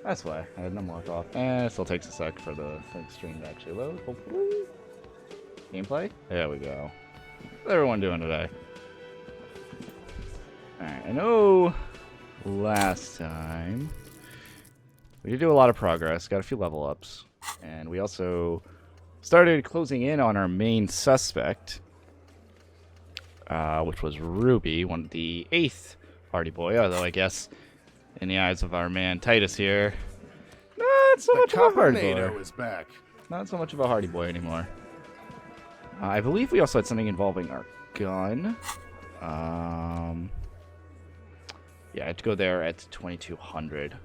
That's why. I had them locked off. And it still takes a sec for the stream to actually load, hopefully. Gameplay? There we go. What's everyone doing today? Alright, I know last time we did do a lot of progress, got a few level ups, and we also started closing in on our main suspect, which was Ruby, the 8th party boy, although I guess in the eyes of our man Titus here, not so much of a hardy boy. Is back. Not so much of a hardy boy anymore. I believe we also had something involving our gun. Yeah, I had to go there at 2200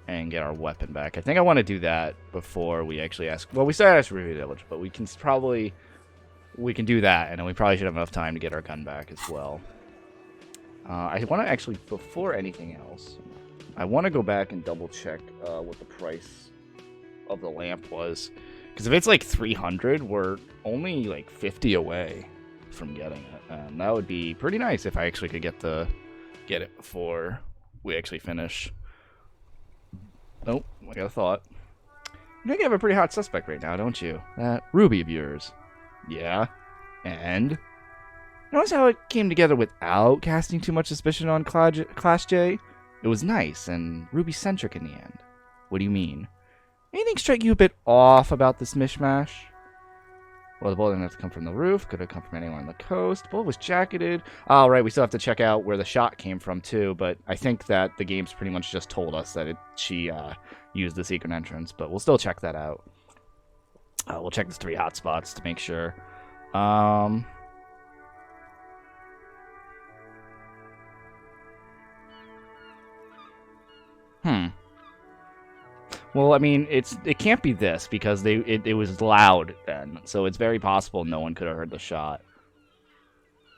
and get our weapon back. I think I want to do that before we actually ask. Well, we started asking Ruby Village, but we can do that, and then we probably should have enough time to get our gun back as well. I want to actually, before anything else, I want to go back and double check what the price of the lamp was. Because if it's like 300, we're only like 50 away from getting it. And that would be pretty nice if I actually could get it before we actually finish. Nope, I got a thought. You think you have a pretty hot suspect right now, don't you? That Ruby of yours. Yeah. And? Notice how it came together without casting too much suspicion on Class J? It was nice and Ruby-centric in the end. What do you mean? Anything strike you a bit off about this mishmash? Well, the bullet didn't have to come from the roof. Could have come from anywhere on the coast. The bullet was jacketed. Oh, right, we still have to check out where the shot came from, too. But I think that the game's pretty much just told us that she used the secret entrance. But we'll still check that out. We'll check the 3 hotspots to make sure. Well, I mean, it can't be this because it was loud then, so it's very possible no one could have heard the shot.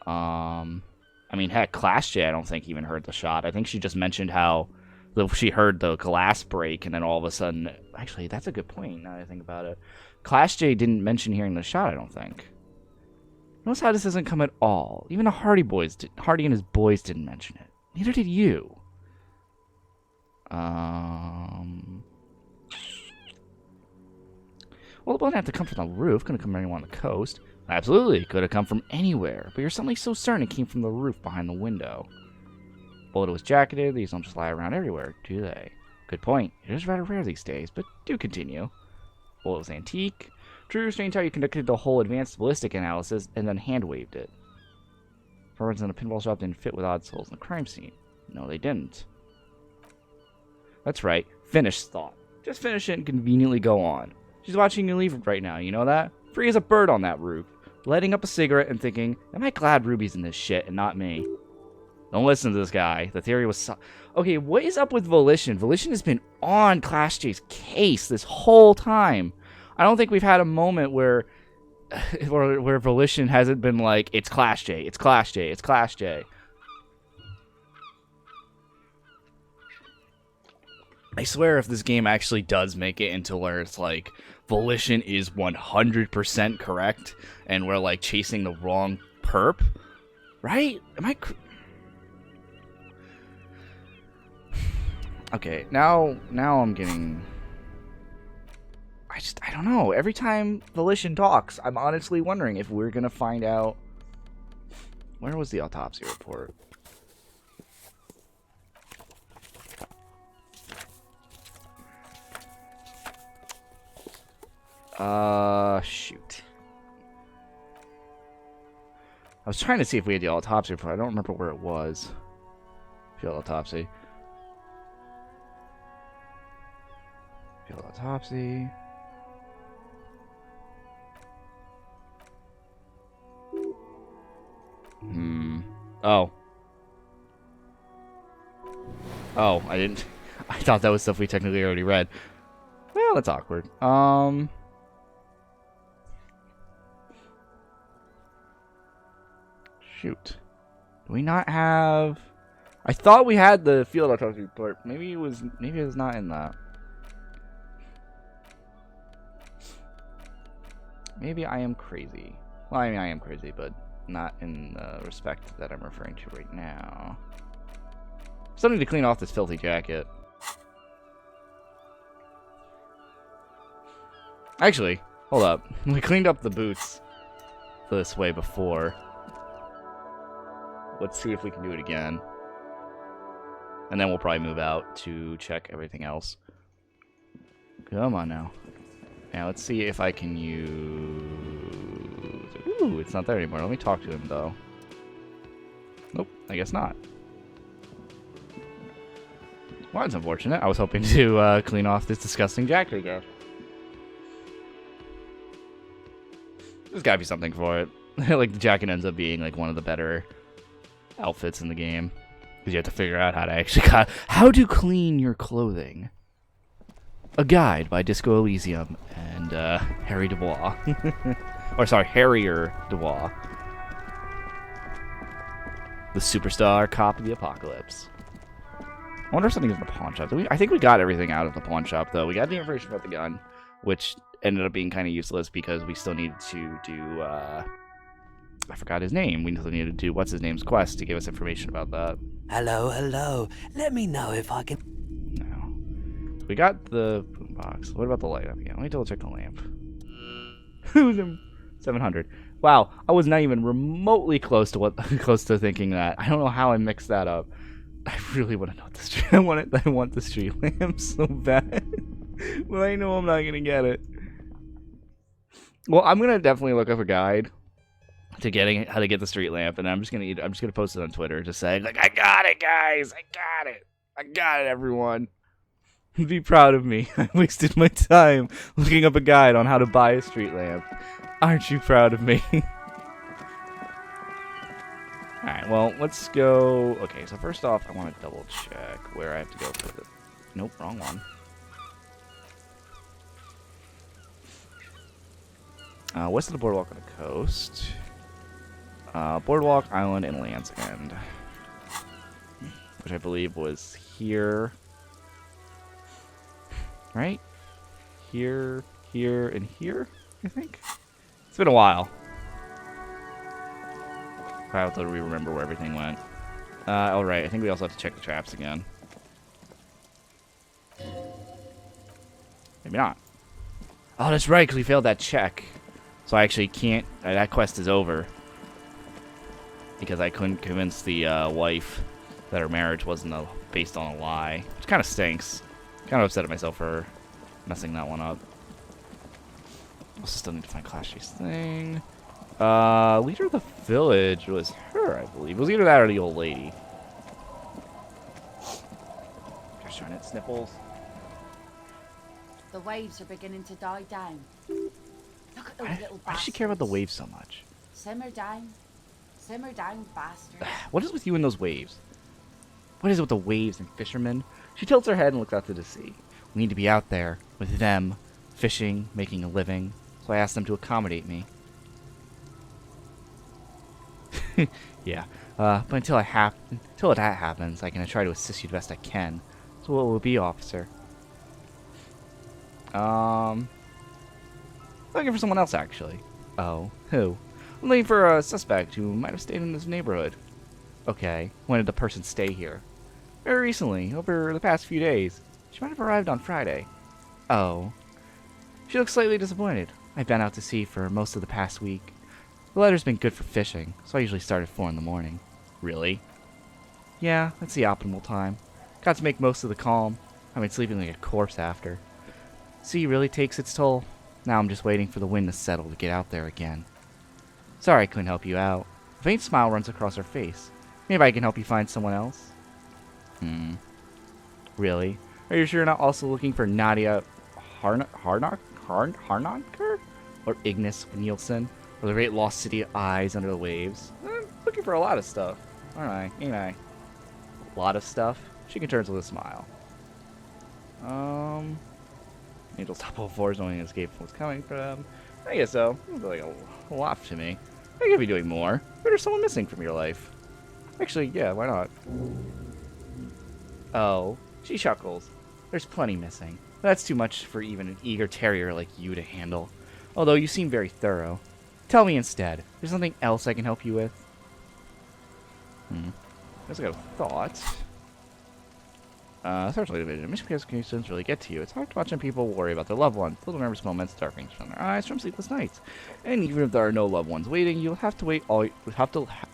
I mean, heck, Class J I don't think even heard the shot. I think she just mentioned how she heard the glass break, and then all of a sudden, actually, that's a good point. Now that I think about it, Class J didn't mention hearing the shot. I don't think. Notice how this doesn't come at all. Even the Hardy and his boys didn't mention it. Neither did you. Well, it wouldn't have to come from the roof. Couldn't come from anywhere on the coast. Absolutely, could have come from anywhere. But you're suddenly so certain it came from the roof behind the window. Bullet was jacketed. These don't just lie around everywhere, do they? Good point. It is rather rare these days, but do continue. Bullet was antique. True, strange how you conducted the whole advanced ballistic analysis and then hand-waved it. Birds in a pinball shop didn't fit with odd souls in the crime scene. No, they didn't. That's right. Finish thought. Just finish it and conveniently go on. She's watching you leave right now, you know that? Free as a bird on that roof, lighting up a cigarette and thinking, am I glad Ruby's in this shit and not me? Don't listen to this guy. The theory was... Okay, what is up with Volition? Volition has been on Class J's case this whole time. I don't think we've had a moment where Volition hasn't been like, it's Class J, it's Class J, it's Class J. I swear if this game actually does make it into where it's like Volition is 100% correct and we're like chasing the wrong perp, right? Am I... Okay, now I'm getting... I don't know. Every time Volition talks, I'm honestly wondering if we're going to find out... Where was the autopsy report? Shoot. I was trying to see if we had the autopsy report. I don't remember where it was. Field autopsy. Field autopsy. Oh. Oh, I didn't... I thought that was stuff we technically already read. Well, that's awkward. Shoot. Do we not have... I thought we had the field autopsy report. Maybe it was not in that. Maybe I am crazy. Well, I mean, I am crazy, but not in the respect that I'm referring to right now. Something to clean off this filthy jacket. Actually, hold up. We cleaned up the boots this way before. Let's see if we can do it again. And then we'll probably move out to check everything else. Come on now. Now let's see if I can use... Ooh, it's not there anymore. Let me talk to him, though. Nope, I guess not. Well, that's unfortunate. I was hoping to clean off this disgusting jacket again. There's gotta be something for it. Like, the jacket ends up being, like, one of the better outfits in the game. Because you have to figure out how to actually... How to clean your clothing. A guide by Disco Elysium and Harry Dubois. Or, sorry, Harrier Dubois. The superstar cop of the apocalypse. I wonder if something is in the pawn shop. I think we got everything out of the pawn shop, though. We got the information about the gun, which ended up being kind of useless because we still needed to do... I forgot his name. We still needed to do what's-his-name's quest to give us information about that. Hello, hello. Let me know if I can... No. So we got the boombox. What about the light up again? Let me double check the lamp. 700. Wow, I was not even remotely close to close to thinking that. I don't know how I mixed that up. I really want to know what the street. I want the street lamp so bad, but I know I'm not gonna get it. Well, I'm gonna definitely look up a guide to getting how to get the street lamp, and I'm just gonna post it on Twitter, just saying like, I got it, guys, I got it, everyone. Be proud of me. I wasted my time looking up a guide on how to buy a street lamp. Aren't you proud of me? Alright, well, let's go... Okay, so first off, I want to double check where I have to go for the... Nope, wrong one. West of the boardwalk on the coast. Boardwalk, Island, and Land's End. Which I believe was here. Right? Here, here, and here, I think? It's been a while. How do we remember where everything went? Alright, I think we also have to check the traps again. Maybe not. Oh, that's right, because we failed that check. So I actually can't... that quest is over. Because I couldn't convince the wife that her marriage wasn't based on a lie. Which kind of stinks. Kind of upset at myself for messing that one up. Also still need to find Clashy's thing. Leader of the village was her, I believe. It was either that or the old lady. Gosh darn it, Sniffles. The waves are beginning to die down. Look at those little bastards. Why does she care about the waves so much? Simmer down, bastard. What is with you and those waves? What is it with the waves and fishermen? She tilts her head and looks out to the sea. We need to be out there with them, fishing, making a living. So I asked them to accommodate me. Yeah, but until that happens, I can try to assist you the best I can. So what will it be, officer? Looking for someone else, actually. Oh, who? I'm looking for a suspect who might have stayed in this neighborhood. Okay, when did the person stay here? Very recently, over the past few days. She might have arrived on Friday. Oh. She looks slightly disappointed. I've been out to sea for most of the past week. The weather's been good for fishing, so I usually start at 4 in the morning. Really? Yeah, that's the optimal time. Got to make most of the calm. I mean, sleeping like a corpse after. Sea really takes its toll. Now I'm just waiting for the wind to settle to get out there again. Sorry I couldn't help you out. A faint smile runs across her face. Maybe I can help you find someone else? Really? Are you sure you're not also looking for Nadia Harnacker? Or Ignis Nielsen? Or the great lost city of eyes under the waves? I'm looking for a lot of stuff. Aren't I? Ain't I? A lot of stuff? She can turn with a smile. Angels top of fours knowing escape from what's coming for them. I guess so. It's like a lot to me. I could be doing more. But there's someone missing from your life. Actually, yeah, why not? Oh, she chuckles. There's plenty missing. But that's too much for even an eager terrier like you to handle. Although you seem very thorough. Tell me instead, there's something else I can help you with? I just got a thought. Especially division. Miscommunications really get to you. It's hard watching people worry about their loved ones. Little nervous moments, dark rings from their eyes, from sleepless nights. And even if there are no loved ones waiting, you'll have to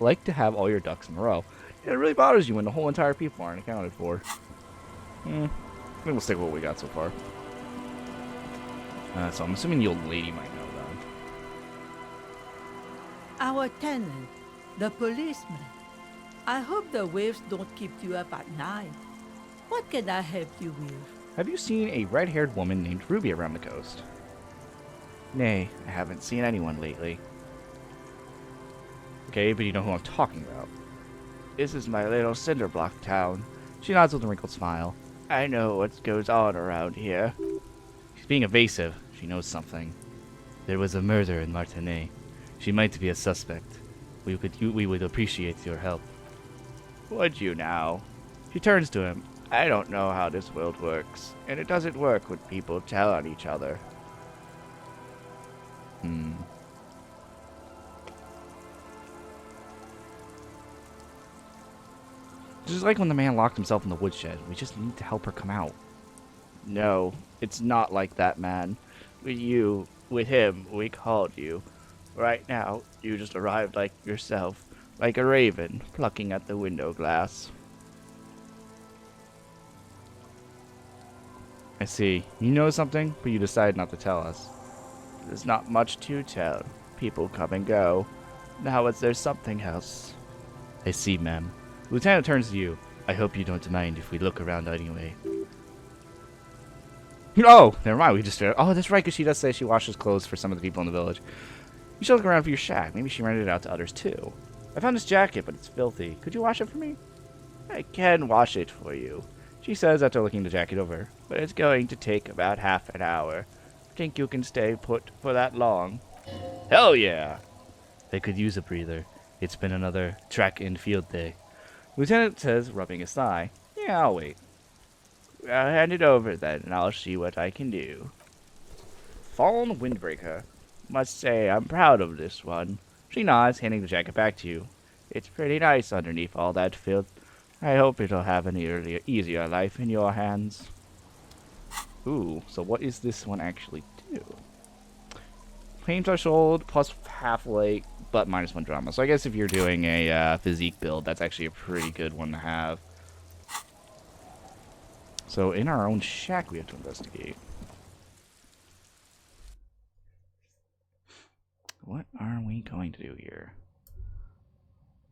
like to have all your ducks in a row. It really bothers you when the whole entire people aren't accounted for. I think we'll stick with what we got so far. So I'm assuming the old lady might know them. Our tenant, the policeman. I hope the waves don't keep you up at night. What can I help you with? Have you seen a red-haired woman named Ruby around the coast? Nay, I haven't seen anyone lately. Okay, but you know who I'm talking about. This is my little cinderblock town. She nods with a wrinkled smile. I know what goes on around here. She's being evasive. She knows something. There was a murder in Martinique. She might be a suspect. We would appreciate your help. Would you now? She turns to him. I don't know how this world works, and it doesn't work when people tell on each other. Just like when the man locked himself in the woodshed. We just need to help her come out. No, it's not like that, man. With him, we called you. Right now, you just arrived like yourself, like a raven, plucking at the window glass. I see. You know something, but you decide not to tell us. There's not much to tell. People come and go. Now there's something else. I see, ma'am. Lieutenant turns to you. I hope you don't mind if we look around anyway. Oh, never mind. We just... Oh, that's right, because she does say she washes clothes for some of the people in the village. You should look around for your shack. Maybe she rented it out to others, too. I found this jacket, but it's filthy. Could you wash it for me? I can wash it for you, she says after looking the jacket over. But it's going to take about half an hour. Think you can stay put for that long? Hell yeah! They could use a breather. It's been another track and field day. Lieutenant says, rubbing his thigh. Yeah, I'll wait. I'll hand it over then, and I'll see what I can do. Fallen Windbreaker. Must say, I'm proud of this one. She nods, handing the jacket back to you. It's pretty nice underneath all that filth. I hope it'll have an easier life in your hands. Ooh, so what does this one actually do? Claims are sold, plus half light, but -1 drama. So I guess if you're doing a physique build, that's actually a pretty good one to have. So in our own shack, we have to investigate. What are we going to do here?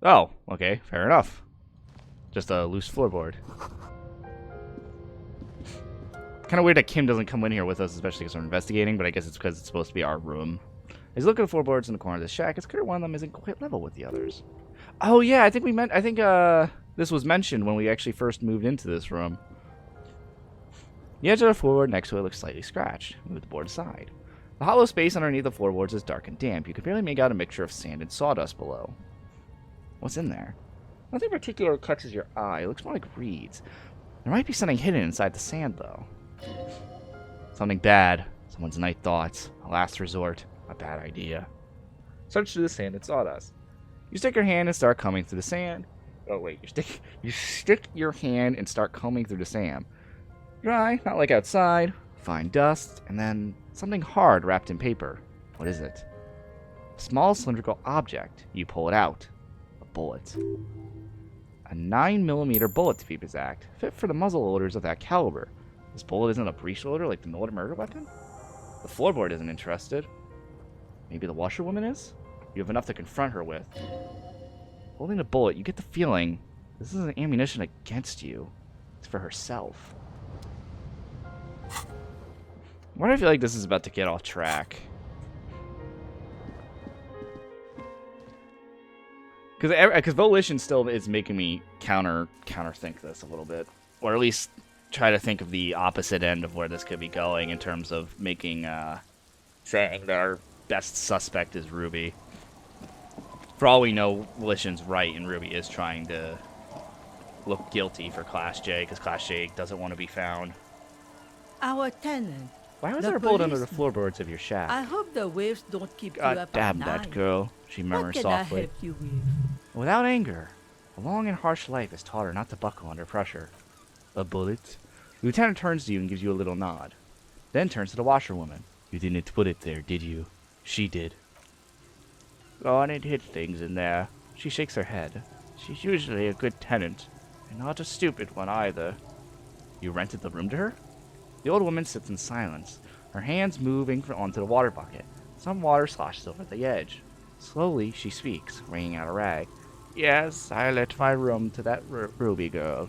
Oh, okay, fair enough. Just a loose floorboard. Kind of weird that Kim doesn't come in here with us, especially because we're investigating, but I guess it's because it's supposed to be our room. As you look at the floorboards in the corner of the shack, it's clear one of them isn't quite level with the others. Oh yeah, I think this was mentioned when we actually first moved into this room. The edge of the floorboard next to it looks slightly scratched. Move the board aside. The hollow space underneath the floorboards is dark and damp. You can barely make out a mixture of sand and sawdust below. What's in there? Nothing particular catches your eye. It looks more like reeds. There might be something hidden inside the sand, though. Something bad. Someone's night thoughts. A last resort. A bad idea. Search through the sand and sawdust. You stick your hand and start combing through the sand. Oh wait, you stick your hand and start combing through the sand. Dry, not like outside. Find dust, and then something hard wrapped in paper. What is it? A small cylindrical object. You pull it out. A bullet. A 9mm bullet, to be exact. Fit for the muzzle loaders of that caliber. This bullet isn't a breech loader like the murder weapon? The floorboard isn't interested. Maybe the washerwoman is? You have enough to confront her with. Holding the bullet, you get the feeling this isn't ammunition against you. It's for herself. Why do I feel like this is about to get off track? Because Volition still is making me counterthink this a little bit. Or at least try to think of the opposite end of where this could be going in terms of making, saying that our best suspect is Ruby. For all we know, Volition's right, and Ruby is trying to look guilty for Class J, because Class J doesn't want to be found. Our tenant. Why was the there a bullet under the policeman. floorboards of your shack? I hope the waves don't keep you God up damn at that night. girl, she What murmurs can softly. I help you with? Without anger. A long and harsh life has taught her not to buckle under pressure. A bullet? The lieutenant turns to you and gives you a little nod. Then turns to the washerwoman. You didn't put it there, did you? She did. Go on and hid things in there. She shakes her head. She's usually a good tenant, and not a stupid one either. You rented the room to her? The old woman sits in silence, her hands moving onto the water bucket. Some water sloshes over the edge. Slowly, she speaks, wringing out a rag. Yes, I let my room to that Ruby girl.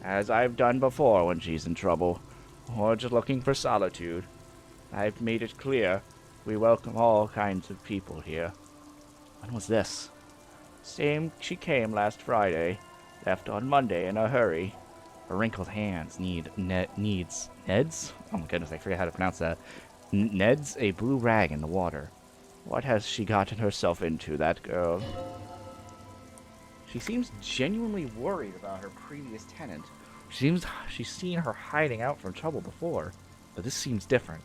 As I've done before when she's in trouble, or just looking for solitude. I've made it clear we welcome all kinds of people here. When was this? Same she came last Friday, left on Monday in a hurry. Her wrinkled hands needs Ned's? Oh my goodness, I forget how to pronounce that. Ned's a blue rag in the water. What has she gotten herself into, that girl? She seems genuinely worried about her previous tenant. She's seen her hiding out from trouble before, but this seems different.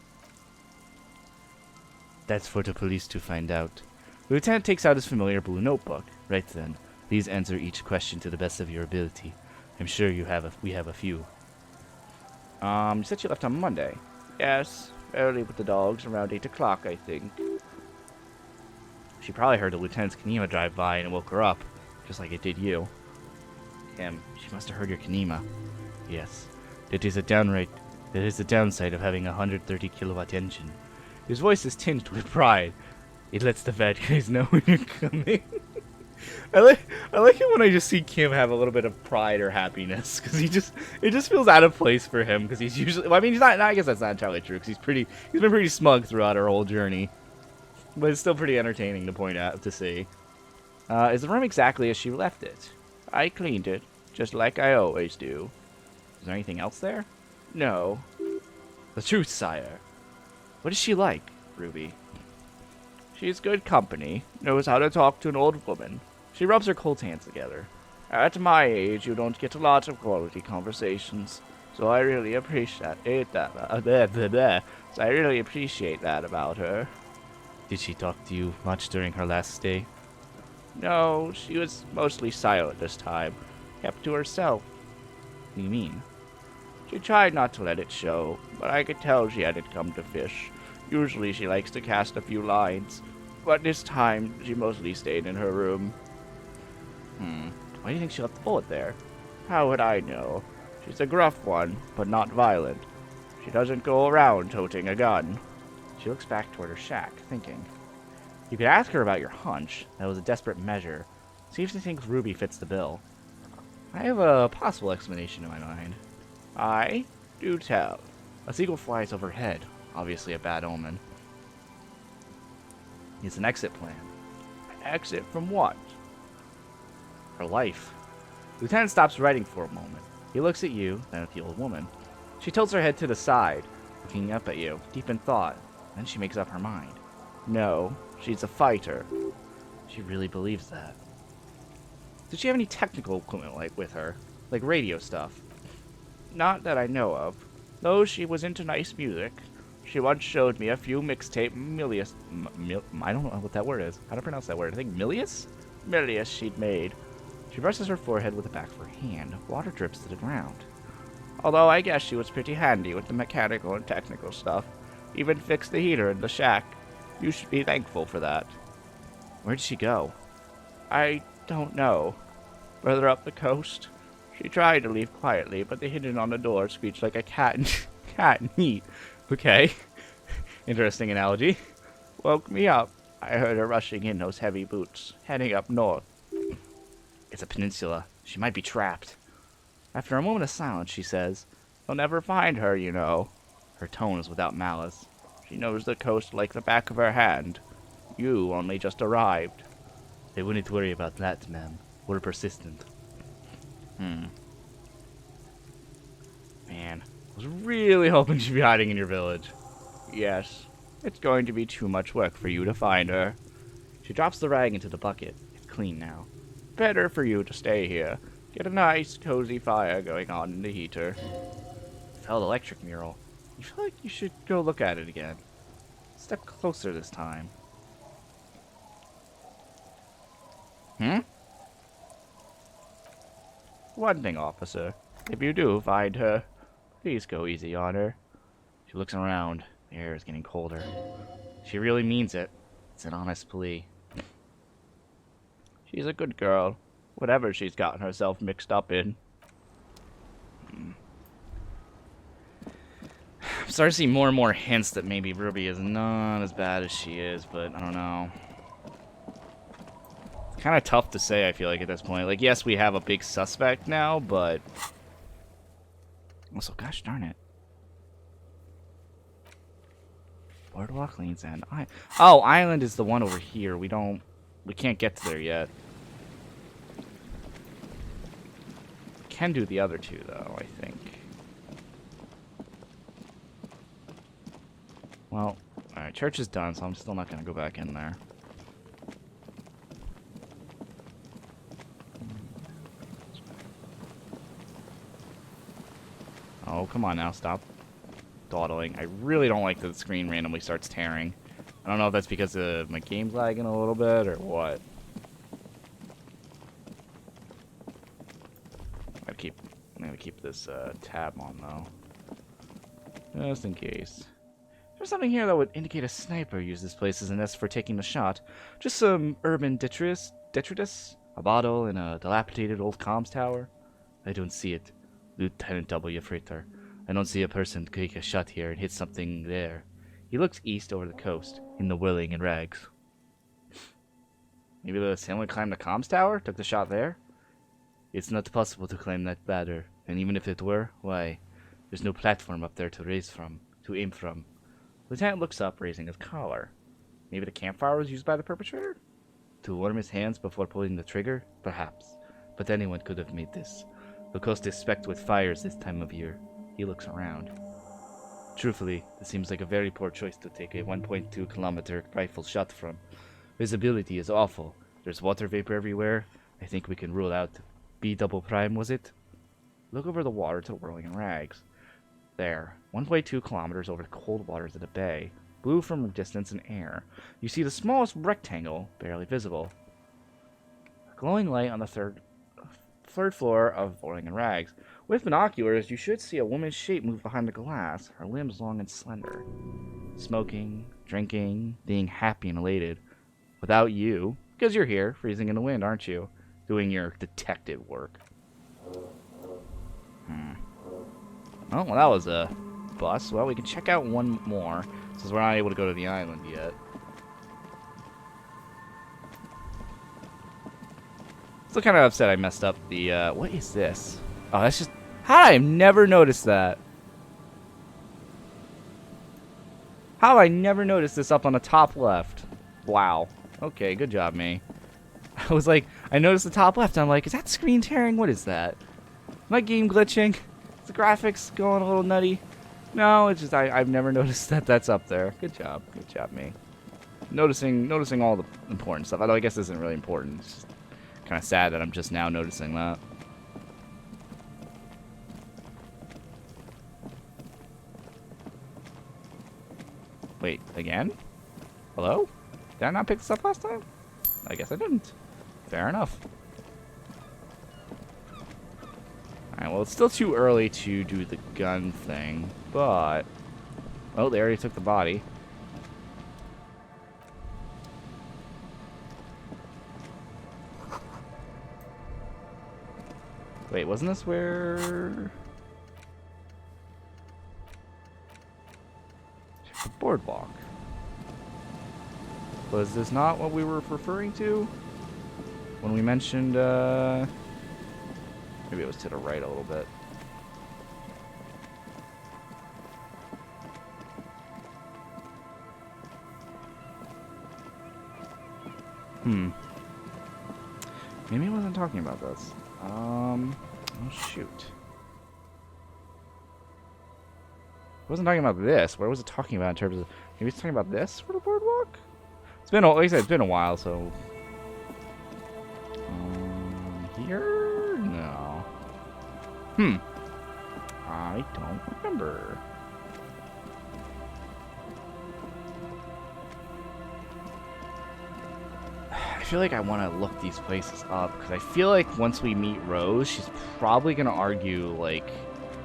That's for the police to find out. The lieutenant takes out his familiar blue notebook. Right then, please answer each question to the best of your ability. I'm sure we have a few. You said she left on Monday. Yes, early with the dogs, around 8 o'clock, I think. She probably heard the lieutenant's Kanema drive by and it woke her up, just like it did you. She must have heard your Kanema. Yes, that is the downside of having a 130 kilowatt engine. His voice is tinged with pride. It lets the bad guys know when you're coming. I like it when I just see Kim have a little bit of pride or happiness, because it just feels out of place for him, because he's usually, well, I mean, he's not, I guess that's not entirely true, because he's been pretty smug throughout our whole journey, but it's still pretty entertaining to point out, to see. Is the room exactly as she left it? I cleaned it, just like I always do. Is there anything else there? No. The truth, sire. What is she like, Ruby? She's good company, knows how to talk to an old woman. She rubs her cold hands together. At my age, you don't get a lot of quality conversations, so I really appreciate that. So I really appreciate that about her. Did she talk to you much during her last stay? No, she was mostly silent this time, kept to herself. What do you mean? She tried not to let it show, but I could tell she hadn't come to fish. Usually she likes to cast a few lines, but this time she mostly stayed in her room. Why do you think she left the bullet there? How would I know? She's a gruff one, but not violent. She doesn't go around toting a gun. She looks back toward her shack, thinking. You could ask her about your hunch. That was a desperate measure. See if she thinks Ruby fits the bill. I have a possible explanation in my mind. Aye? Do tell. A seagull flies overhead. Obviously a bad omen. It's an exit plan. An exit from what? Her life. Lieutenant stops writing for a moment. He looks at you, then at the old woman. She tilts her head to the side, looking up at you, deep in thought. Then she makes up her mind. No, she's a fighter. She really believes that. Did she have any technical equipment with her? Like radio stuff? Not that I know of. Though she was into nice music. She once showed me a few mixtape I don't know what that word is. How to pronounce that word? I think Milius she'd made. She brushes her forehead with the back of her hand. Water drips to the ground. Although I guess she was pretty handy with the mechanical and technical stuff. Even fixed the heater in the shack. You should be thankful for that. Where'd she go? I don't know. Further up the coast. She tried to leave quietly, but the hidden on the door screeched like a cat in heat. Okay. Interesting analogy. Woke me up. I heard her rushing in those heavy boots, heading up north. It's a peninsula. She might be trapped. After a moment of silence, she says, You'll never find her, you know. Her tone is without malice. She knows the coast like the back of her hand. You only just arrived. They wouldn't worry about that, ma'am. We're persistent. Man, I was really hoping she'd be hiding in your village. Yes, it's going to be too much work for you to find her. She drops the rag into the bucket. It's clean now. Better for you to stay here. Get a nice, cozy fire going on in the heater. Felt electric mural. You feel like you should go look at it again. Step closer this time. one thing, officer. If you do find her, please go easy on her. She looks around. The air is getting colder. She really means it. It's an honest plea. She's a good girl. Whatever she's gotten herself mixed up in. I'm starting to see more and more hints that maybe Ruby is not as bad as she is, but I don't know. It's kind of tough to say, I feel like, at this point. Like, yes, we have a big suspect now, but... Also, gosh darn it. Boardwalk leads in. Oh, Island is the one over here. We can't get to there yet. Can do the other two, though, I think. Well, alright, church is done, so I'm still not going to go back in there. Oh, come on now, stop dawdling. I really don't like that the screen randomly starts tearing. I don't know if that's because of my game's lagging a little bit or what. I'm gonna keep this tab on though, just in case. There's something here that would indicate a sniper used this place as a nest for taking the shot. Just some urban detritus, a bottle, and a dilapidated old comms tower. I don't see it, Lieutenant W. Freighter. I don't see a person take a shot here and hit something there. He looks east over the coast, in the whirling and rags. Maybe the assailant climbed the comms tower, took the shot there? It's not possible to climb that ladder, and even if it were, why, there's no platform up there to aim from. Lieutenant looks up, raising his collar. Maybe the campfire was used by the perpetrator? To warm his hands before pulling the trigger? Perhaps. But anyone could have made this. The coast is specked with fires this time of year. He looks around. Truthfully, this seems like a very poor choice to take a 1.2 kilometer rifle shot from. Visibility is awful. There's water vapor everywhere. I think we can rule out B double prime, was it? Look over the water to the whirling in rags. There, 1.2 kilometers over the cold waters of the bay, blue from distance and air. You see the smallest rectangle, barely visible. A glowing light on the third floor of Whirling in Rags. With binoculars, you should see a woman's shape move behind the glass, her limbs long and slender. Smoking, drinking, being happy and elated. Without you, because you're here, freezing in the wind, aren't you? Doing your detective work. Oh, well, that was a bust. Well, we can check out one more, since we're not able to go to the island yet. Still kind of upset I messed up the, what is this? Oh, that's just... How did I never noticed that? How have I never noticed this up on the top left? Wow. Okay, good job, me. I was like, I noticed the top left, and I'm like, is that screen tearing? What is that? My game glitching? Is the graphics going a little nutty? No, it's just I've never noticed that that's up there. Good job, me. Noticing all the important stuff. Although I guess this isn't really important. It's just kind of sad that I'm just now noticing that. Wait, again? Hello? Did I not pick this up last time? I guess I didn't. Fair enough. Alright, well, it's still too early to do the gun thing, but... Oh, they already took the body. Wait, wasn't this where... Check the boardwalk. Was this not what we were referring to? When we mentioned, maybe it was to the right a little bit. Maybe I wasn't talking about this. Oh shoot. I wasn't talking about this. What was it talking about in terms of... Maybe it's talking about this for the boardwalk? It's been, like I said, it's been a while, so... Here? No. I don't remember. I feel like I want to look these places up because I feel like once we meet Rose, she's probably gonna argue like,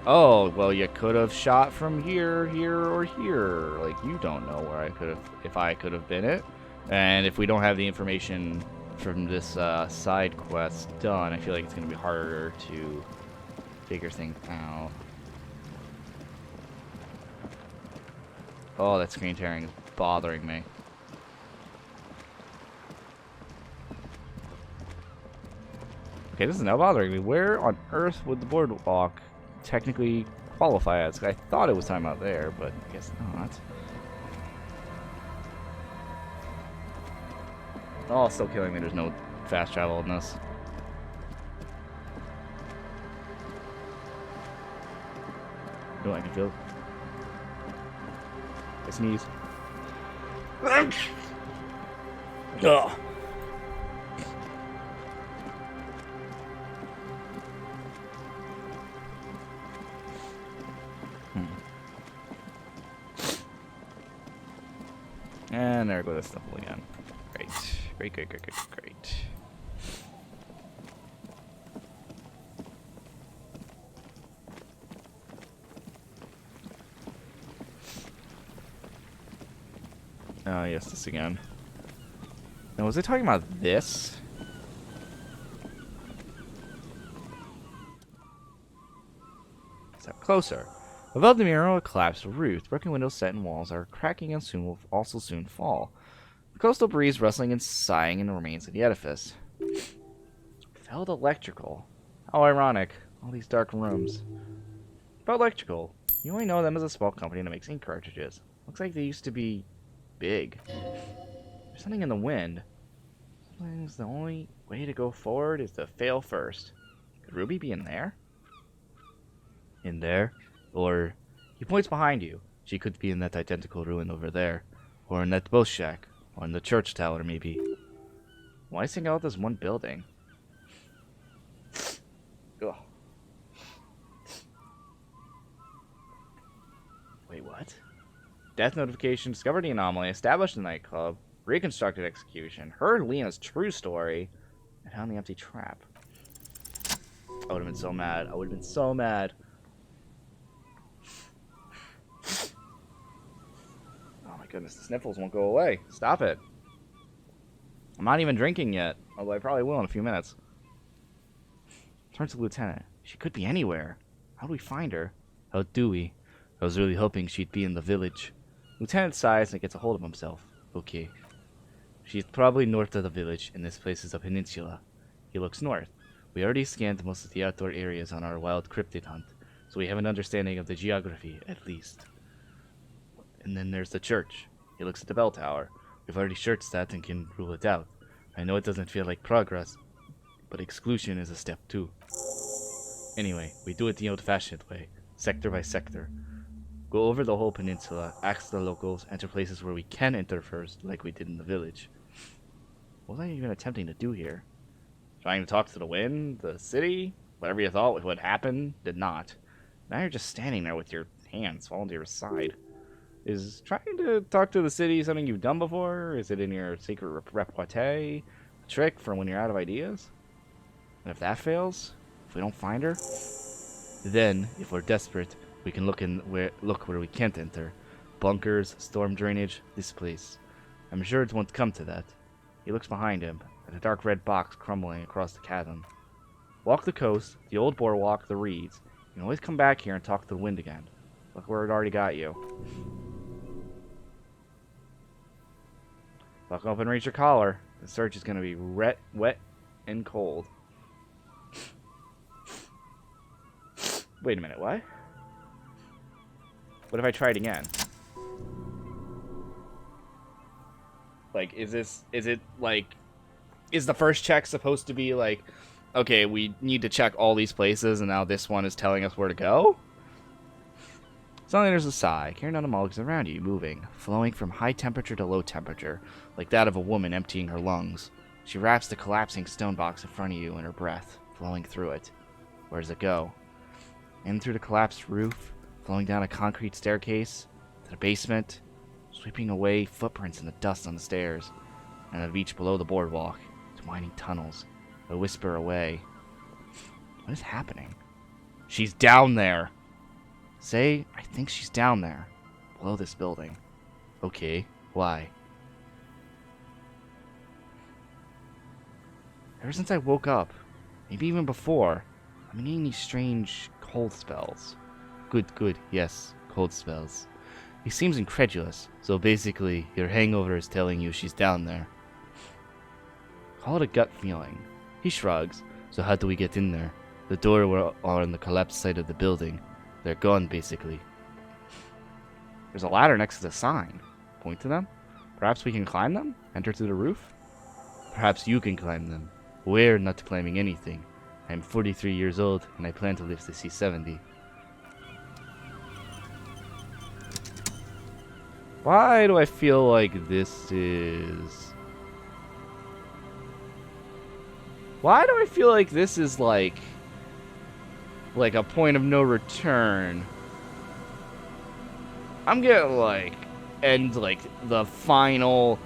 "Oh, well, you could have shot from here, here, or here. Like, you don't know where I could have, if I could have been it." And if we don't have the information from this side quest done, I feel like it's gonna be harder to figure things out. Oh, that screen tearing is bothering me. Okay, this is now bothering me. Where on earth would the boardwalk technically qualify as? I thought it was time out there, but I guess not. Oh, still killing me. There's no fast travel in this. No, I can feel it. I sneeze. Ugh. And there goes the stumble again. Great. Great, great, great, great, great. Oh, yes, this again. Now, was I talking about this? Step closer. Above the mural, a collapsed roof. Broken windows set in walls are cracking and soon will also soon fall. The coastal breeze rustling and sighing in the remains of the edifice. Felt electrical. How ironic. All these dark rooms. Felt electrical. You only know them as a small company that makes ink cartridges. Looks like they used to be big. There's something in the wind. Sometimes the only way to go forward is to fail first. Could Ruby be in there? In there? Or, he points behind you. She could be in that identical ruin over there. Or in that boat shack. Or in the church tower, maybe. Why single out this one building? Ugh. Wait, what? Death notification, discovered the anomaly, established the nightclub, reconstructed execution, heard Lena's true story, and found the empty trap. I would have been so mad. I would have been so mad. Oh my goodness, the sniffles won't go away. Stop it. I'm not even drinking yet, although I probably will in a few minutes. Turn to Lieutenant. She could be anywhere. How do we find her? How do we? I was really hoping she'd be in the village. Lieutenant sighs and gets a hold of himself. Okay. She's probably north of the village, and this place is a peninsula. He looks north. We already scanned most of the outdoor areas on our wild cryptid hunt, so we have an understanding of the geography, at least. And then there's the church. He looks at the bell tower. We've already searched that and can rule it out. I know it doesn't feel like progress, but exclusion is a step too. Anyway, we do it the old-fashioned way, sector by sector. Go over the whole peninsula, ask the locals, enter places where we can enter first, like we did in the village. What was I even attempting to do here? Trying to talk to the wind, the city? Whatever you thought would happen, did not. Now you're just standing there with your hands falling to your side. Is trying to talk to the city something you've done before? Is it in your secret repertoire? A trick for when you're out of ideas? And if that fails, if we don't find her, then, if we're desperate, we can look where we can't enter. Bunkers, storm drainage, this place. I'm sure it won't come to that. He looks behind him, at a dark red box crumbling across the chasm. Walk the coast, the old boardwalk, the reeds. You can always come back here and talk to the wind again. Look where it already got you. Buckle up and reach your collar. The search is going to be wet and cold. Wait a minute, what? What if I try it again? Like, is the first check supposed to be like, okay, we need to check all these places, and now this one is telling us where to go? Suddenly there's a sigh. Carrying down the molecules around you, moving, flowing from high temperature to low temperature, like that of a woman emptying her lungs. She wraps the collapsing stone box in front of you in her breath, flowing through it. Where does it go? In through the collapsed roof, flowing down a concrete staircase, to the basement, sweeping away footprints in the dust on the stairs, and a beach below the boardwalk. winding tunnels, a whisper away. What is happening? She's down there. Say, I think she's down there, below this building. Okay, why? Ever since I woke up, maybe even before, I'm getting these strange cold spells. Good, yes, cold spells. He seems incredulous, so basically, your hangover is telling you she's down there. Call it a gut feeling. He shrugs. So how do we get in there? The door are on the collapsed side of the building. They're gone, basically. There's a ladder next to the sign. Point to them. Perhaps we can climb them? Enter through the roof? Perhaps you can climb them. We're not climbing anything. I'm 43 years old, and I plan to live to see 70. Why do I feel like this is... Why do I feel like this is like a point of no return? I'm gonna like end like the final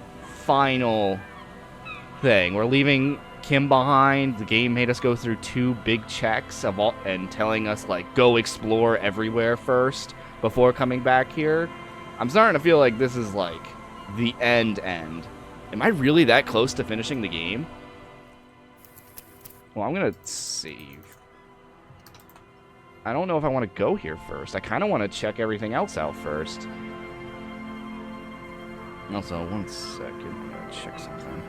thing. We're leaving Kim behind. The game made us go through 2 big checks of all, and telling us like go explore everywhere first before coming back here. I'm starting to feel like this is like the end. Am I really that close to finishing the game? Well, I'm gonna save. I don't know if I want to go here first. I kind of want to check everything else out first. Also, 1 second. I'm gonna check something.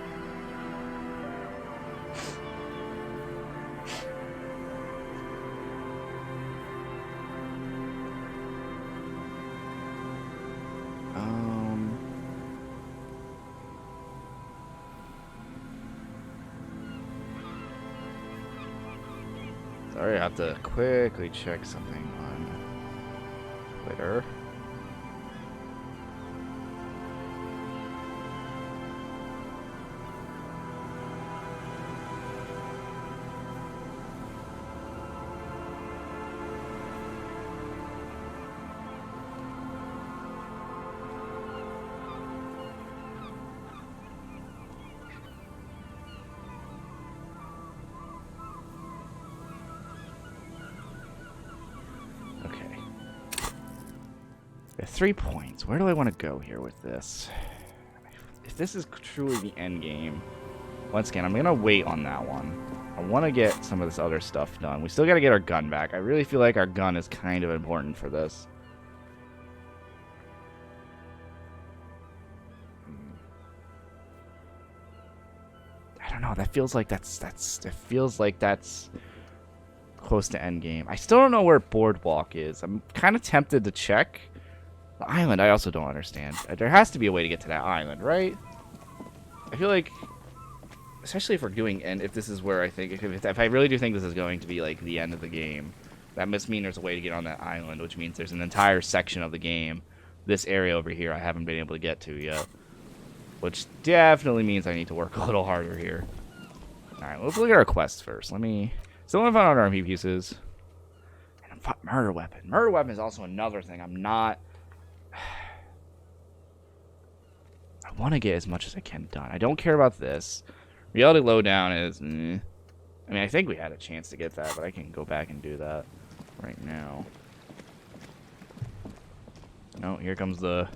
Sorry, I have to quickly check something on Twitter. Okay. 3 points. Where do I want to go here with this? If this is truly the end game, once again, I'm going to wait on that one. I want to get some of this other stuff done. We still got to get our gun back. I really feel like our gun is kind of important for this. I don't know. That feels like it feels like that's close to end game. I still don't know where Boardwalk is. I'm kind of tempted to check. The island, I also don't understand. There has to be a way to get to that island, right? I feel like, especially if we're doing, and if this is where I think, if I really do think this is going to be like the end of the game, that must mean there's a way to get on that island, which means there's an entire section of the game, this area over here, I haven't been able to get to yet. Which definitely means I need to work a little harder here. Alright, let's look at our quests first. Still haven't found out our MP pieces. And murder weapon. Murder weapon is also another thing I'm not... I want to get as much as I can done. I don't care about this. Reality lowdown is... I mean, I think we had a chance to get that, but I can go back and do that right now. No, here comes the...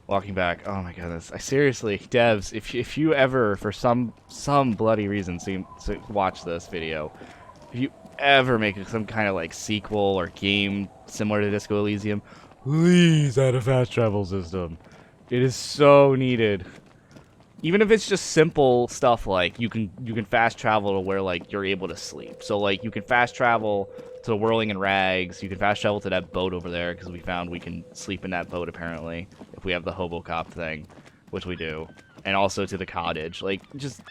walking back. Oh my goodness. I seriously, devs, if you ever, for some bloody reason, watch this video, if you ever make some kind of like sequel or game similar to Disco Elysium, please add a fast travel system. It is so needed. Even if it's just simple stuff like you can fast travel to where like you're able to sleep. So like you can fast travel to the Whirling in Rags. You can fast travel to that boat over there because we found we can sleep in that boat apparently if we have the Hobocop thing, which we do, and also to the cottage. Like just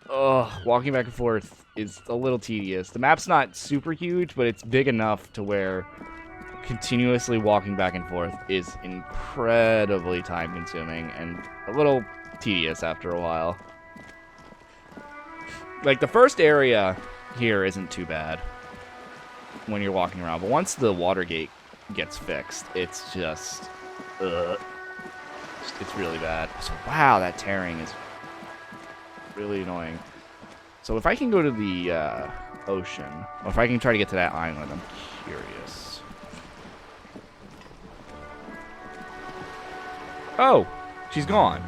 walking back and forth is a little tedious. The map's not super huge, but it's big enough to where continuously walking back and forth is incredibly time consuming and a little tedious after a while. Like the first area here isn't too bad when you're walking around, but once the water gate gets fixed, it's just it's really bad. So wow, that tearing is really annoying. So if I can go to the ocean, or if I can try to get to that island, I'm curious. Oh, she's gone.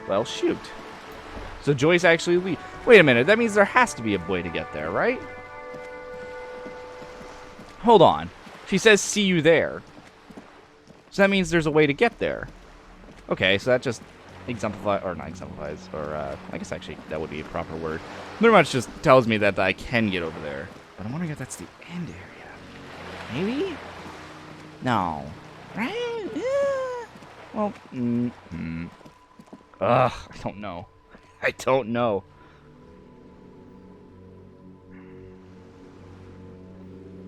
Well, shoot. So Joyce actually leaves. Wait a minute, that means there has to be a way to get there, right? Hold on. She says, see you there. So that means there's a way to get there. Okay, so that just exemplifies, or not exemplifies, or I guess actually that would be a proper word. Pretty much just tells me that I can get over there. But I'm wondering if that's the end area. Maybe? No. Right? Yeah. Well, ugh, I don't know. I don't know.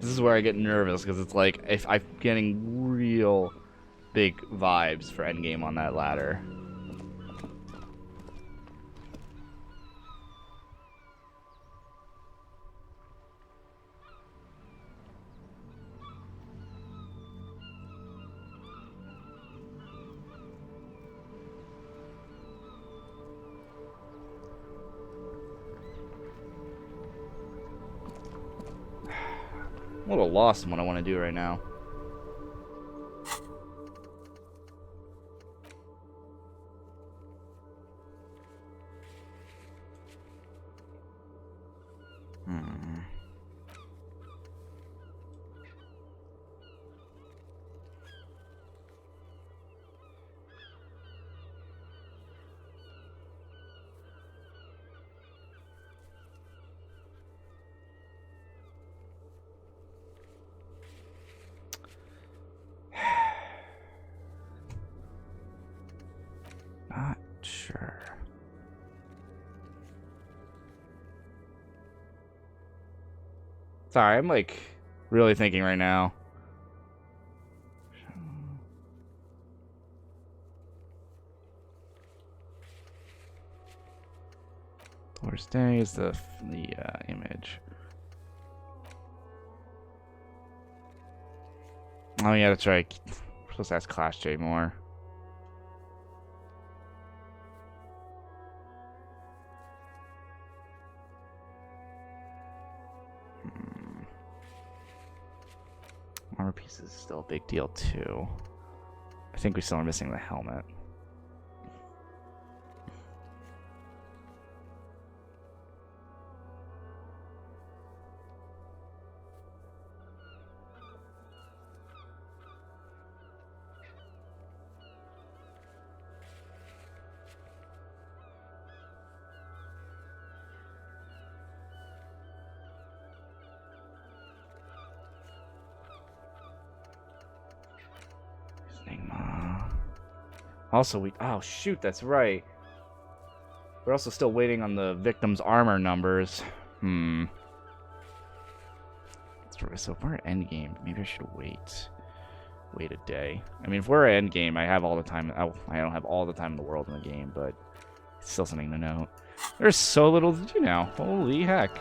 This is where I get nervous, because it's like, if I'm getting real big vibes for endgame on that ladder. I'm a little lost in what I want to do right now. Not sure. Sorry, I'm like really thinking right now. Doors Day is the image. Oh yeah, that's right. We're supposed to ask Clash J more. Armor pieces is still a big deal too. I think we still are missing the helmet. Also, oh shoot, that's right. We're also still waiting on the victim's armor numbers. So if we're at endgame, maybe I should wait a day. I mean, if we're at endgame, I have all the time. I don't have all the time in the world in the game, but it's still something to note. There's so little to do now. Holy heck.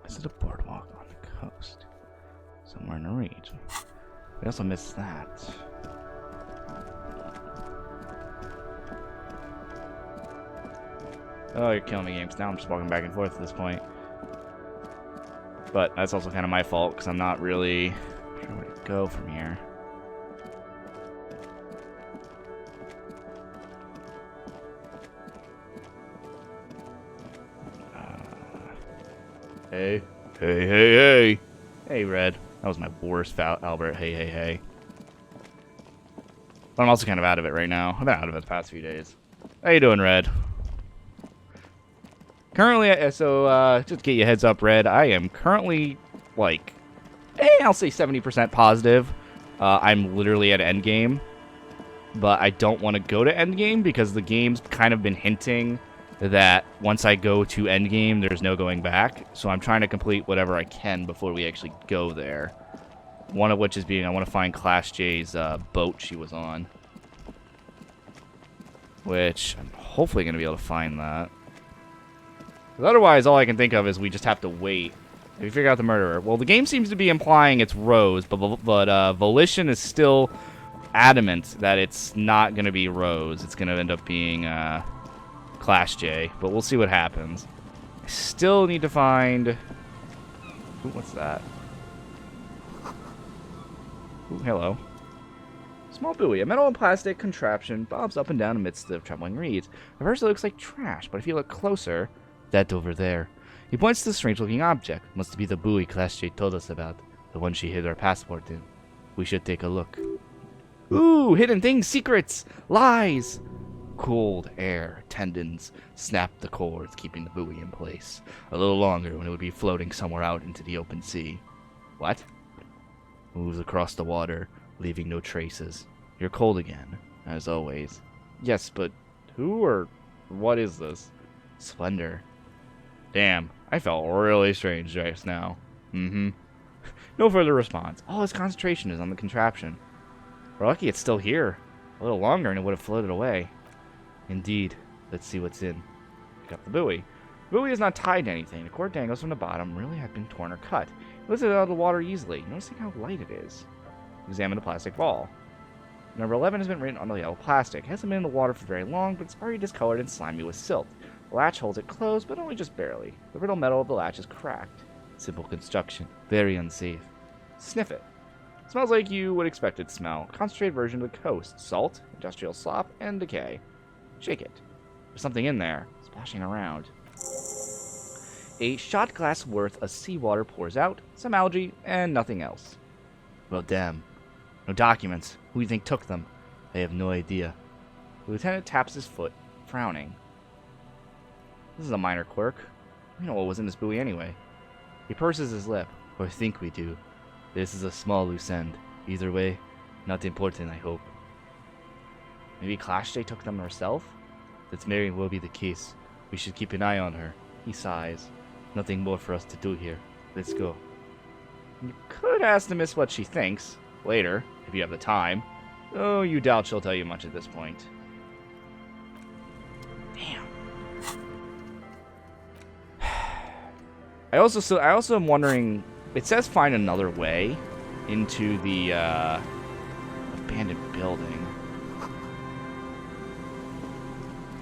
Is it a boardwalk on the coast? Somewhere in the region. We also missed that. Oh, you're killing me, games. Now I'm just walking back and forth at this point. But that's also kind of my fault, because I'm not really sure where to go from here. Hey. Hey, hey, hey. Hey, Red. That was my worst foul, Albert. Hey, hey, hey. But I'm also kind of out of it right now. I've been out of it the past few days. How you doing, Red? Currently, just to get you a heads up, Red, I am currently, like, I'll say 70% positive. I'm literally at endgame. But I don't want to go to endgame because the game's kind of been hinting that once I go to endgame, there's no going back. So I'm trying to complete whatever I can before we actually go there. One of which is being, I want to find Clash J's boat she was on. which I'm hopefully going to be able to find that. 'Cause otherwise, all I can think of is we just have to wait. If we figure out the murderer. Well, the game seems to be implying it's Rose, but Volition is still adamant that it's not going to be Rose. It's going to end up being Clash J, but we'll see what happens. I still need to find... Ooh, what's that? Ooh, hello. Small buoy, a metal and plastic contraption, bobs up and down amidst the trembling reeds. At first it looks like trash, but if you look closer, that over there. He points to the strange-looking object. Must be the buoy Class J told us about, the one she hid our passport in. We should take a look. Ooh, hidden things, secrets, lies. Cold air, tendons, snap the cords, keeping the buoy in place. A little longer when it would be floating somewhere out into the open sea. What? Moves across the water, leaving no traces. You're cold again, as always. Yes, but who or what is this? Splendor. Damn, I felt really strange just now. No further response. All his concentration is on the contraption. We're lucky it's still here. A little longer and it would have floated away. Indeed. Let's see what's in. Pick up the buoy. The buoy is not tied to anything. The cord dangles from the bottom, really have been torn or cut. It lifts it out of the water easily, noticing how light it is. Examine the plastic ball. Number 11 has been written on the yellow plastic. It hasn't been in the water for very long, but it's already discolored and slimy with silt. The latch holds it closed, but only just barely. The brittle metal of the latch is cracked. Simple construction. Very unsafe. Sniff it. It smells like you would expect it to smell. Concentrated version of the coast. Salt, industrial slop, and decay. Shake it. There's something in there, splashing around. A shot glass worth of seawater pours out, some algae, and nothing else. Well, damn. No documents. Who do you think took them? I have no idea. The lieutenant taps his foot, frowning. This is a minor quirk. We know what was in this buoy anyway. He purses his lip, or think we do. This is a small loose end. Either way, not important, I hope. Maybe Clash J took them herself? That's Mary will be the case. We should keep an eye on her. He sighs. Nothing more for us to do here. Let's go. You could ask the miss what she thinks, later, if you have the time. Though you doubt she'll tell you much at this point. Damn. I also am wondering, it says find another way into the abandoned building.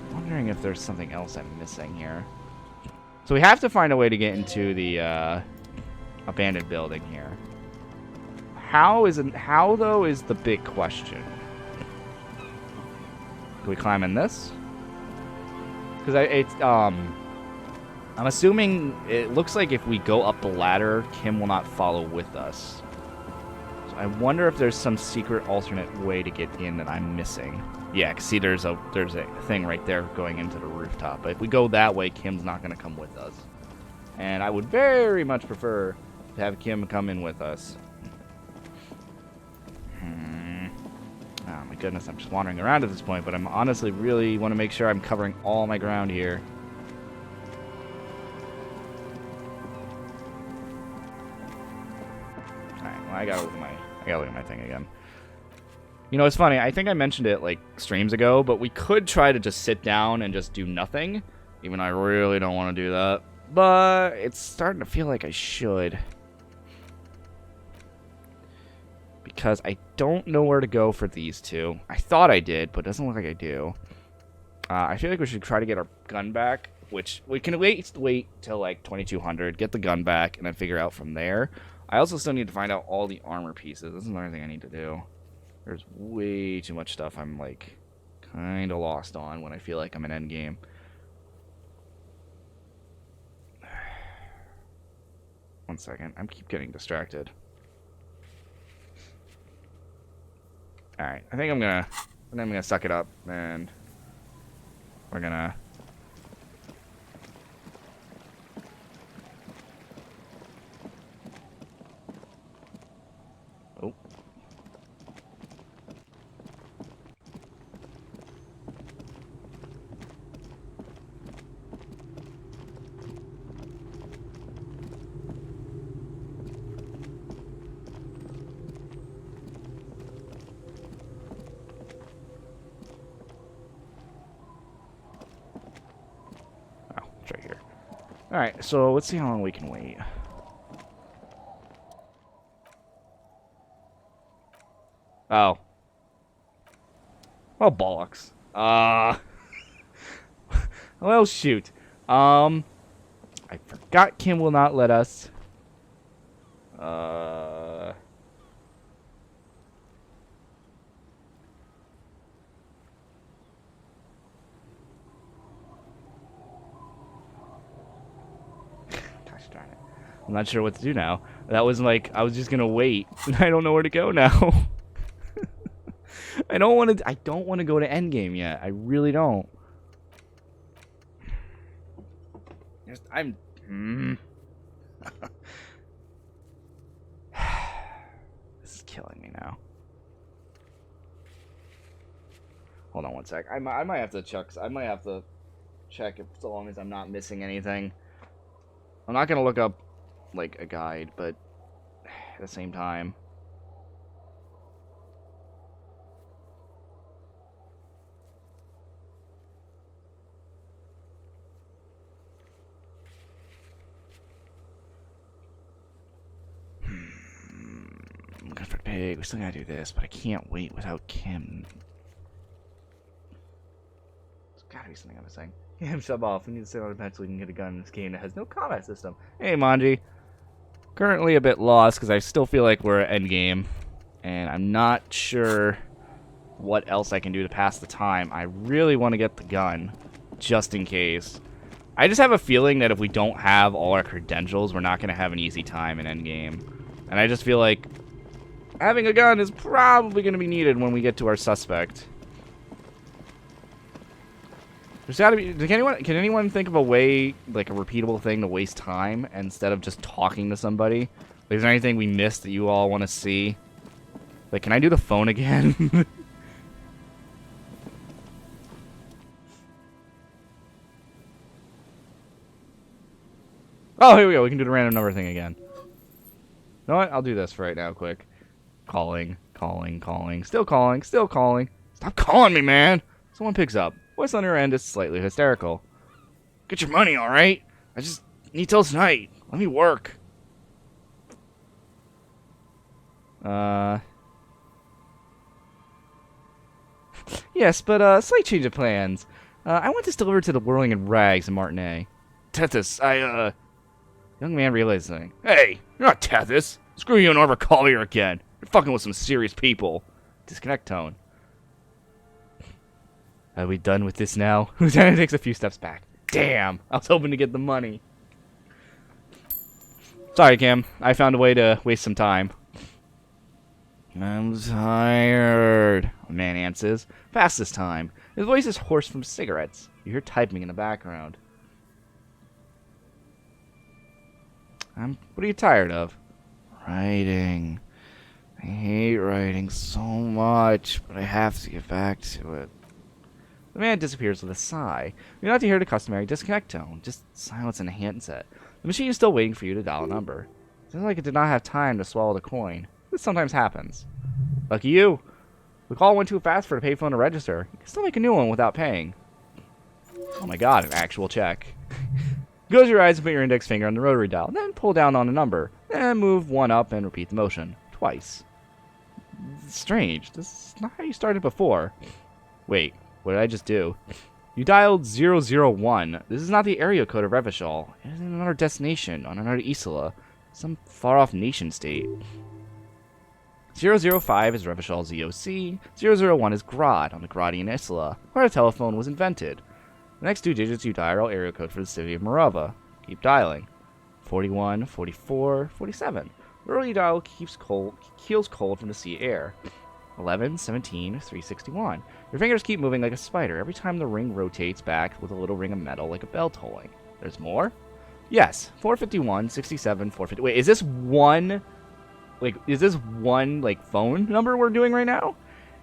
I'm wondering if there's something else I'm missing here. So we have to find a way to get into the abandoned building here. How though is the big question. Can we climb in this? Because I'm assuming it looks like if we go up the ladder, Kim will not follow with us. So I wonder if there's some secret alternate way to get in that I'm missing. Yeah, 'cause see, there's a thing right there going into the rooftop. But if we go that way, Kim's not going to come with us. And I would very much prefer to have Kim come in with us. Oh my goodness, I'm just wandering around at this point, but I'm honestly really want to make sure I'm covering all my ground here. Alright, well, I gotta look at my thing again. You know, it's funny, I think I mentioned it like streams ago, but we could try to just sit down and just do nothing, even though I really don't want to do that. But it's starting to feel like I should. Because I don't know where to go for these two. I thought I did, but it doesn't look like I do. I feel like we should try to get our gun back, which we can wait till like 2200, get the gun back, and then figure out from there. I also still need to find out all the armor pieces. This is another thing I need to do. There's way too much stuff I'm like kind of lost on when I feel like I'm in endgame. One second, I keep getting distracted. All right, I think I'm gonna suck it up, and we're gonna. Oh. Alright, so let's see how long we can wait. Oh. Oh, bollocks. Well, shoot. I forgot Kim will not let us. Gosh darn it. I'm not sure what to do now. That was like, I was just gonna wait, and I don't know where to go now. I don't want to go to endgame yet. I really don't. I'm This is killing me now. Hold on one sec. I might have to check. I might have to check if, so long as I'm not missing anything. I'm not gonna look up like a guide, but at the same time. I'm gonna for pig. We still gotta do this, but I can't wait without Kim. There's gotta be something I'm missing. Yeah, sub off. We need to sit on a bench so we can get a gun in this game that has no combat system. Hey, Manji. Currently a bit lost because I still feel like we're at endgame, and I'm not sure what else I can do to pass the time. I really want to get the gun, just in case. I just have a feeling that if we don't have all our credentials, we're not going to have an easy time in endgame. And I just feel like having a gun is probably going to be needed when we get to our suspect. There's got to be... Can anyone think of a way, like a repeatable thing to waste time instead of just talking to somebody? Like, is there anything we missed that you all want to see? Like, can I do the phone again? Oh, here we go. We can do the random number thing again. You know what? I'll do this for right now, quick. Calling, calling, calling. Still calling, still calling. Stop calling me, man! Someone picks up. Voice on your end is slightly hysterical. Get your money, alright? I just need till tonight. Let me work. Yes, but, slight change of plans. I want this delivered to the Whirling in Rags in Martinet. Tethys, Young man realizes something. Hey, you're not Tethys. Screw you and never call here again. You're fucking with some serious people. Disconnect tone. Are we done with this now? Lieutenant takes a few steps back. Damn, I was hoping to get the money. Sorry, Cam. I found a way to waste some time. I'm tired, a man answers. Fast this time. His voice is hoarse from cigarettes. You hear typing in the background. What are you tired of? Writing. I hate writing so much, but I have to get back to it. The man disappears with a sigh. You're not to hear the customary disconnect tone, just silence in the handset. The machine is still waiting for you to dial a number. It sounds like it did not have time to swallow the coin. This sometimes happens. Lucky you. The call went too fast for the payphone to register. You can still make a new one without paying. Oh my god, an actual check. Close your eyes and put your index finger on the rotary dial. Then pull down on a number. Then move one up and repeat the motion. Twice. It's strange. This is not how you started before. Wait. What did I just do? You dialed 001. This is not the area code of Revachol. It is another destination on another Isla. Some far-off nation-state. 005 is Revachol's EOC. 001 is Grad on the Gradian Isla, where a telephone was invented. The next two digits you dial are area code for the city of Morava. Keep dialing. 41, 44, 47. The early dial keeps keels cold from the sea air. 11, 17, 361. Your fingers keep moving like a spider every time the ring rotates back with a little ring of metal like a bell tolling. There's more? Yes. 451, 67, 450. Wait, is this one, phone number we're doing right now?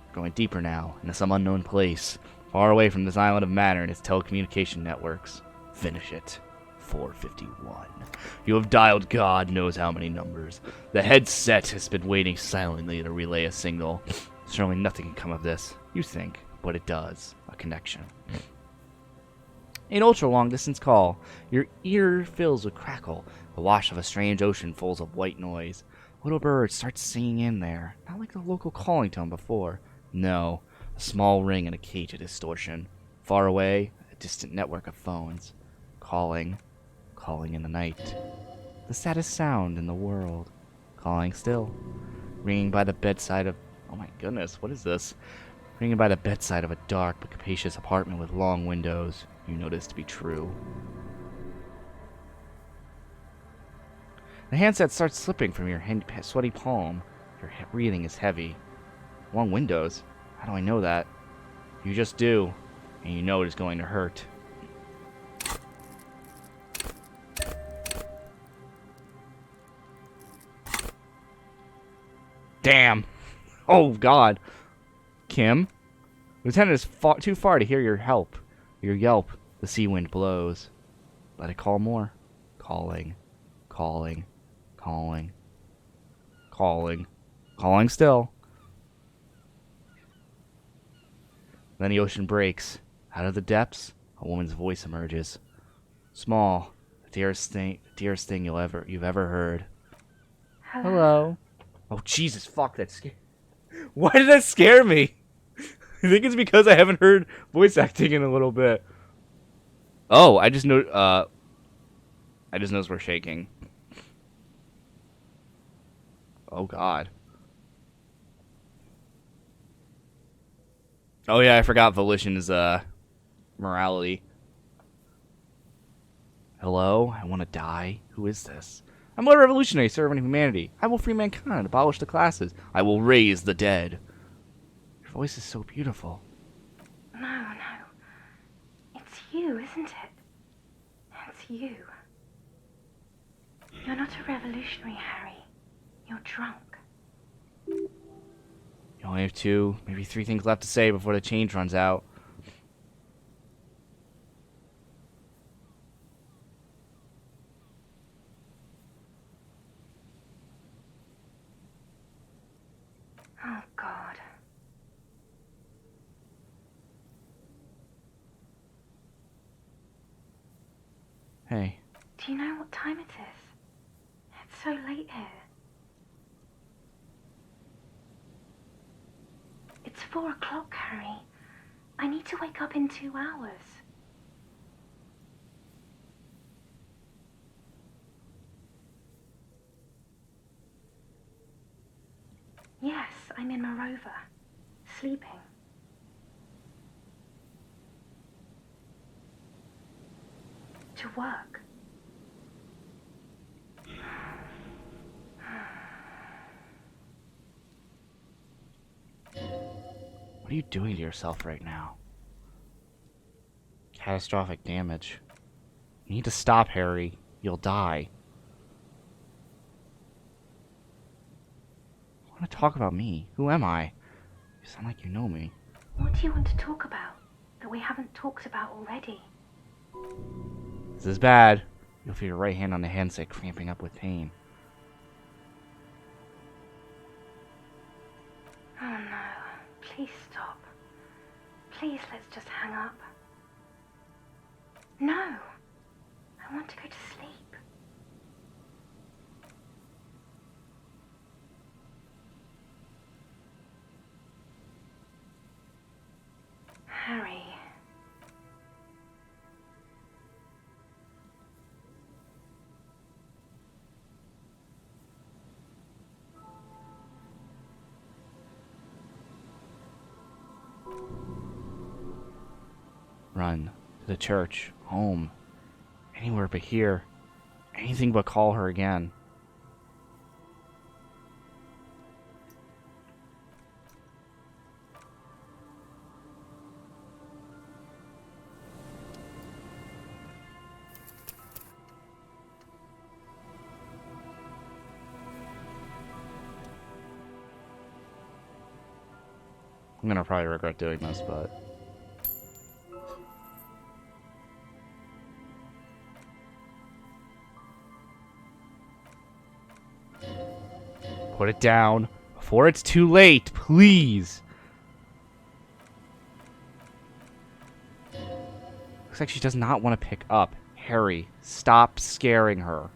We're going deeper now, into some unknown place, far away from this island of matter and its telecommunication networks. Finish it. 451. You have dialed God knows how many numbers. The headset has been waiting silently to relay a signal. Certainly nothing can come of this. You think, but it does. A connection. An ultra-long distance call. Your ear fills with crackle, the wash of a strange ocean full of white noise. Little birds start singing in there, not like the local calling tone before. No, a small ring in a cage of distortion. Far away, a distant network of phones. Calling, calling in the night. The saddest sound in the world. Calling still. Ringing by the bedside of... Oh my goodness, what is this? Ringing by the bedside of a dark but capacious apartment with long windows. You notice to be true. The handset starts slipping from your sweaty palm. Your breathing is heavy. Long windows? How do I know that? You just do, and you know it is going to hurt. Damn! Oh God! Kim? Lieutenant is too far to hear your help. Your yelp. The sea wind blows. Let it call more. Calling. Calling. Calling. Calling. Calling still. Then the ocean breaks. Out of the depths, a woman's voice emerges. Small. The dearest thing you've ever heard. Hello. Oh Jesus, fuck, that scared. Why did that scare me? I think it's because I haven't heard voice acting in a little bit. Oh, I just noticed we're shaking. Oh God. Oh yeah, I forgot Volition is morality. Hello? I want to die? Who is this? I'm a revolutionary servant of humanity. I will free mankind, abolish the classes. I will raise the dead. Your voice is so beautiful. No. It's you, isn't it? It's you. You're not a revolutionary, Harry. You're drunk. You only have 2, maybe 3 things left to say before the change runs out. Oh, God. Hey. Do you know what time it is? It's so late here. It's 4 o'clock, Harry. I need to wake up in 2 hours. Yes, I'm in my rover, sleeping. To work. What are you doing to yourself right now? Catastrophic damage. You need to stop, Harry. You'll die. I want to talk about me. Who am I? You sound like you know me. What do you want to talk about that we haven't talked about already? This is bad. You'll feel your right hand on the handset cramping up with pain. Oh no, please stop. Please, let's just hang up. No, I want to go to sleep. Harry. Run. To the church. Home. Anywhere but here. Anything but call her again. I'm gonna probably regret doing this, but... Put it down before it's too late, please. Looks like she does not want to pick up. Harry, stop scaring her.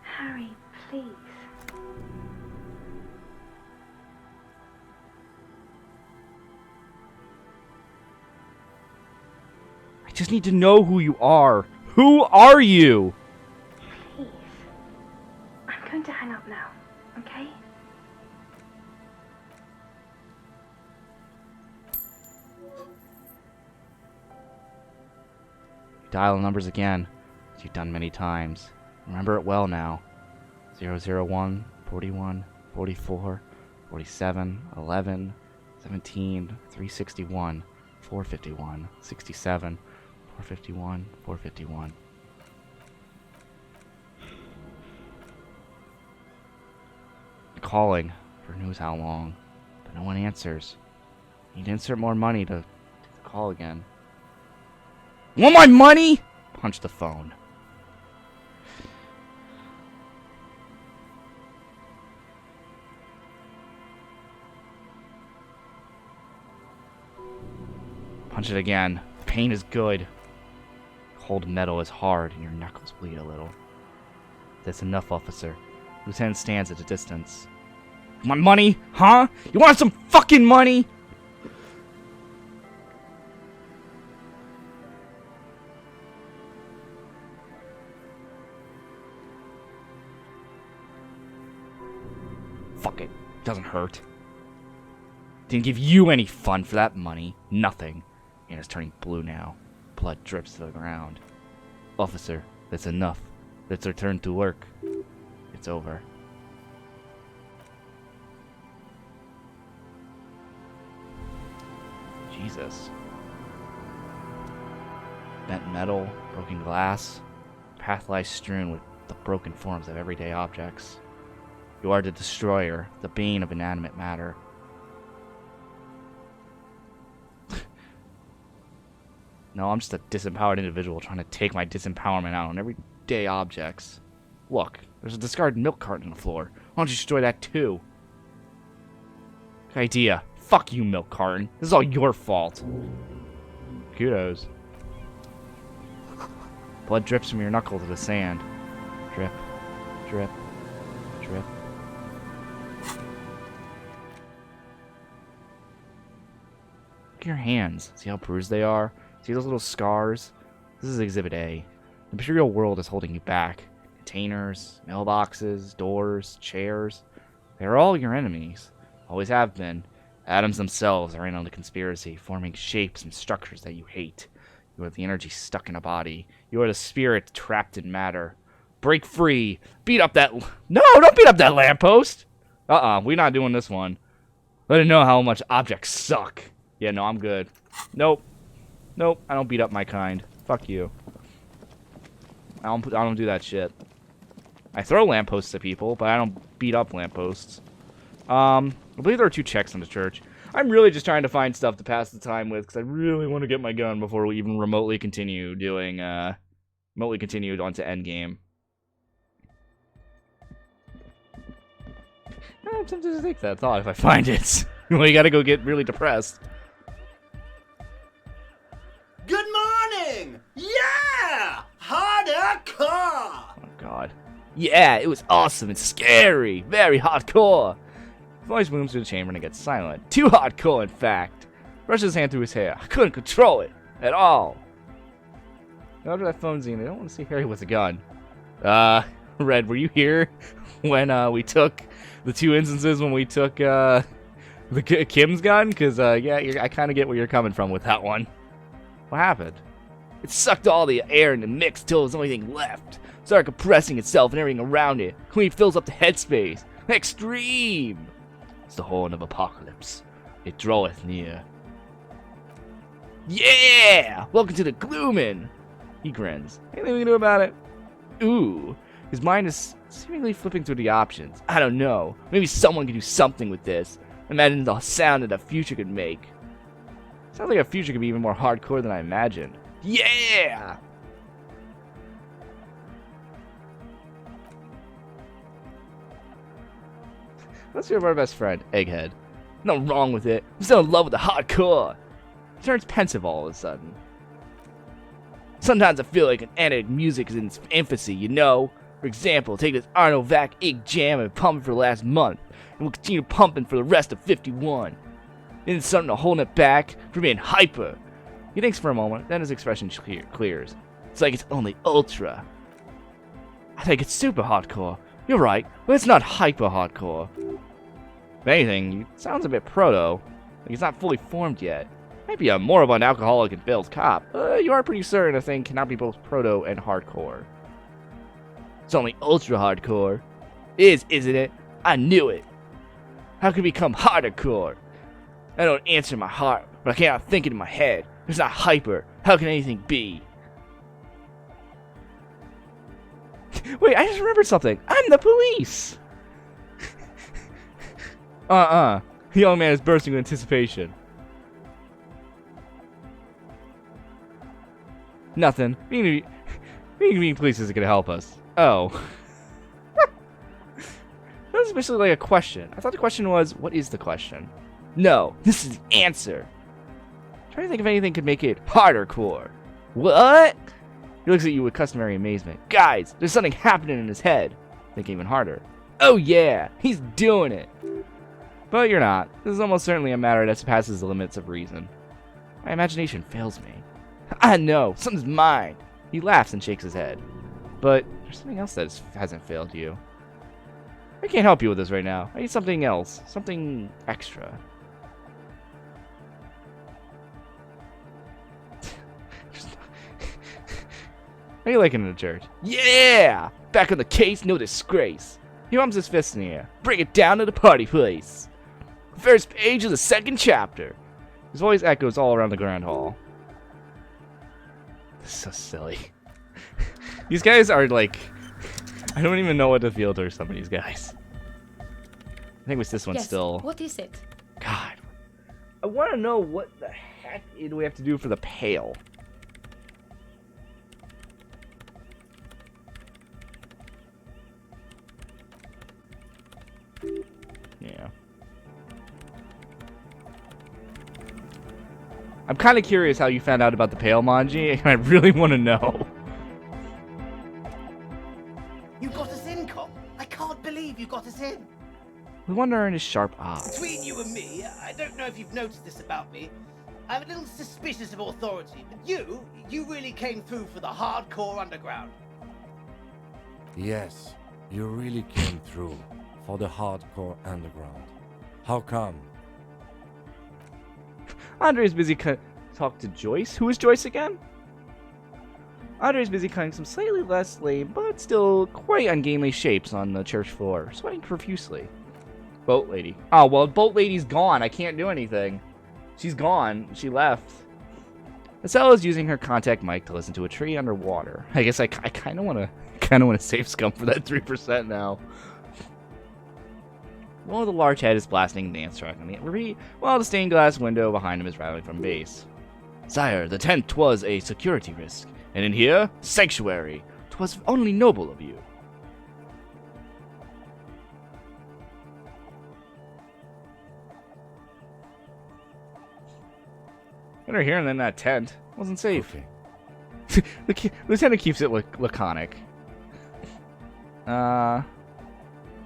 Harry, please. I just need to know who you are. Who are you? Please. I'm going to hang up now, okay? Dial the numbers again, as you've done many times. Remember it well now. 001, 41, 44, 47, 11, 17, 361, 451, 67, 451, 451. Calling for knows how long, but no one answers. Need to insert more money to call again. Want my money? Punch the phone. Punch it again. Pain is good. Cold metal is hard and your knuckles bleed a little. That's enough, officer. Lieutenant stands at a distance. My money? Huh? You want some fucking money? Fuck it. Doesn't hurt. Didn't give you any fun for that money. Nothing. And it's turning blue now. Blood drips to the ground. Officer, that's enough. Let's return to work. It's over. Jesus. Bent metal, broken glass. Path lies strewn with the broken forms of everyday objects. You are the destroyer, the bane of inanimate matter. No, I'm just a disempowered individual trying to take my disempowerment out on everyday objects. Look, there's a discarded milk carton on the floor. Why don't you destroy that too? Good idea. Fuck you, milk carton. This is all your fault. Kudos. Blood drips from your knuckle to the sand. Drip, drip, drip. Look at your hands. See how bruised they are? See those little scars? This is Exhibit A. The material world is holding you back. Containers, mailboxes, doors, chairs. They are all your enemies. Always have been. Atoms themselves are in on the conspiracy, forming shapes and structures that you hate. You are the energy stuck in a body. You are the spirit trapped in matter. Break free. Beat up that... No, don't beat up that lamppost! We're not doing this one. Let it know how much objects suck. Yeah, no, I'm good. Nope. Nope, I don't beat up my kind. Fuck you. I don't do that shit. I throw lampposts at people, but I don't beat up lampposts. I believe there are 2 checks in the church. I'm really just trying to find stuff to pass the time with, because I really want to get my gun before we even remotely continue doing, remotely continued onto endgame. I'm tempted to take that thought if I find it. Well, you gotta go get really depressed. Good morning! Yeah! Hardcore! Oh, God. Yeah, it was awesome and scary. Very hardcore. Voice moves through the chamber and it gets silent. Too hardcore, in fact. Brushes his hand through his hair. I couldn't control it. At all. After that phone scene, I don't want to see Harry with a gun. Red, were you here when, we took the 2 instances when we took, the Kim's gun? Because, yeah, I kind of get where you're coming from with that one. What happened? It sucked all the air in the mix till there was only thing left. Started compressing itself and everything around it. Queen fills up the headspace. Extreme! It's the horn of apocalypse. It draweth near. Yeah! Welcome to the Gloomin'! He grins. Anything we can do about it? Ooh. His mind is seemingly flipping through the options. I don't know. Maybe someone could do something with this. Imagine the sound that a future could make. Sounds like a future could be even more hardcore than I imagined. Yeah! Let's hear of our best friend, Egghead. Nothing wrong with it. I'm still in love with the hardcore. turns pensive all of a sudden. Sometimes I feel like an analog music is in its infancy, you know? For example, take this Arnold Vac Ig Jam and pump it for the last month, and we'll continue pumping for the rest of 51. Then something to hold it back from being hyper. He thinks for a moment, then his expression clears. It's like it's only ultra. I think it's super hardcore. You're right, but it's not hyper hardcore. If anything, it sounds a bit proto, like it's not fully formed yet. Might be a moribund alcoholic and failed cop. You are pretty certain a thing cannot be both proto and hardcore. It's only ultra hardcore. Isn't it? I knew it. How can it become hardcore? I don't answer in my heart, but I cannot think it in my head. If it's not hyper, how can anything be? Wait, I just remembered something. I'm the police! The young man is bursting with anticipation. Nothing. Being police isn't gonna help us. Oh. That was especially like a question. I thought the question was, what is the question? No, this is the answer. I'm trying to think if anything could make it harder core. What? He looks at you with customary amazement. Guys, there's something happening in his head. Think even harder. Oh yeah, he's doing it. But you're not. This is almost certainly a matter that surpasses the limits of reason. My imagination fails me. I know, something's mine. He laughs and shakes his head. But there's something else that hasn't failed you. I can't help you with this right now. I need something else. Something extra. How you liking in the church? Yeah! Back on the case, no disgrace. He bumps his fist in the air. Bring it down to the party place. First page of the second chapter. His voice echoes all around the grand hall. This is so silly. These guys are like... I don't even know what to feel towards some of these guys. I think with this one still... What is it? God. I want to know what the heck do we have to do for the pail. Yeah. I'm kind of curious how you found out about the pail, Manji, and I really want to know. You got us in, cop. I can't believe you got us in. The wonder in his sharp eyes. Between you and me, I don't know if you've noticed this about me. I'm a little suspicious of authority, but you really came through for the hardcore underground. Yes, you really came through for the hardcore underground. How come? Andre's busy talk to Joyce. Who is Joyce again? Andre's busy cutting some slightly less lame, but still quite ungainly shapes on the church floor, sweating profusely. Boat lady. Oh, well, boat lady's gone. I can't do anything. She's gone. She left. Estella is using her contact mic to listen to a tree underwater. I guess I kind of want to save scum for that 3% now. One of the large head is blasting the dance track on the while the stained glass window behind him is rattling from base. Sire, the tent was a security risk, and in here, sanctuary. 'Twas only noble of you. Better here than that tent. Wasn't safe. Okay. The lieutenant keeps it laconic. Noid,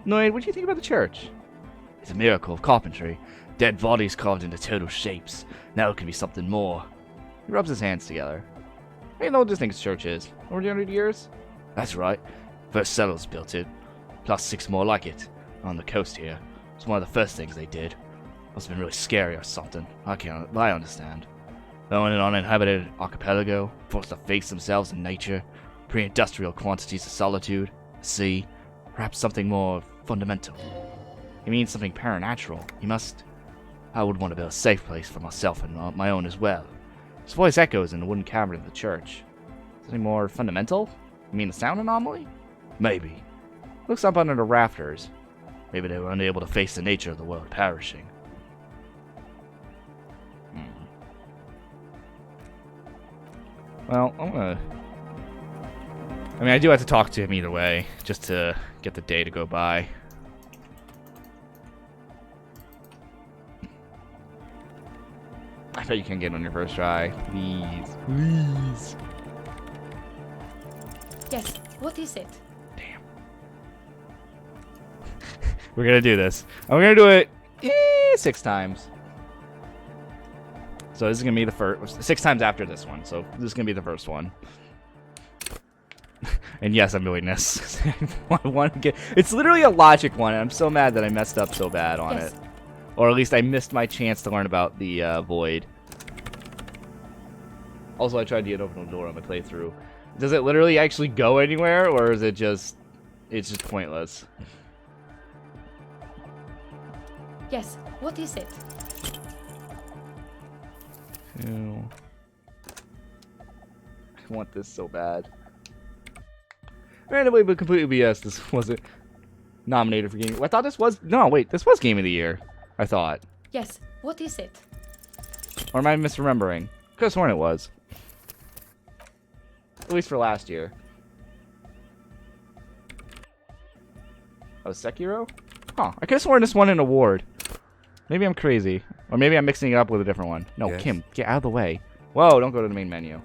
what do you think about the church? It's a miracle of carpentry. Dead bodies carved into total shapes. Now it could be something more. He rubs his hands together. Hey, the oldest thing this church is. Over 200 years? That's right. First settlers built it. Plus 6 more like it. On the coast here. It's one of the first things they did. Must have been really scary or something. I understand. Going in on an uninhabited archipelago, forced to face themselves in nature, pre-industrial quantities of solitude, sea, perhaps something more fundamental. He means something paranatural. I would want to build a safe place for myself and my own as well. His voice echoes in the wooden cabinet of the church. Something more fundamental? You mean the sound anomaly? Maybe. Looks up under the rafters. Maybe they were unable to face the nature of the world perishing. Well, I do have to talk to him either way, just to get the day to go by. I bet you can get it on your first try. Please. Please. Yes, what is it? Damn. We're gonna do this. And we're gonna do it 6 times. So this is gonna be the first 6 times after this one. So this is gonna be the first one. And yes, I'm doing this. It's literally a logic one, and I'm so mad that I messed up so bad on Yes. it. Or at least I missed my chance to learn about the void. Also, I tried to get open the door on my playthrough. Does it literally actually go anywhere, or is it just... It's just pointless? Yes, what is it? Ew. I want this so bad. Randomly, but completely BS. This wasn't nominated for Game. I thought this was. No, wait. This was Game of the Year. I thought. Yes, what is it? Or am I misremembering? Could have sworn it was. At least for last year. Oh, Sekiro? Huh. I could have sworn this won an award. Maybe I'm crazy. Or maybe I'm mixing it up with a different one. No, Yes. Kim, get out of the way. Whoa, don't go to the main menu.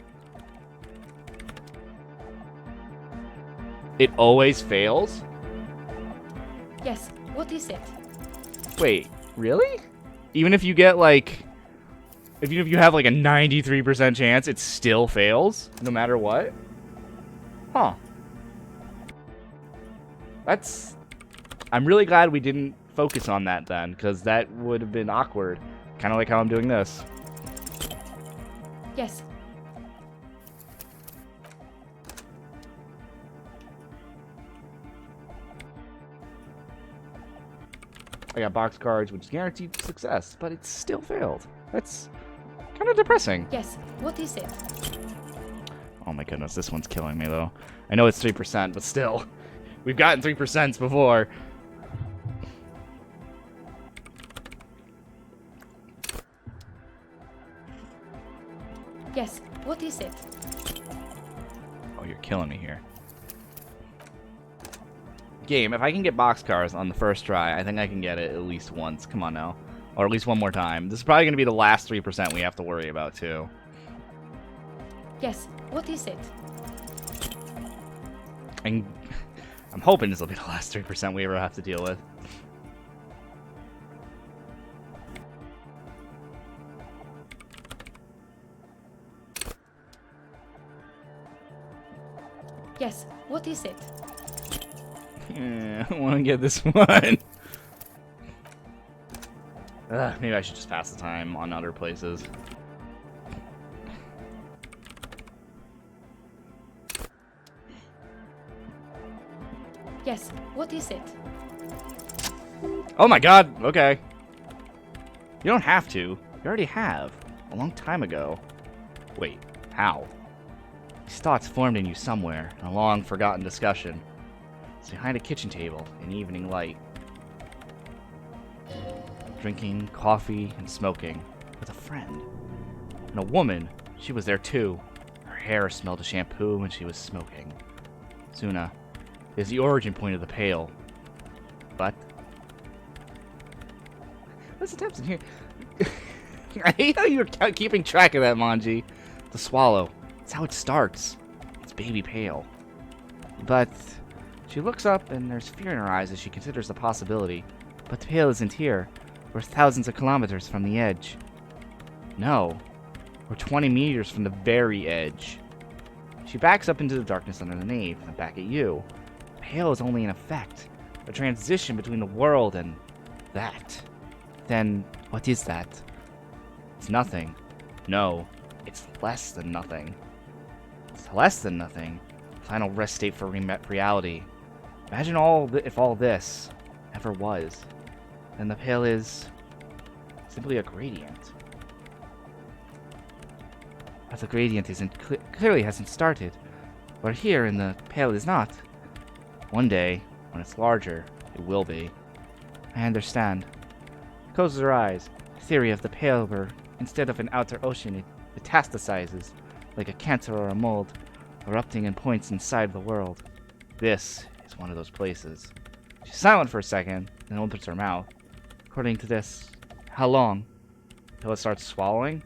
It always fails? Yes, what is it? Wait, really? Even if you get like... Even if you have like a 93% chance, it still fails? No matter what? Huh. That's... I'm really glad we didn't focus on that then, because that would have been awkward. Kind of like how I'm doing this. Yes, I got box cards, which is guaranteed success, but it still failed. That's kind of depressing. yes, what is it? Oh my goodness, this one's killing me though. I know it's 3%, but still. We've gotten 3% before. Yes, what is it? Oh, you're killing me here. Game, if I can get boxcars on the first try, I think I can get it at least once. Come on now. Or at least one more time. This is probably going to be the last 3% we have to worry about, too. Yes, what is it? And I'm hoping this will be the last 3% we ever have to deal with. Yes, what is it? I want to get this one. Maybe I should just pass the time on other places. Yes, what is it? Oh my god, okay. You don't have to. You already have. A long time ago. Wait, how? These thoughts formed in you somewhere in a long forgotten discussion. It's behind a kitchen table in evening light. Drinking coffee and smoking with a friend. And a woman, she was there too. Her hair smelled of shampoo when she was smoking. Suna is the origin point of the pail. But what's the temps in here? I hate how you're keeping track of that, Manji. The swallow. It's how it starts. It's baby pale. But she looks up and there's fear in her eyes as she considers the possibility. But the pail isn't here. We're thousands of kilometers from the edge. No. We're 20 meters from the very edge. She backs up into the darkness under the nave and back at you. The pail is only an effect. A transition between the world and that. Then, what is that? It's nothing. No, it's less than nothing. It's less than nothing. Final rest state for reality. Imagine if all this ever was. Then the pail is simply a gradient. But the gradient clearly hasn't started. We're here and the pail is not. One day, when it's larger, it will be. I understand. Closes her eyes. Theory of the pail where instead of an outer ocean, it metastasizes like a cancer or a mold, erupting in points inside the world. This is one of those places. She's silent for a second, then opens her mouth. According to this, how long? Till it starts swallowing?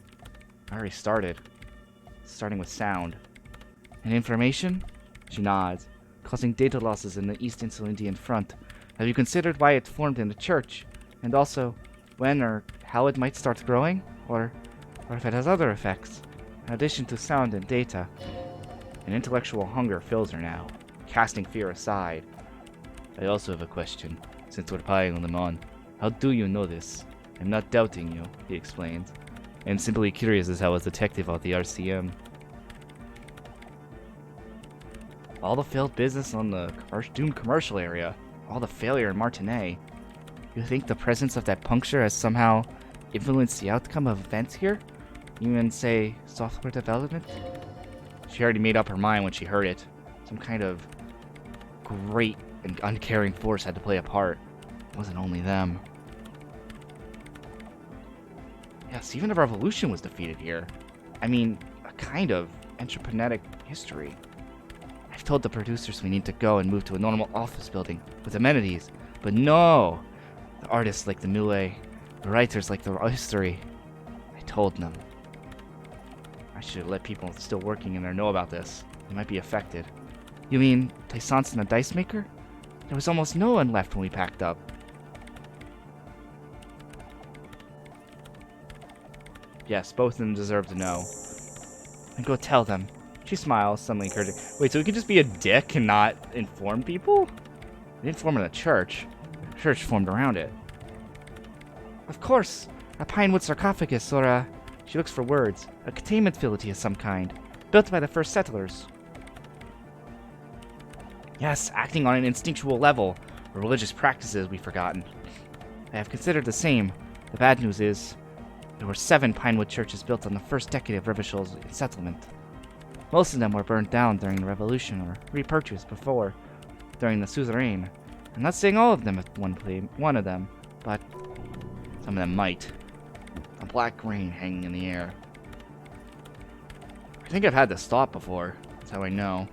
I already started. Starting with sound. And information? She nods. Causing data losses in the East Insulindian front. Have you considered why it formed in the church? And also, when or how it might start growing? Or if it has other effects? In addition to sound and data. An intellectual hunger fills her now, casting fear aside. I also have a question, since we're piling them on. How do you know this? I'm not doubting you, he explains. I'm simply curious as how a detective at the RCM. All the failed business on the doomed commercial area. All the failure in Martinet. You think the presence of that puncture has somehow influenced the outcome of events here? Even, say, software development? She already made up her mind when she heard it. Some kind of great and uncaring force had to play a part. It wasn't only them. Yes, even the revolution was defeated here. I mean, a kind of entrepreneuric history. I've told the producers we need to go and move to a normal office building with amenities. But no! The artists like the Mule, the writers like the history. I told them. I should let people still working in there know about this. They might be affected. You mean Tysonson the dice maker? There was almost no one left when we packed up. Yes, both of them deserve to know. And go tell them. She smiles, suddenly encouraging. Wait, so we can just be a dick and not inform people? We didn't form in the church. The church formed around it. Of course! A pinewood sarcophagus, or a... She looks for words. A containment facility of some kind. Built by the first settlers. Yes, acting on an instinctual level. Or religious practices we've forgotten. I have considered the same. The bad news is, there were 7 Pinewood churches built on the first decade of Revishal's settlement. Most of them were burned down during the Revolution or repurchased before, during the Suzerain. I'm not saying all of them at one of them, but some of them might. A black rain hanging in the air. I think I've had this thought before. That's how I know.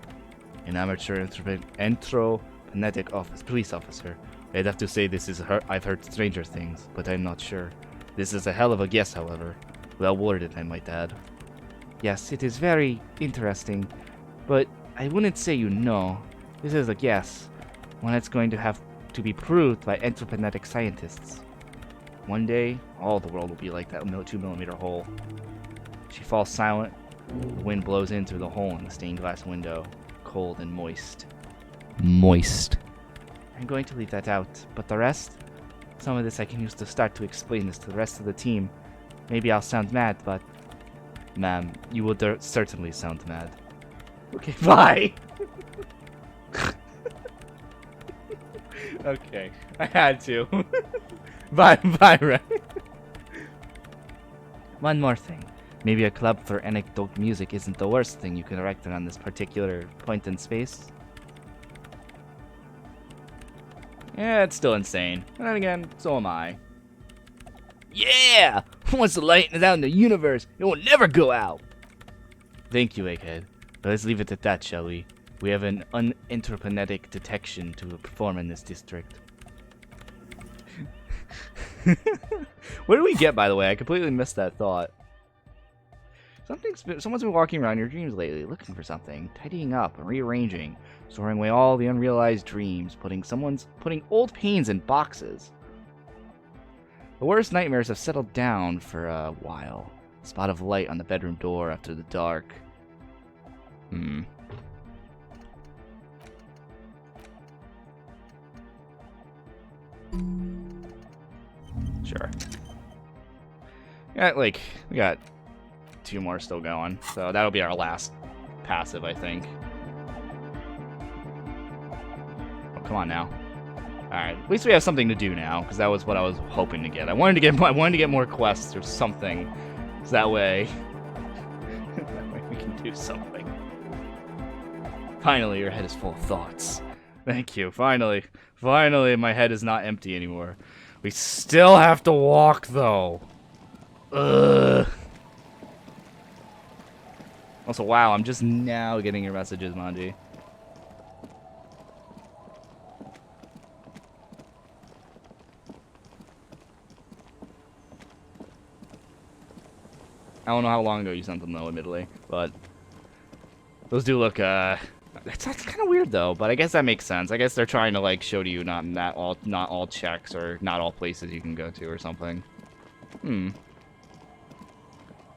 An amateur anthroponetic police officer. I'd have to say this is I've heard stranger things, but I'm not sure. This is a hell of a guess, however. Well worded, I might add. Yes, it is very interesting, but I wouldn't say you know. This is a guess. One that's going to have to be proved by anthroponetic scientists. One day, all the world will be like that 2mm hole. She falls silent. The wind blows in through the hole in the stained glass window. Cold and moist. Moist. I'm going to leave that out, but the rest? Some of this I can use to start to explain this to the rest of the team. Maybe I'll sound mad, but... Ma'am, you will certainly sound mad. Okay, bye! Okay, I had to. Bye, Ray. One more thing. Maybe a club for anecdote music isn't the worst thing you can erect on this particular point in space. Yeah, it's still insane. And then again, so am I. Yeah! Once the light is out in the universe, it will never go out! Thank you, Egghead. But let's leave it at that, shall we? We have an unanthroponetic detection to perform in this district. What did we get, by the way? I completely missed that thought. Someone's been walking around your dreams lately, looking for something, tidying up and rearranging, storing away all the unrealized dreams, putting old pains in boxes. The worst nightmares have settled down for a while. A spot of light on the bedroom door after the dark. Sure. Yeah, like, we got 2 more still going, so that'll be our last passive, I think. Oh, come on now. Alright, at least we have something to do now, because that was what I was hoping to get. I wanted to get more quests or something, so that way we can do something. Finally, your head is full of thoughts. Thank you, finally. Finally, my head is not empty anymore. We still have to walk, though. Ugh. Also, wow, I'm just now getting your messages, Manji. I don't know how long ago you sent them, though, admittedly. But those do look, that's kind of weird, though. But I guess that makes sense. I guess they're trying to, like, show to you not all checks or not all places you can go to or something.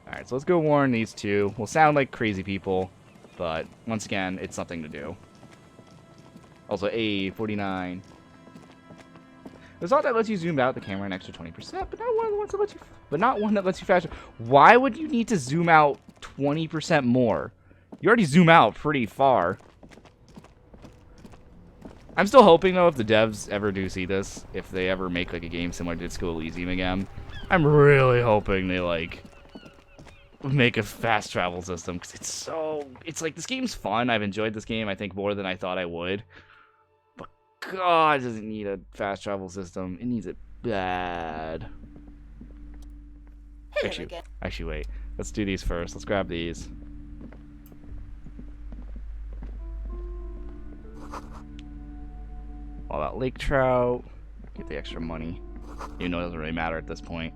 Alright, so let's go warn these two. We'll sound like crazy people, but once again, it's something to do. Also, 49. There's all that lets you zoom out the camera an extra 20%, but not one that lets you. Not one that lets you fast. Why would you need to zoom out 20% more? You already zoom out pretty far. I'm still hoping though, if the devs ever do see this, if they ever make like a game similar to Disco Elysium again, I'm really hoping they like make a fast travel system, because it's like, this game's fun. I've enjoyed this game, I think, more than I thought I would. But God, does it need a fast travel system? It needs it bad. Actually, wait. Let's do these first. Let's grab these. All about lake trout. Get the extra money. Even though it doesn't really matter at this point.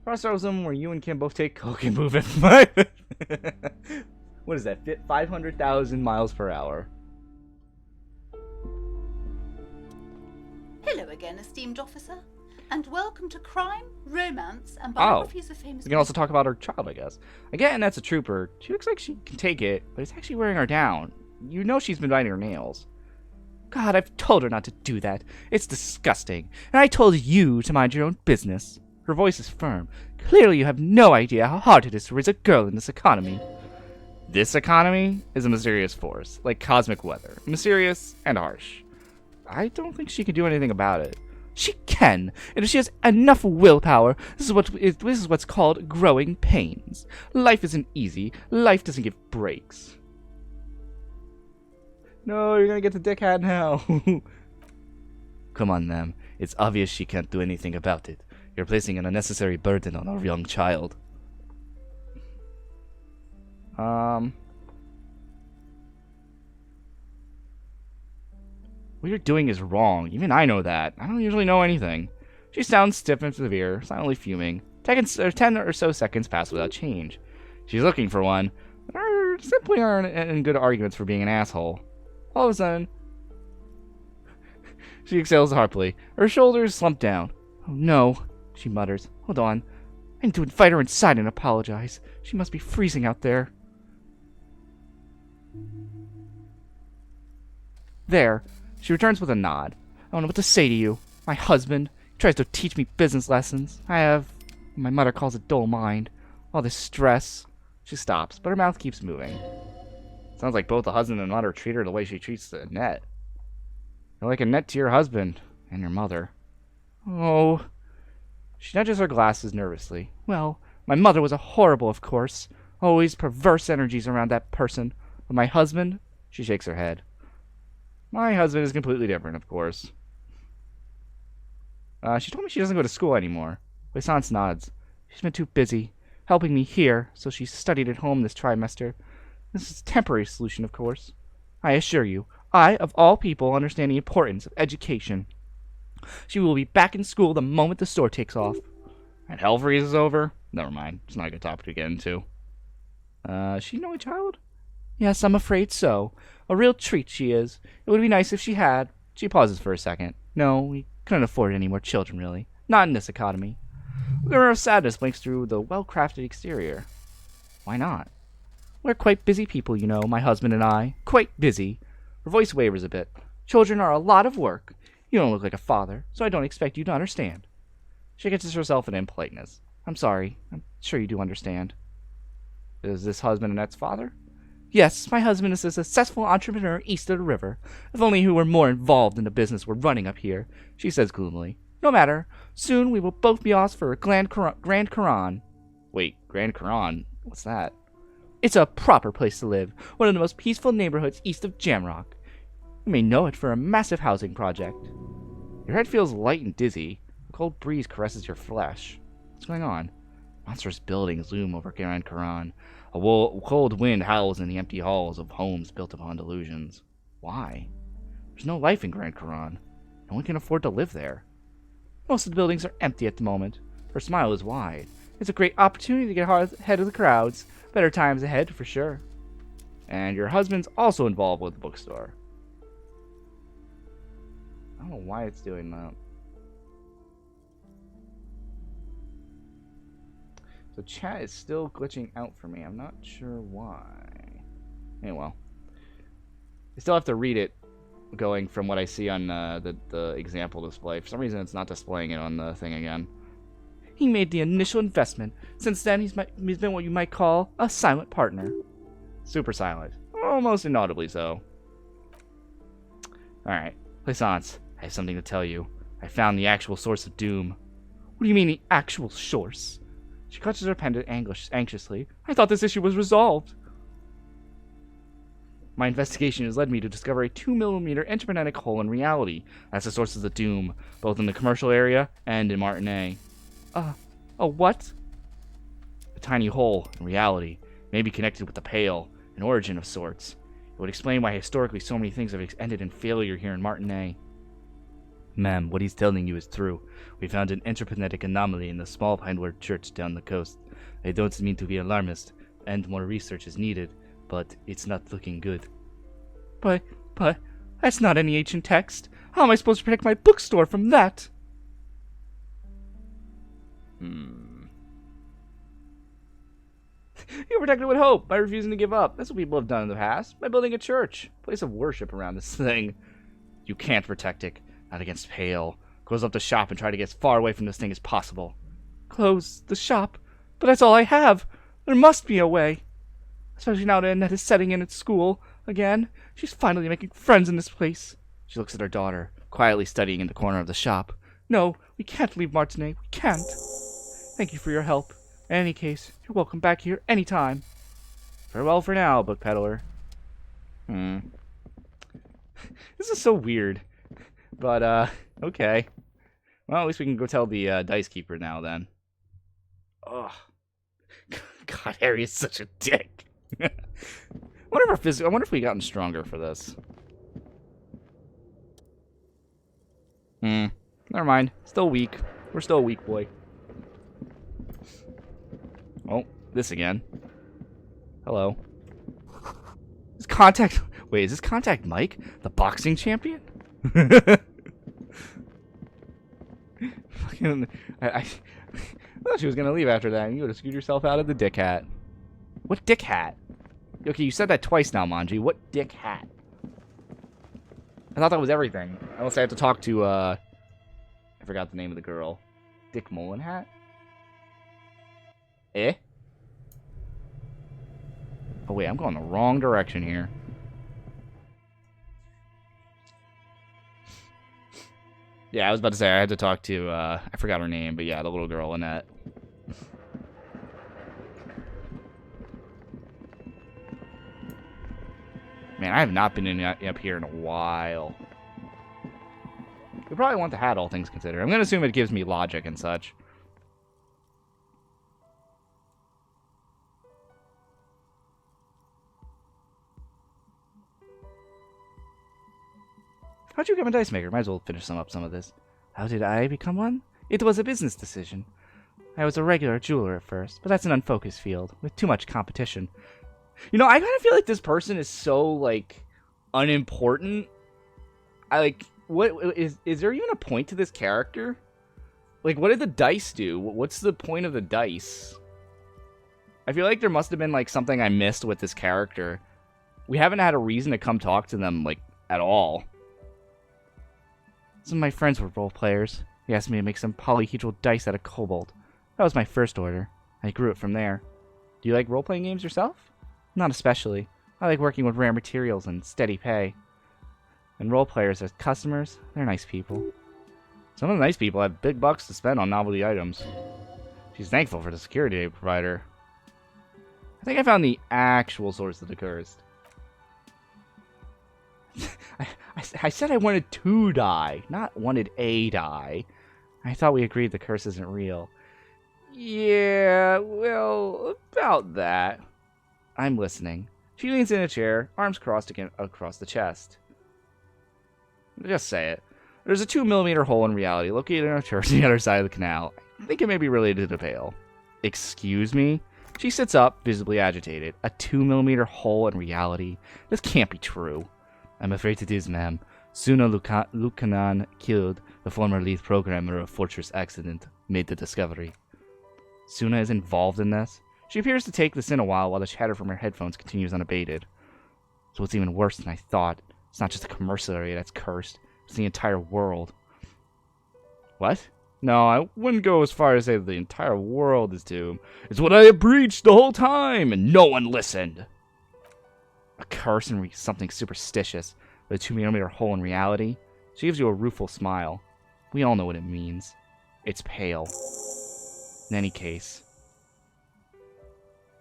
Crossroads where you and Kim both take coke and move it. What is that? 500,000 miles per hour. Hello again, esteemed officer, and welcome to Crime, Romance, and Biographies of Famous. We can also talk about her child, I guess. Again, that's a trooper. She looks like she can take it, but it's actually wearing her down. You know she's been biting her nails. God, I've told her not to do that. It's disgusting. And I told you to mind your own business. Her voice is firm. Clearly you have no idea how hard it is to raise a girl in this economy. This economy is a mysterious force, like cosmic weather. Mysterious and harsh. I don't think she can do anything about it. She can, and if she has enough willpower, this is what's called growing pains. Life isn't easy. Life doesn't give breaks. No, you're gonna get the dick hat now. Come on, ma'am. It's obvious she can't do anything about it. You're placing an unnecessary burden on our young child. What you're doing is wrong. Even I know that. I don't usually know anything. She sounds stiff and severe, silently fuming. 10 or so seconds pass without change. She's looking for one, but simply aren't in good arguments for being an asshole. All of a sudden, she exhales sharply. Her shoulders slump down. Oh no, she mutters. Hold on. I need to invite her inside and apologize. She must be freezing out there. There. She returns with a nod. I don't know what to say to you. My husband tries to teach me business lessons. I have what my mother calls a dull mind. All this stress. She stops, but her mouth keeps moving. Sounds like both the husband and mother treat her the way she treats Annette. You're like Annette to your husband and your mother. Oh. She nudges her glasses nervously. Well, my mother was a horrible, of course. Always perverse energies around that person. But my husband? She shakes her head. My husband is completely different, of course. She told me she doesn't go to school anymore. Wissance nods. She's been too busy helping me here, so she studied at home this trimester. This is a temporary solution, of course. I assure you, I, of all people, understand the importance of education. She will be back in school the moment the store takes off. And hell freezes over? Never mind. It's not a good topic to get into. She no child? Yes, I'm afraid so. A real treat she is. It would be nice if she had. She pauses for a second. No, we couldn't afford any more children, really. Not in this economy. A glimmer of sadness blinks through the well-crafted exterior. Why not? We're quite busy people, you know, my husband and I. Quite busy. Her voice wavers a bit. Children are a lot of work. You don't look like a father, so I don't expect you to understand. She catches herself in impoliteness. I'm sorry. I'm sure you do understand. Is this husband Annette's father? Yes, my husband is a successful entrepreneur east of the river. If only he were more involved in the business we're running up here, she says gloomily. No matter. Soon we will both be off for a Grand Coran. Wait, Grand Coran? What's that? It's a proper place to live. One of the most peaceful neighborhoods east of Jamrock. You may know it for a massive housing project. Your head feels light and dizzy. A cold breeze caresses your flesh. What's going on? Monstrous buildings loom over Grand Karan. A cold wind howls in the empty halls of homes built upon delusions. Why? There's no life in Grand Karan. No one can afford to live there. Most of the buildings are empty at the moment. Her smile is wide. It's a great opportunity to get ahead of the crowds. Better times ahead, for sure. And your husband's also involved with the bookstore. I don't know why it's doing that. So chat is still glitching out for me. I'm not sure why. Anyway. I still have to read it going from what I see on the example display. For some reason, it's not displaying it on the thing again. He made the initial investment. Since then, he's been what you might call a silent partner. Super silent. Almost inaudibly so. Alright. Plaisance, I have something to tell you. I found the actual source of doom. What do you mean the actual source? She clutches her pendant anxiously. I thought this issue was resolved. My investigation has led me to discover a 2mm interplanetic hole in reality. That's the source of the doom, both in the commercial area and in Martinet. A what? A tiny hole in reality, maybe connected with the Pale, an origin of sorts. It would explain why historically so many things have ended in failure here in Martinet. Ma'am, what he's telling you is true. We found an interplanetic anomaly in the small Pineward church down the coast. I don't mean to be alarmist, and more research is needed, but it's not looking good. But, that's not any ancient text. How am I supposed to protect my bookstore from that? You protect it with hope by refusing to give up. That's what people have done in the past. By building a church, a place of worship around this thing. You can't protect it. Not against Pale. Close up the shop and try to get as far away from this thing as possible. Close the shop? But that's all I have. There must be a way. Especially now that Annette is setting in at school again. She's finally making friends in this place. She looks at her daughter, quietly studying in the corner of the shop. No, we can't leave Martinet. We can't. Thank you for your help. In any case, you're welcome back here anytime. Farewell for now, book peddler. This is so weird. But, okay. Well, at least we can go tell the Dice Keeper now, then. Ugh. God, Harry is such a dick. I wonder if we gotten stronger for this. Never mind. Still weak. We're still a weak boy. Oh, this again. Hello. Is Contact... Wait, is this Contact Mike? The boxing champion? Fucking... I thought she was gonna leave after that, and you would have screwed yourself out of the dick hat. What dick hat? Okay, you said that twice now, Manji. What dick hat? I thought that was everything. Unless I have to talk to, I forgot the name of the girl. Dick Mullen hat? Eh? Oh, wait, I'm going the wrong direction here. Yeah, I was about to say I had to talk to, I forgot her name, but yeah, the little girl, Annette. Man, I have not been up here in a while. We probably want the hat, all things considered. I'm going to assume it gives me logic and such. How'd you become a dice maker? Might as well finish some of this. How did I become one? It was a business decision. I was a regular jeweler at first, but that's an unfocused field, with too much competition. You know, I kind of feel like this person is so, like, unimportant. What is there even a point to this character? Like, what did the dice do? What's the point of the dice? I feel like there must have been, like, something I missed with this character. We haven't had a reason to come talk to them, like, at all. Some of my friends were role players. They asked me to make some polyhedral dice out of cobalt. That was my first order. I grew it from there. Do you like role-playing games yourself? Not especially. I like working with rare materials and steady pay. And role players as customers, they're nice people. Some of the nice people have big bucks to spend on novelty items. She's thankful for the security they provide her. I think I found the actual source of the curse. I said I wanted to die, not wanted a die. I thought we agreed the curse isn't real. Yeah, well, about that. I'm listening. She leans in a chair, arms crossed again across the chest. Just say it. There's a 2mm hole in reality located in a church on the other side of the canal. I think it may be related to the Pale. Excuse me? She sits up, visibly agitated. A 2mm hole in reality? This can't be true. I'm afraid it is, ma'am. Suna Lukanan killed the former lead programmer of Fortress Accident, made the discovery. Suna is involved in this? She appears to take this in a while the chatter from her headphones continues unabated. So it's even worse than I thought. It's not just a commercial area that's cursed. It's the entire world. What? No, I wouldn't go as far as say the entire world is doomed. It's what I have preached the whole time, and no one listened. A curse and something superstitious, but a 2mm hole in reality? She gives you a rueful smile. We all know what it means. It's Pale. In any case,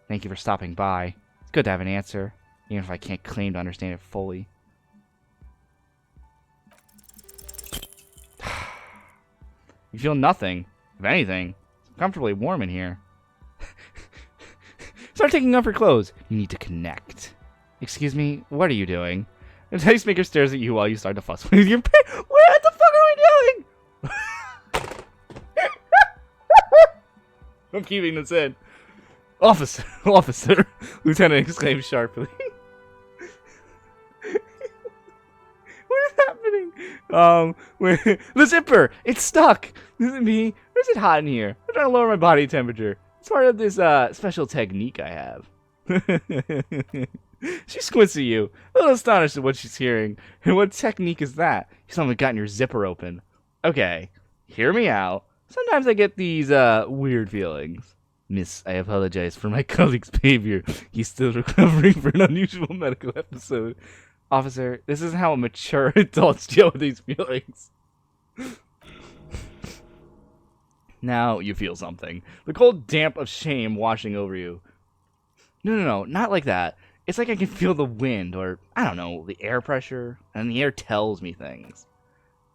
thank you for stopping by. It's good to have an answer, even if I can't claim to understand it fully. You feel nothing. If anything, it's comfortably warm in here. Start taking off your clothes. You need to connect. Excuse me, what are you doing? The dice maker stares at you while you start to fuss with your What the fuck are we doing? I'm keeping this in. Officer, Lieutenant exclaims sharply. What is happening? The zipper, it's stuck. Is it me? Or is it hot in here? I'm trying to lower my body temperature. It's part of this special technique I have. She squints at you, a little astonished at what she's hearing. And what technique is that? You still haven't gotten your zipper open. Okay, hear me out. Sometimes I get these weird feelings. Miss, I apologize for my colleague's behavior. He's still recovering from an unusual medical episode. Officer, this isn't how mature adults deal with these feelings. Now you feel something. The cold damp of shame washing over you. No, not like that. It's like I can feel the wind, or, I don't know, the air pressure, and the air tells me things.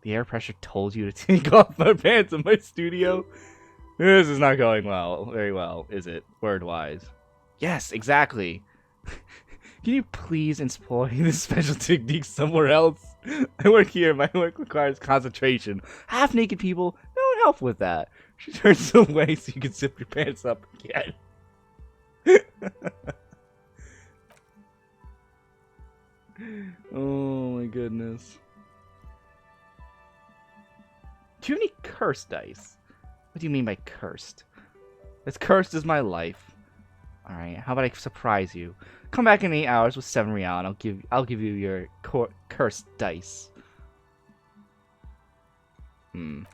The air pressure told you to take off my pants in my studio? This is not going very well, is it? Word-wise. Yes, exactly. Can you please employ this special technique somewhere else? I work here, my work requires concentration. Half-naked people don't help with that. She turns away so you can zip your pants up again. Oh my goodness. Do you have any cursed dice? What do you mean by cursed? As cursed as my life. Alright, how about I surprise you? Come back in 8 hours with 7 real and I'll give you your cursed dice. You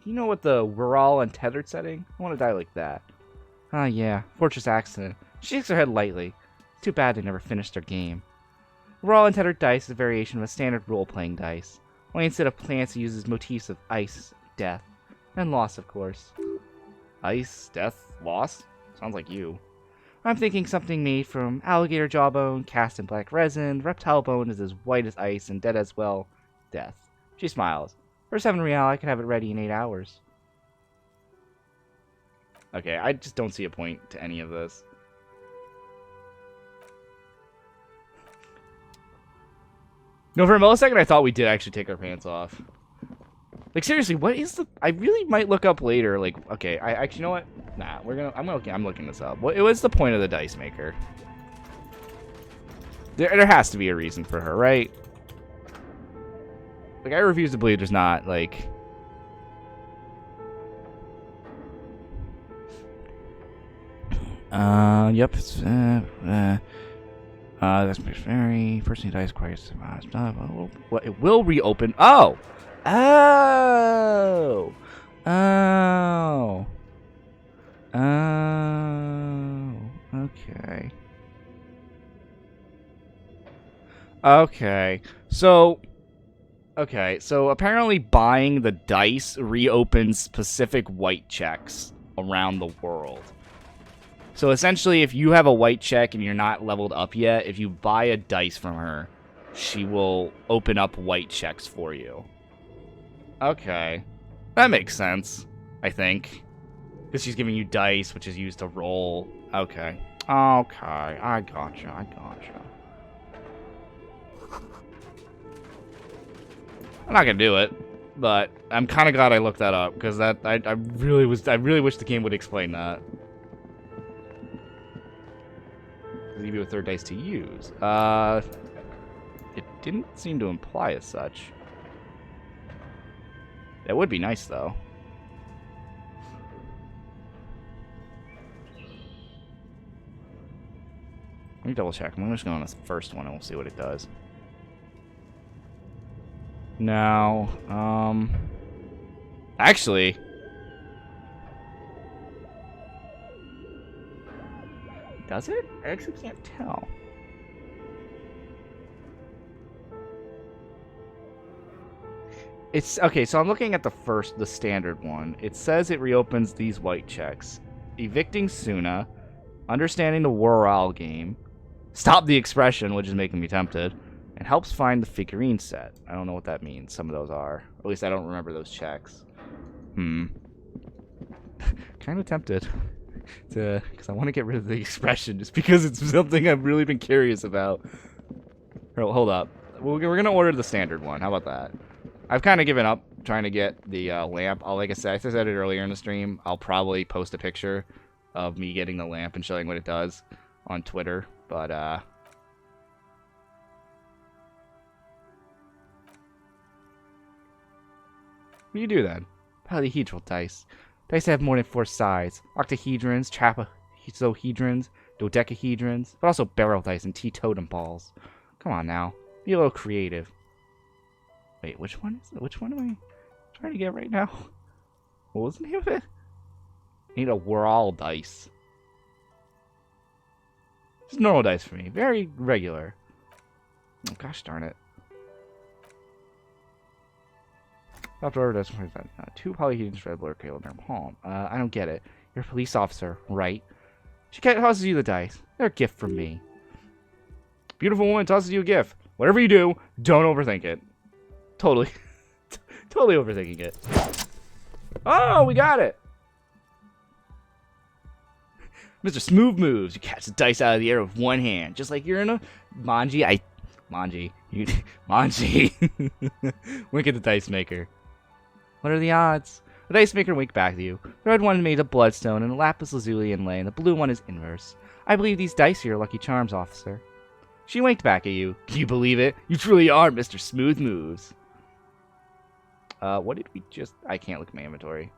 know what the we're all untethered setting? I want to die like that. Ah, yeah. Fortress Accident. She shakes her head lightly. Too bad they never finished their game. We're all untethered dice is a variation of a standard role-playing dice. Only instead of plants, it uses motifs of ice, death, and loss, of course. Ice, death, loss? Sounds like you. I'm thinking something made from alligator jawbone, cast in black resin, reptile bone is as white as ice, and dead as well, death. She smiles. For 7 real, I could have it ready in 8 hours. Okay, I just don't see a point to any of this. No, for a millisecond, I thought we did actually take our pants off. Like, seriously, what is the... I really might look up later, like... Okay, I actually... You know what? Nah, I'm looking this up. What was the point of the dice maker? There has to be a reason for her, right? Like, I refuse to believe there's not, like... Yep, it's, that's very... Person who dies quite... What, it will reopen... Oh! Oh! Oh! Oh! Okay. Okay. So apparently buying the dice reopens specific white checks around the world. So essentially, if you have a white check and you're not leveled up yet, if you buy a dice from her, she will open up white checks for you. Okay. That makes sense, I think. Because she's giving you dice, which is used to roll. Okay. Okay, I gotcha, I gotcha. I'm not gonna do it, but I'm kind of glad I looked that up, because I really wish the game would explain that. Give you a third dice to use. It didn't seem to imply as such. That would be nice, though. Let me double check. I'm just going on this first one and we'll see what it does. Now, actually, does it? I actually can't tell. It's okay, so I'm looking at the standard one. It says it reopens these white checks. Evicting Suna, understanding the Worral game, stop the expression, which is making me tempted, and helps find the figurine set. I don't know what that means. Some of those are. At least I don't remember those checks. Kind of tempted to, because I want to get rid of the expression just because it's something I've really been curious about. Hold up. We're going to order the standard one. How about that? I've kind of given up trying to get the lamp. Like I said it earlier in the stream, I'll probably post a picture of me getting the lamp and showing what it does on Twitter. But, what do you do then? Polyhedral dice. Dice have more than 4 sides. Octahedrons, trapezohedrons, dodecahedrons, but also barrel dice and teetotum balls. Come on now. Be a little creative. Wait, which one is it? Which one am I trying to get right now? What was the name of it? I need a Worral dice. It's normal dice for me. Very regular. Oh, gosh darn it. After order does 2 polyhedrons, red blur, Caleb, and palm. I don't get it. You're a police officer, right? She tosses you the dice. They're a gift from me. Beautiful woman tosses you a gift. Whatever you do, don't overthink it. Totally. Totally overthinking it. Oh, we got it. Mr. Smooth Moves. You catch the dice out of the air with one hand. Just like you're in a Manji. Manji. Wink at the dice maker. What are the odds? The dice maker winked back at you. The red one is made of bloodstone and a lapis lazuli inlay, and the blue one is inverse. I believe these dice are your lucky charms, officer. She winked back at you. Can you believe it? You truly are Mr. Smooth Moves. What did we just... I can't look at my inventory.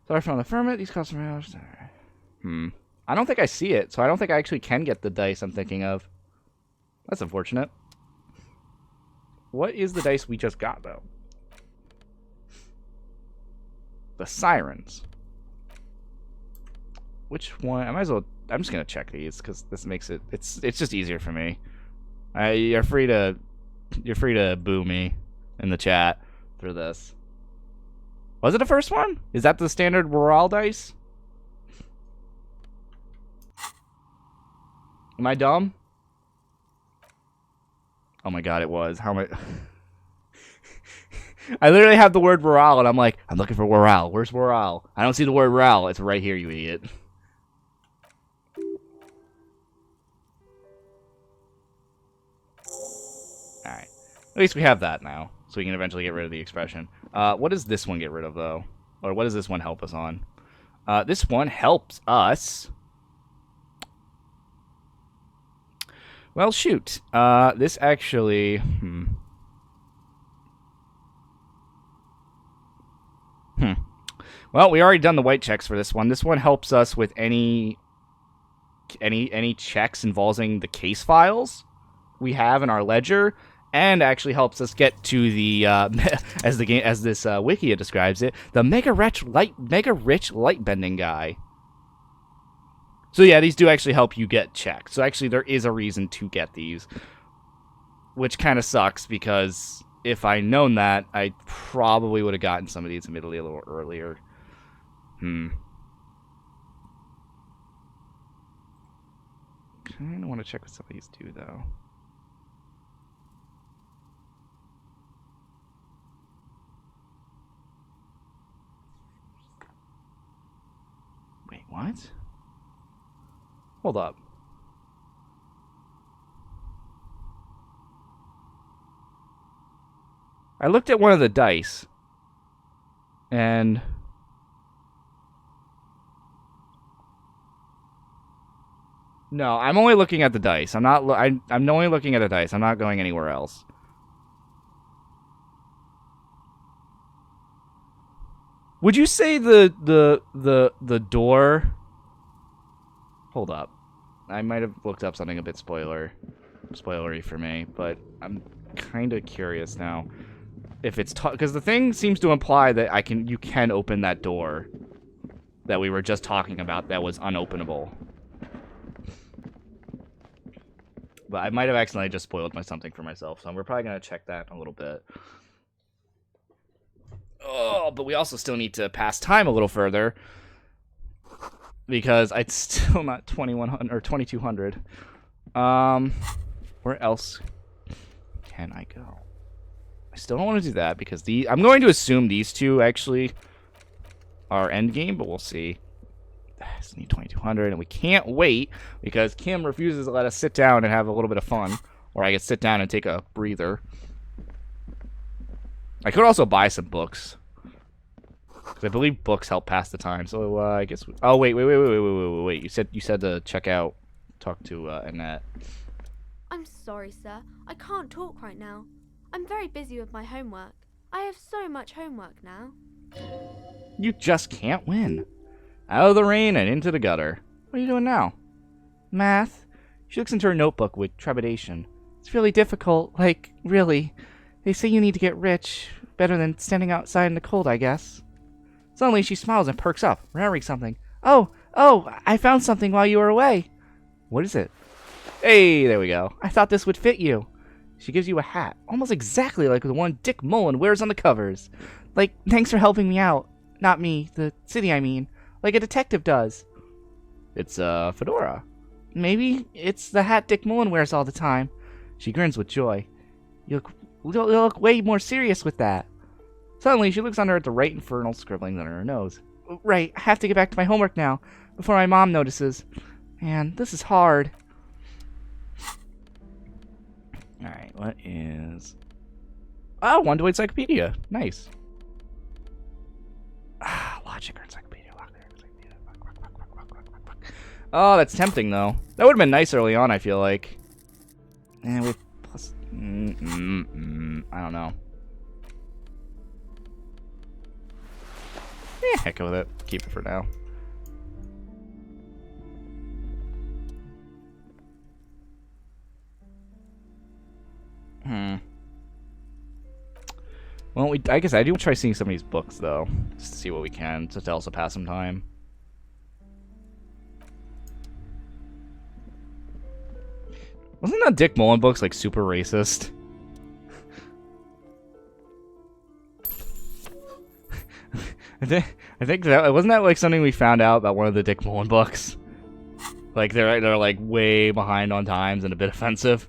Sorry from the firmament. These customers... I don't think I see it, so I don't think I actually can get the dice I'm thinking of. That's unfortunate. What is the dice we just got, though? The sirens. Which one? I might as well... I'm just going to check these, because this makes it... It's just easier for me. You're free to boo me in the chat for this. Was it the first one? Is that the standard Worral dice? Am I dumb? Oh my god, it was. How am I... I literally have the word Worral, and I'm like, I'm looking for Worral. Where's Worral? I don't see the word Worral. It's right here, you idiot. Alright. At least we have that now, so we can eventually get rid of the expression. What does this one get rid of, though? Or what does this one help us on? This one helps us... Well, shoot. This actually... Well, we already done the white checks for this one. This one helps us with any checks involving the case files we have in our ledger, and actually helps us get to the as this Wikia describes it, the mega rich light bending guy. So yeah, these do actually help you get checked. So actually, there is a reason to get these, which kind of sucks because if I'd known that, I probably would have gotten some of these admittedly a little earlier. Kind of want to check what some of these do, though. Wait, what? Hold up. I looked at one of the dice, and no, I'm only looking at the dice. I'm not. I'm only looking at the dice. I'm not going anywhere else. Would you say the door? Hold up. I might have looked up something a bit spoilery for me, but I'm kind of curious now if it's because the thing seems to imply that you can open that door that we were just talking about that was unopenable. But I might have accidentally just spoiled something for myself, so we're probably gonna check that in a little bit. Oh, but we also still need to pass time a little further because it's still not 2100 or 2200. Where else can I go? I still don't want to do that because I'm going to assume these two actually are end game, but we'll see. I still need 2200, and we can't wait because Kim refuses to let us sit down and have a little bit of fun, or I could sit down and take a breather. I could also buy some books. Because I believe books help pass the time. So I guess. Oh wait. You said to check out, talk to Annette. I'm sorry, sir. I can't talk right now. I'm very busy with my homework. I have so much homework now. You just can't win. Out of the rain and into the gutter. What are you doing now? Math. She looks into her notebook with trepidation. It's really difficult. Like, really. They say you need to get rich. Better than standing outside in the cold, I guess. Suddenly she smiles and perks up, remembering something. Oh, I found something while you were away. What is it? Hey, there we go. I thought this would fit you. She gives you a hat, almost exactly like the one Dick Mullen wears on the covers. Like, thanks for helping me out. Not me, the city I mean. Like a detective does. It's a fedora. Maybe it's the hat Dick Mullen wears all the time. She grins with joy. You look way more serious with that. Suddenly, she looks under at the right infernal scribblings under her nose. Right, I have to get back to my homework now, before my mom notices. Man, this is hard. Alright, what is... Oh, one-to-one encyclopedia. Nice. Logic or encyclopedia. Oh, that's tempting, though. That would have been nice early on, I feel like. And with plus... I don't know. Heck with it. Keep it for now. Well, I guess I do try seeing some of these books, though. Just to see what we can, just to also pass some time. Wasn't that Dick Mullen books, like, super racist? I think that wasn't that like something we found out about one of the Dick Mullen books. Like they're like way behind on times and a bit offensive.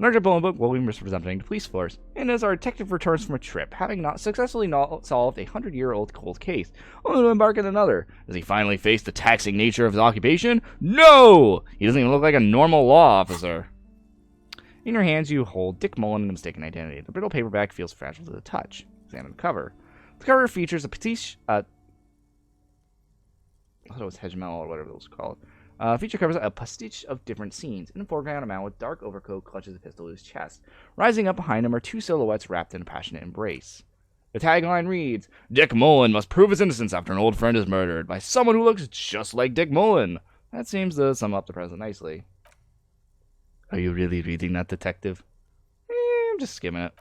Another Mullen book will be misrepresenting the police force, and as our detective returns from a trip, having not successfully solved a 100-year-old cold case, only to embark on another. Does he finally face the taxing nature of his occupation? No! He doesn't even look like a normal law officer. In your hands, you hold Dick Mullen and a mistaken identity. The brittle paperback feels fragile to the touch. Examine the cover. The cover features a pastiche, I thought it was Hegemel or whatever it was called. Feature covers a pastiche of different scenes. In the foreground, a man with dark overcoat clutches a pistol to his chest. Rising up behind him are two silhouettes wrapped in a passionate embrace. The tagline reads, Dick Mullen must prove his innocence after an old friend is murdered by someone who looks just like Dick Mullen. That seems to sum up the present nicely. Are you really reading that, detective? I'm just skimming it.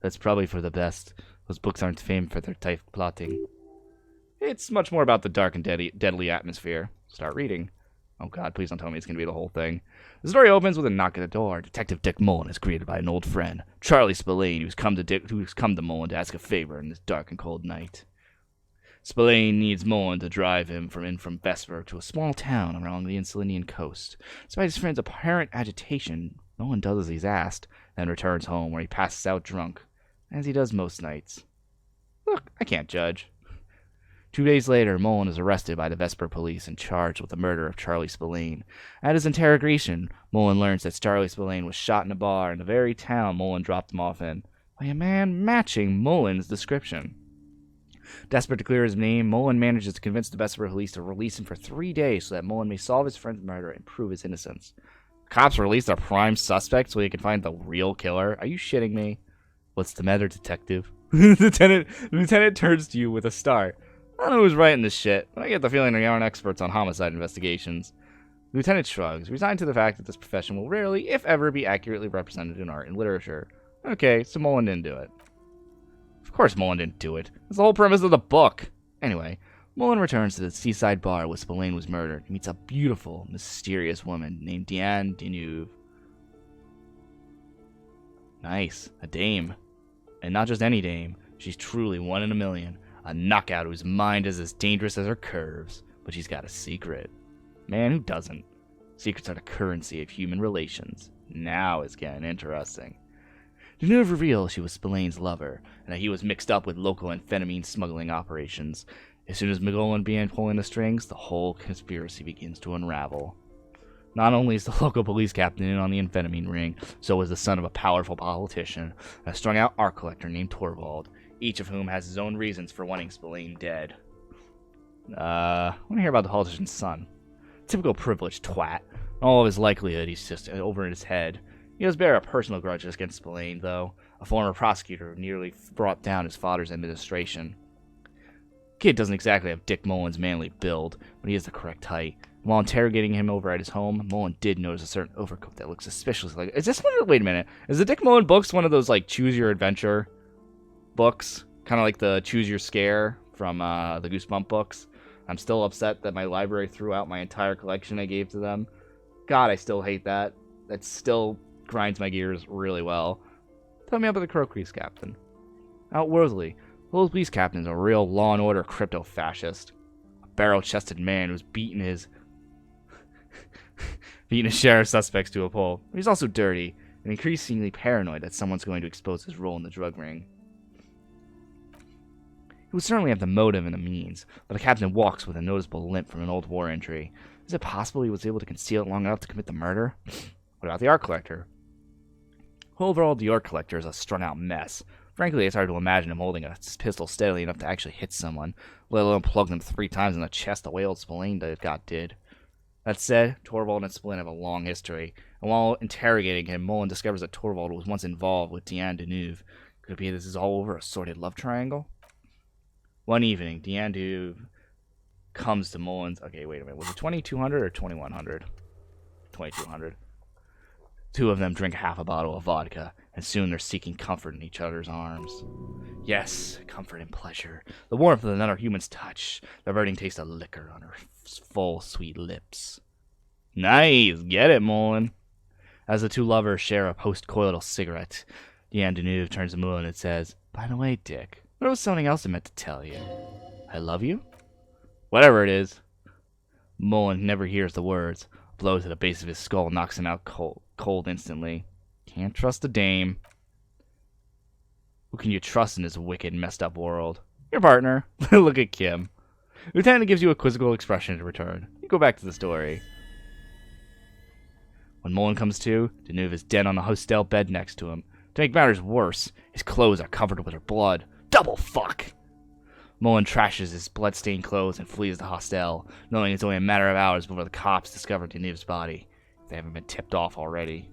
That's probably for the best. Those books aren't famed for their tight plotting. It's much more about the dark and deadly atmosphere. Start reading. Oh god, please don't tell me it's going to be the whole thing. The story opens with a knock at the door. Detective Dick Mullen is greeted by an old friend, Charlie Spillane, who's come to Mullen to ask a favor in this dark and cold night. Spillane needs Mullen to drive him from Vesper to a small town along the Insulindian coast. Despite his friend's apparent agitation, Mullen does as he's asked, then returns home where he passes out drunk, as he does most nights. Look, I can't judge. 2 days later, Mullen is arrested by the Vesper police and charged with the murder of Charlie Spillane. At his interrogation, Mullen learns that Charlie Spillane was shot in a bar in the very town Mullen dropped him off in, by a man matching Mullen's description. Desperate to clear his name, Mullen manages to convince the Vesper police to release him for 3 days so that Mullen may solve his friend's murder and prove his innocence. The cops release their prime suspect so they can find the real killer? Are you shitting me? What's the matter, detective? The lieutenant turns to you with a start. I don't know who's writing this shit, but I get the feeling they aren't experts on homicide investigations. The lieutenant shrugs, resigned to the fact that this profession will rarely, if ever, be accurately represented in art and literature. Okay, so Mullen didn't do it. Of course Mullen didn't do it. That's the whole premise of the book. Anyway, Mullen returns to the seaside bar where Spillane was murdered and meets a beautiful, mysterious woman named Diane Deneuve. Nice, a dame. And not just any dame, she's truly one in a million. A knockout whose mind is as dangerous as her curves. But she's got a secret. Man, who doesn't? Secrets are the currency of human relations. Now it's getting interesting. Deneuve reveals she was Spillane's lover, and that he was mixed up with local amphetamine smuggling operations. As soon as McGowan began pulling the strings, the whole conspiracy begins to unravel. Not only is the local police captain in on the amphetamine ring, so is the son of a powerful politician, a strung-out art collector named Torvald, each of whom has his own reasons for wanting Spillane dead. I want to hear about the politician's son. Typical privileged twat. In all of his likelihood, he's just over in his head. He does bear a personal grudge against Spillane, though, a former prosecutor who nearly brought down his father's administration. Kid doesn't exactly have Dick Mullen's manly build, but he is the correct height. While interrogating him over at his home, Mullen did notice a certain overcoat that looks suspiciously like... Is this one of... Wait a minute. Is the Dick Mullen books one of those, like, choose-your-adventure books? Kind of like the choose-your-scare from the Goosebump books. I'm still upset that my library threw out my entire collection I gave to them. God, I still hate that. That still grinds my gears really well. Tell me about the Crow Police Captain. Outworldly, the police captain is a real law and order crypto-fascist. A barrel-chested man who's beaten his share of suspects to a pulp. But he's also dirty and increasingly paranoid that someone's going to expose his role in the drug ring. He would certainly have the motive and the means, but the captain walks with a noticeable limp from an old war injury. Is it possible he was able to conceal it long enough to commit the murder? What about the art collector? Overall, the art collector is a strung-out mess. Frankly, it's hard to imagine him holding a pistol steadily enough to actually hit someone, let alone plug them 3 times in the chest the way old Spillane did. That said, Torvald and Spillane have a long history, and while interrogating him, Mullen discovers that Torvald was once involved with Diane Deneuve. Could it be this is all over a sordid love triangle? One evening, Diane Deneuve comes to Mullen's... Okay, wait a minute. Was it 2200 or 2100? 2200. Two of them drink half a bottle of vodka, and soon they're seeking comfort in each other's arms. Yes, comfort and pleasure. The warmth of another human's touch. The burning taste of liquor on her full, sweet lips. Nice! Get it, Mullen. As the two lovers share a post-coital cigarette, Diane Deneuve turns to Mullen and says, "By the way, Dick, there was something else I meant to tell you. I love you?" Whatever it is. Mullen never hears the words. A blow to the base of his skull knocks him out cold instantly. Can't trust a dame. Who can you trust in this wicked, messed up world? Your partner. Look at Kim. Lieutenant gives you a quizzical expression in return. You go back to the story. When Mullen comes to, Deneuve is dead on the hostel bed next to him. To make matters worse, his clothes are covered with her blood. Double fuck! Mullen trashes his blood-stained clothes and flees the hostel, knowing it's only a matter of hours before the cops discover Deneuve's body, if they haven't been tipped off already.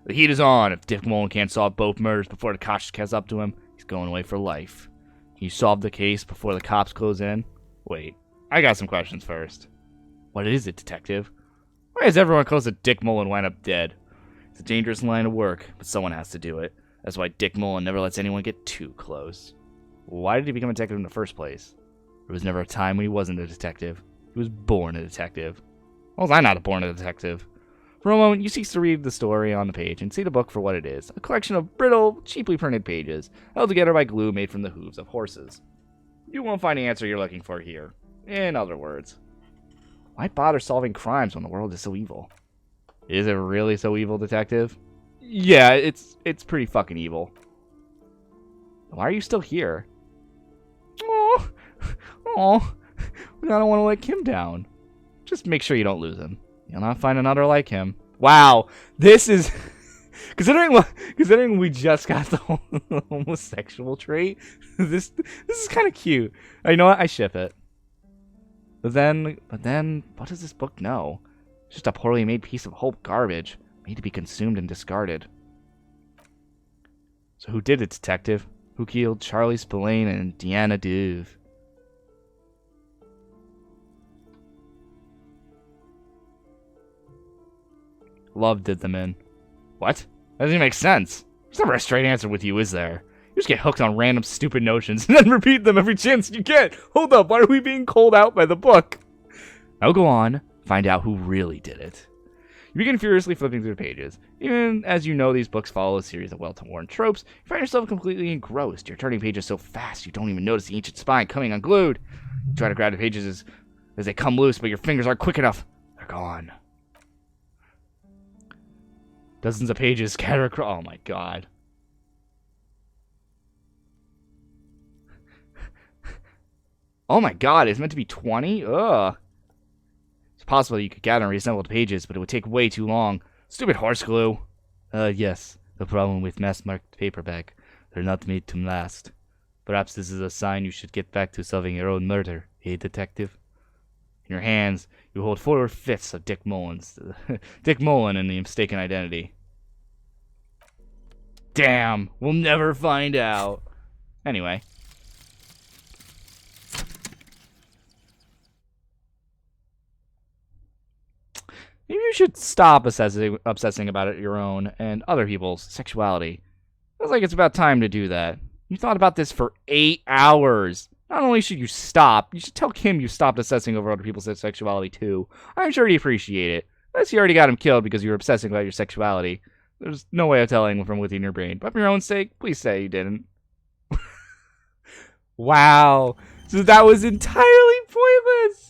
The heat is on. If Dick Mullen can't solve both murders before the cops catch up to him, he's going away for life. Can you solve the case before the cops close in? Wait, I got some questions first. What is it, detective? Why is everyone close to Dick Mullen wind up dead? It's a dangerous line of work, but someone has to do it. That's why Dick Mullen never lets anyone get too close. Why did he become a detective in the first place? There was never a time when he wasn't a detective. He was born a detective. Why was I not born a detective? For a moment, you cease to read the story on the page and see the book for what it is, a collection of brittle, cheaply printed pages, held together by glue made from the hooves of horses. You won't find the answer you're looking for here. In other words, why bother solving crimes when the world is so evil? Is it really so evil, detective? Yeah, it's pretty fucking evil. Why are you still here? Oh, oh, I don't want to let Kim down. Just make sure you don't lose him. You'll not find another like him. Wow, this is considering we just got the homosexual trait. This is kind of cute. You know what? I ship it. But then, what does this book know? It's just a poorly made piece of hope garbage, made to be consumed and discarded. So who did it, detective? Who killed Charlie Spillane and Deanna Duve? Love did them in. What? That doesn't even make sense. There's never a straight answer with you, is there? You just get hooked on random stupid notions and then repeat them every chance you get. Hold up, why are we being called out by the book? Now go on, find out who really did it. You begin furiously flipping through the pages. Even as you know these books follow a series of well-worn tropes, you find yourself completely engrossed. You're turning pages so fast you don't even notice the ancient spine coming unglued. You try to grab the pages as they come loose, but your fingers aren't quick enough. They're gone. Dozens of pages scatter across. Oh my god. Oh my god, it's meant to be 20? Ugh. It's possible you could gather and reassemble the pages, but it would take way too long. Stupid horse glue. Yes. The problem with mass-marked paperback. They're not made to last. Perhaps this is a sign you should get back to solving your own murder, eh, detective? In your hands, you hold 4/5 of Dick Mullen's. Dick Mullen and the mistaken identity. Damn, we'll never find out. Anyway. Maybe you should stop obsessing about it your own and other people's sexuality. Feels like it's about time to do that. You thought about this for 8 hours. Not only should you stop, you should tell Kim you stopped obsessing over other people's sexuality too. I'm sure he'd appreciate it. Unless you already got him killed because you were obsessing about your sexuality. There's no way of telling from within your brain. But for your own sake, please say you didn't. Wow. So that was entirely pointless.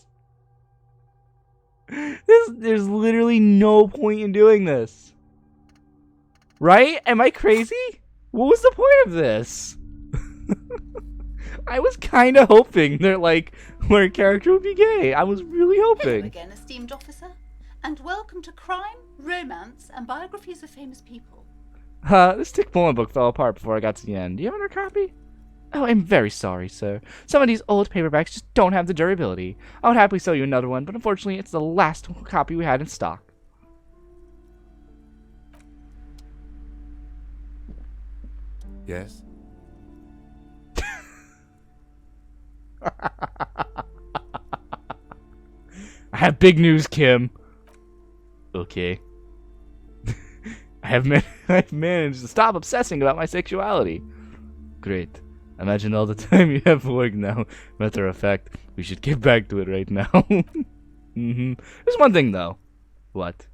There's literally no point in doing this. Right? Am I crazy? What was the point of this? I was kind of hoping that, like, our character would be gay. I was really Hello hoping. again, esteemed officer, and welcome to Crime, Romance, and Biographies of Famous People. This Dick Mullen book fell apart before I got to the end. Do you have another copy? Oh, I'm very sorry, sir. Some of these old paperbacks just don't have the durability. I would happily sell you another one, but unfortunately, it's the last copy we had in stock. Yes? I have big news, Kim. Okay. I've managed to stop obsessing about my sexuality. Great. Imagine all the time you have for work now. Matter of fact, we should get back to it right now. There's one thing, though. What?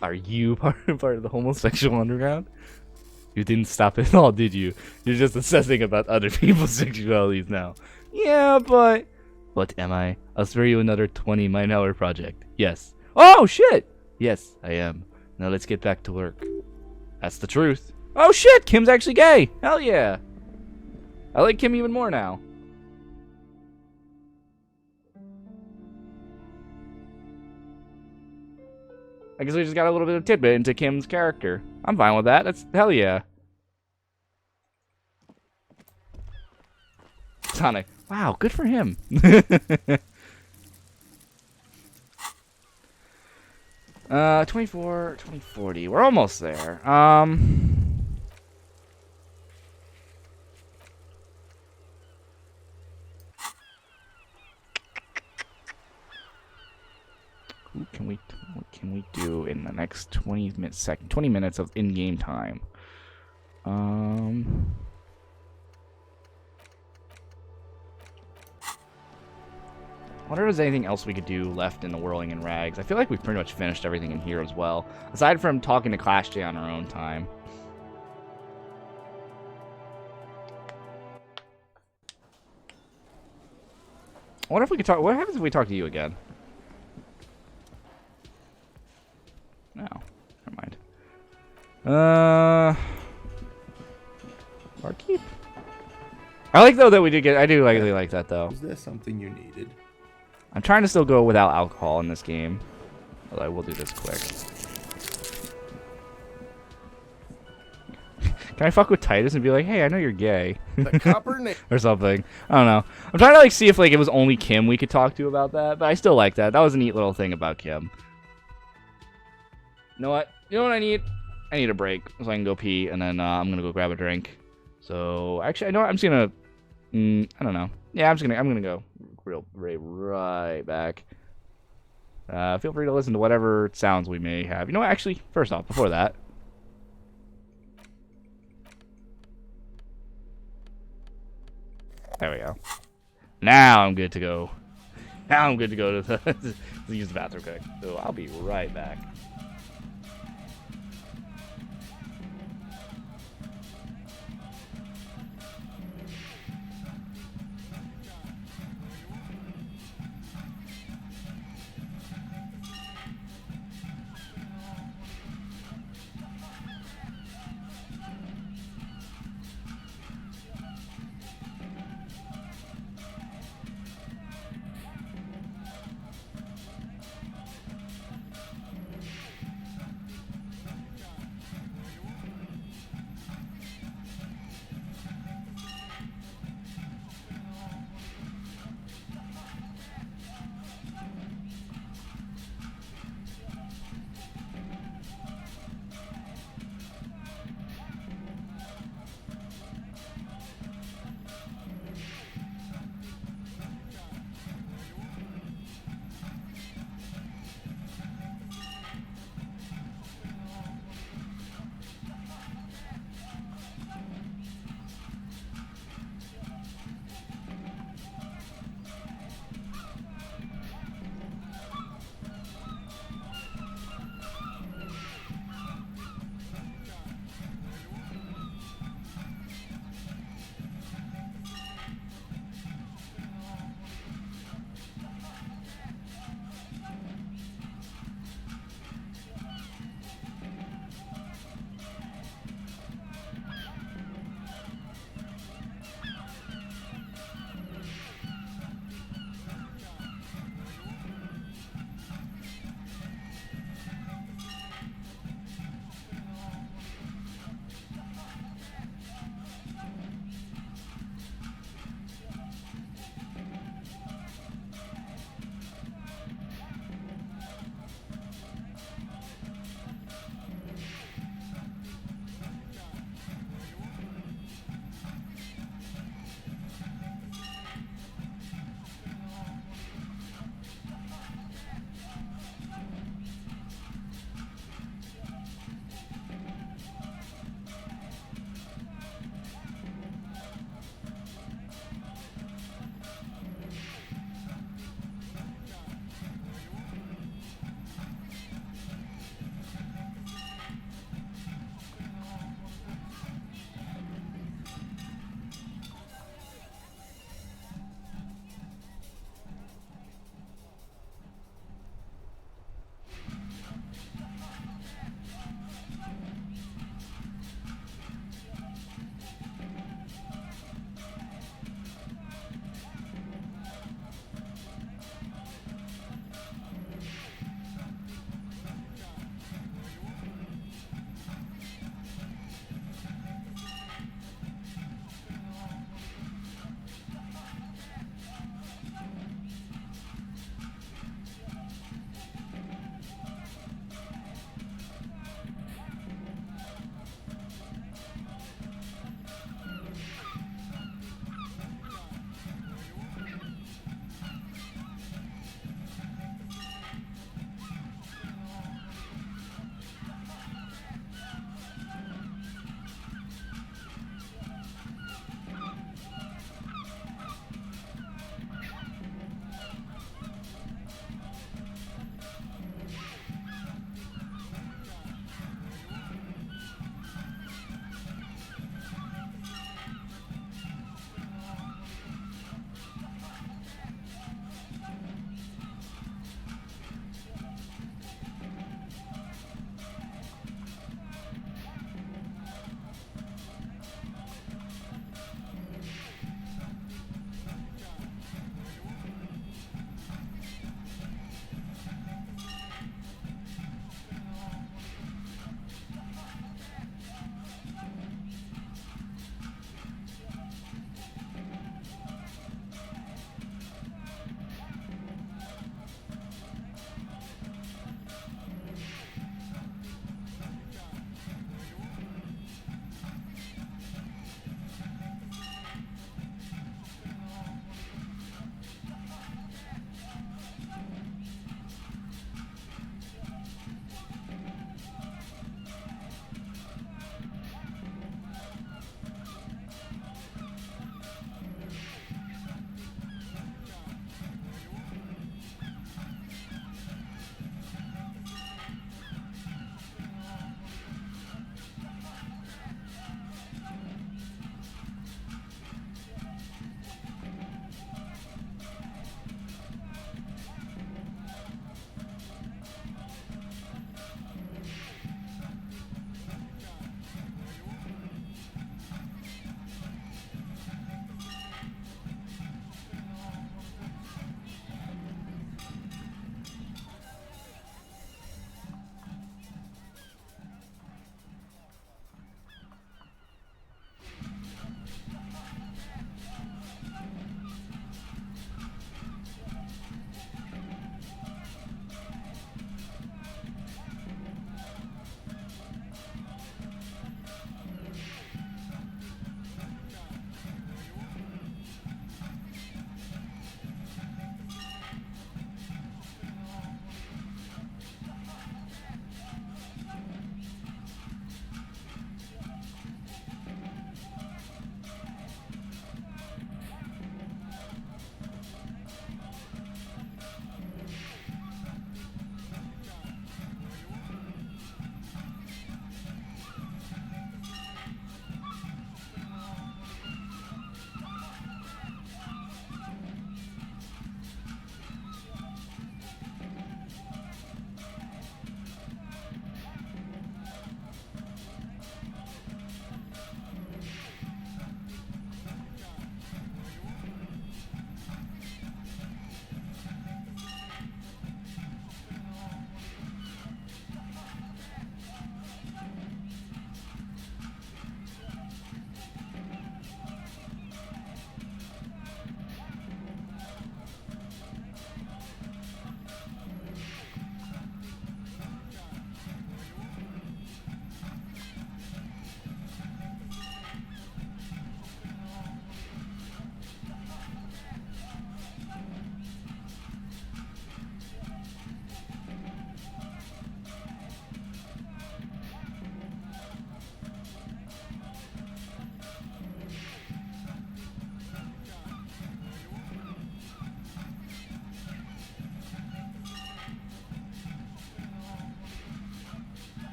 Are you part of the homosexual underground? You didn't stop it at all, did you? You're just obsessing about other people's sexualities now. Yeah, but... What am I? I'll spare you another 20 mine-hour project. Yes. Oh, shit! Yes, I am. Now let's get back to work. That's the truth. Oh, shit! Kim's actually gay! Hell yeah! I like Kim even more now. I guess we just got a little bit of tidbit into Kim's character. I'm fine with that. That's hell yeah. Sonic. Wow, good for him. 24, 2040. We're almost there. What can we do in the next 20 minutes of in-game time? I wonder if there's anything else we could do left in the Whirling in Rags. I feel like we've pretty much finished everything in here as well, aside from talking to Clash J on our own time. I wonder if we could talk. What happens if we talk to you again? No, never mind. Barkeep. I like though that we did get. I do really like that though. Is there something you needed? I'm trying to still go without alcohol in this game. Although I will do this quick. Can I fuck with Titus and be like, hey, I know you're gay? The copper name. Or something. I don't know. I'm trying to like see if like it was only Kim we could talk to about that, but I still like that. That was a neat little thing about Kim. You know what? You know what I need? I need a break so I can go pee, and then I'm gonna go grab a drink. So actually, I know I'm just gonna. I don't know. Yeah, I'm gonna go right back. Feel free to listen to whatever sounds we may have. You know what? Actually, first off, before that. There we go. Now I'm good to go. Now I'm good to go to, to use the bathroom quick. So I'll be right back.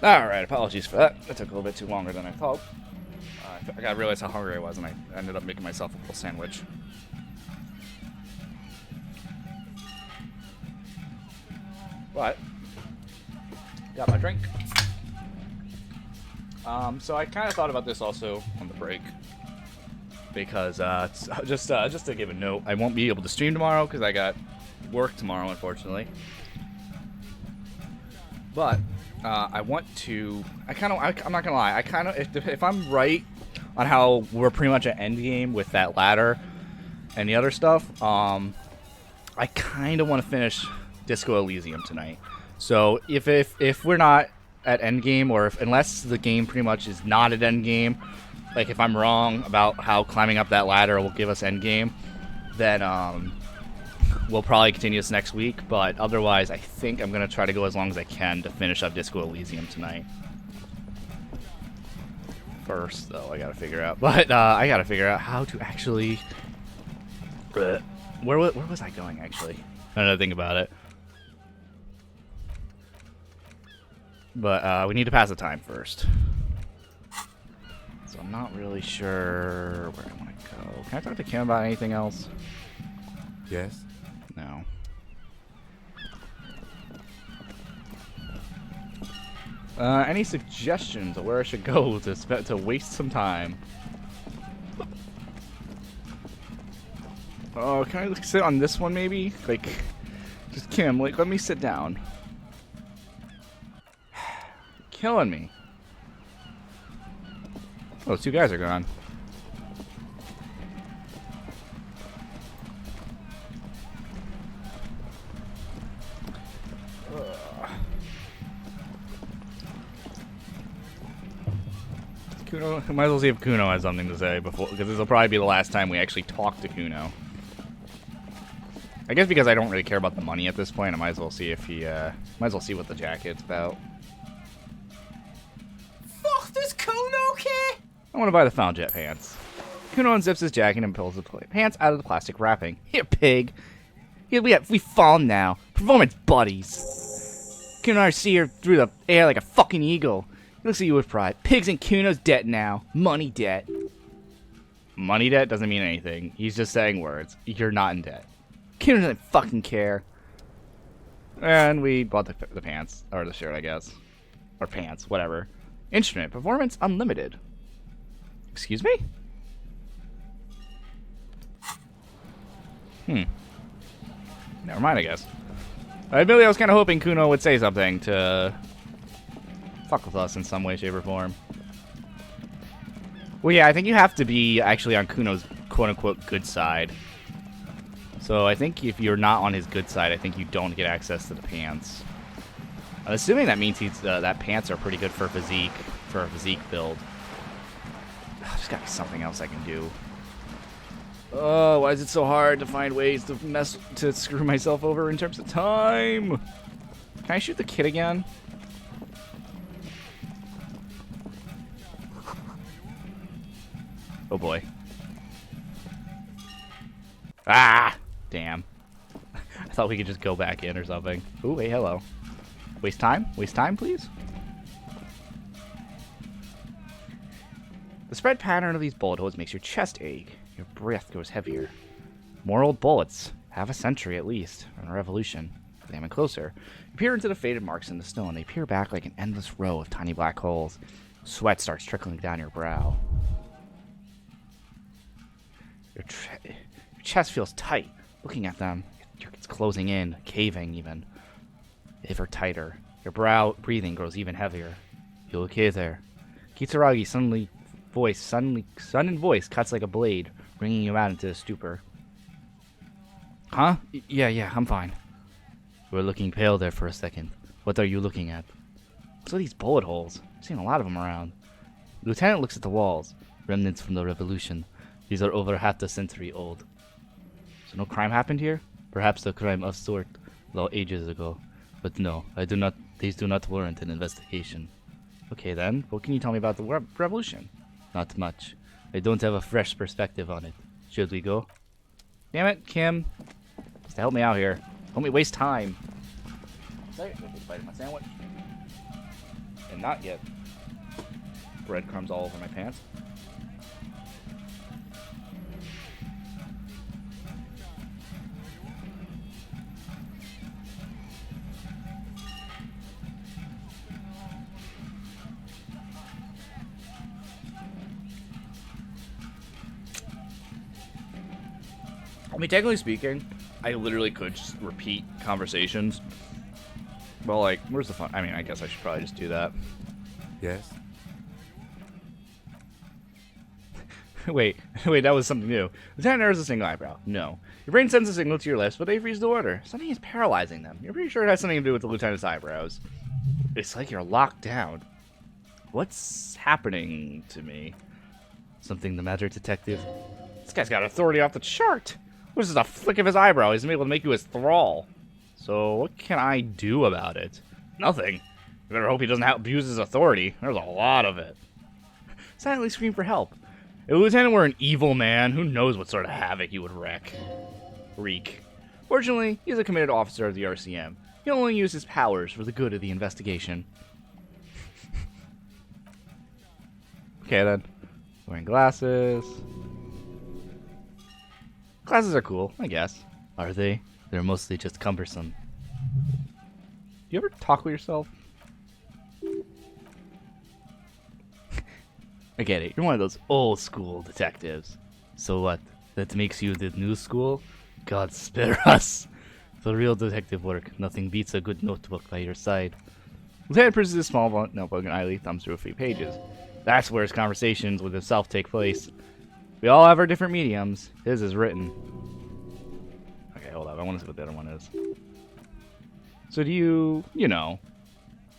Alright, apologies for that. That took a little bit too longer than I thought. I gotta realize how hungry I was, and I ended up making myself a little sandwich. But, got my drink. So I kind of thought about this also on the break. Because, just to give a note, I won't be able to stream tomorrow because I got work tomorrow, unfortunately. But, I want to, I'm not gonna lie, I kind of, if I'm right on how we're pretty much at endgame with that ladder and the other stuff, I kind of want to finish Disco Elysium tonight. So if we're not at endgame, or unless the game pretty much is not at endgame, like if I'm wrong about how climbing up that ladder will give us endgame, then we'll probably continue this next week. But otherwise, I think I'm gonna try to go as long as I can to finish up Disco Elysium tonight. First, though, I gotta figure out. But I gotta figure out how to actually. Where was I going actually? I don't know. Think about it. But we need to pass the time first. So I'm not really sure where I want to go. Can I talk to Kim about anything else? Yes? No. Any suggestions of where I should go to waste some time? Oh, can I sit on this one maybe? Like, just Kim, like, let me sit down. Killing me. Oh, those two guys are gone. Kuno, might as well see if Kuno has something to say before, because this will probably be the last time we actually talk to Kuno. I guess because I don't really care about the money at this point, I might as well see if he, might as well see what the jacket's about. Fuck, does Kuno care? I want to buy the found jet pants. Kuno unzips his jacket and pulls the pants out of the plastic wrapping. Here, pig. Here, we fall now. Performance buddies. Kuno and I see her through the air like a fucking eagle. He looks at you with pride. Pigs in Kuno's debt now. Money debt. Money debt doesn't mean anything. He's just saying words. You're not in debt. Kuno doesn't fucking care. And we bought the pants. Or the shirt, I guess. Or pants, whatever. Instrument. Performance unlimited. Excuse me? Never mind, I guess. Admittedly, I was kind of hoping Kuno would say something to fuck with us in some way, shape, or form. Well, yeah, I think you have to be actually on Kuno's quote-unquote good side. So I think if you're not on his good side, I think you don't get access to the pants. I'm assuming that means that pants are pretty good for a physique build. There's gotta be something else I can do. Oh, why is it so hard to find ways to screw myself over in terms of time? Can I shoot the kid again? Oh boy. Ah! Damn. I thought we could just go back in or something. Ooh, hey, hello. Waste time? Waste time, please? The spread pattern of these bullet holes makes your chest ache. Your breath goes heavier. More old bullets. Half a century at least. From a revolution. Examine closer. You peer into the faded marks in the stone. They peer back like an endless row of tiny black holes. Sweat starts trickling down your brow. Your chest feels tight. Looking at them, it's closing in, caving even. Ever tighter. Your breathing grows even heavier. You okay there? Kitaragi's sudden voice cuts like a blade, bringing you out into a stupor. Huh? Yeah, I'm fine. You were looking pale there for a second. What are you looking at? What's with these bullet holes? I've seen a lot of them around. The lieutenant looks at the walls. Remnants from the revolution. These are over half a century old. So no crime happened here? Perhaps a crime of sort, though ages ago. But no, these do not warrant an investigation. Okay then, what can you tell me about the revolution? Not much. I don't have a fresh perspective on it. Should we go? Damn it, Kim. Just help me out here. Don't me waste time. Sorry, I bite my sandwich. and not get breadcrumbs all over my pants. I mean, technically speaking, I literally could just repeat conversations. But, like, where's the fun? I mean, I guess I should probably just do that. Yes? Wait, that was something new. Lieutenant narrows a single eyebrow. No. Your brain sends a signal to your lips, but they freeze to order. Something is paralyzing them. You're pretty sure it has something to do with the lieutenant's eyebrows. It's like you're locked down. What's happening to me? Something the matter, detective? This guy's got authority off the chart. This is a flick of his eyebrow. He's able to make you his thrall. So what can I do about it? Nothing. You better hope he doesn't abuse his authority. There's a lot of it. Silently scream for help. If the lieutenant were an evil man, who knows what sort of havoc he would wreak. Fortunately, he's a committed officer of the RCM. He'll only use his powers for the good of the investigation. Okay then. Wearing glasses. Glasses are cool, I guess. Are they? They're mostly just cumbersome. You ever talk with yourself? I get it. You're one of those old school detectives. So what? That makes you the new school? God spare us. For real detective work, nothing beats a good notebook by your side. Lieutenant produces a small notebook and idly thumbs through a few pages. That's where his conversations with himself take place. We all have our different mediums. His is written. Okay, hold up. I want to see what the other one is. So do you know,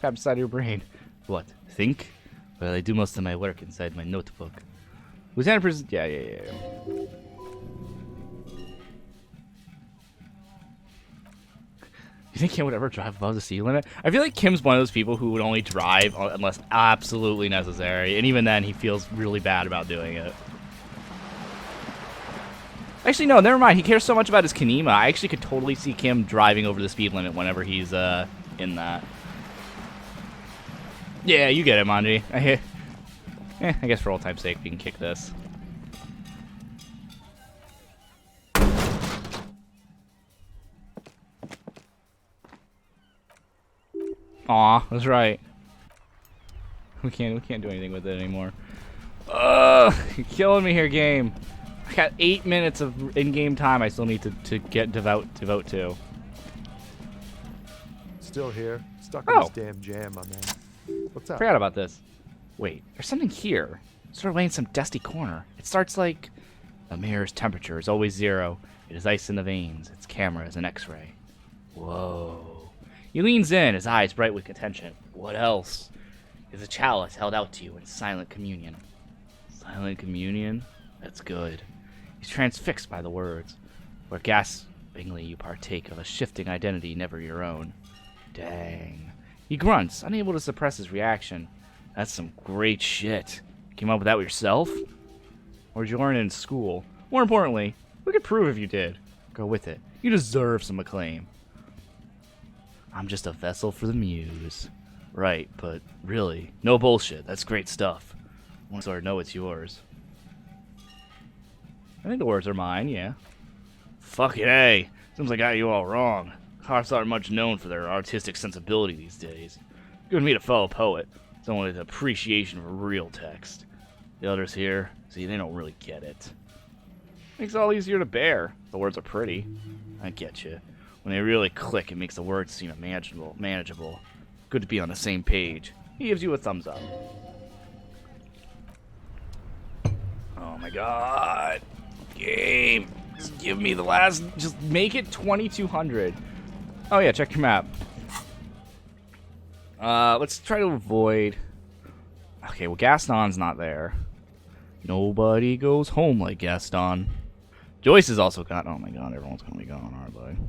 tap inside your brain. What? Think? Well, I do most of my work inside my notebook. Lieutenant Prison. Yeah. You think Kim would ever drive above the speed limit? I feel like Kim's one of those people who would only drive unless absolutely necessary, and even then he feels really bad about doing it. Actually, no, never mind. He cares so much about his Kanema. I actually could totally see Kim driving over the speed limit whenever he's in that. Yeah, you get it, Manji. I guess for old time's sake, we can kick this. Aw, that's right. We can't do anything with it anymore. Ugh, you're killing me here, game. I got 8 minutes of in-game time I still need to get devote to. Still here. Stuck in this damn jam, my man. What's up? Forgot about this. Wait, there's something here. Sort of laying some dusty corner. It starts like... The mirror's temperature is always 0. It is ice in the veins. Its camera is an X-ray. Whoa. He leans in, his eyes bright with attention. What else? Is a chalice held out to you in silent communion. Silent communion? That's good. He's transfixed by the words, where gaspingly you partake of a shifting identity never your own. Dang. He grunts, unable to suppress his reaction. That's some great shit. Came up with that yourself? Or did you learn it in school? More importantly, we could prove if you did. Go with it. You deserve some acclaim. I'm just a vessel for the muse. Right, but really, no bullshit. That's great stuff. Once I know it's yours. I think the words are mine, yeah. Fucking A. Seems like I got you all wrong. Cops aren't much known for their artistic sensibility these days. Good to meet a fellow poet. It's only the appreciation for real text. The others here, see, they don't really get it. Makes it all easier to bear. The words are pretty. I get you. When they really click, it makes the words seem manageable. Good to be on the same page. He gives you a thumbs up. Oh my god. Game. Just give me the last... Just make it 2200. Oh yeah, check your map. Let's try to avoid... Okay, well Gaston's not there. Nobody goes home like Gaston. Joyce is also gone. Oh my god, everyone's gonna be gone, aren't they?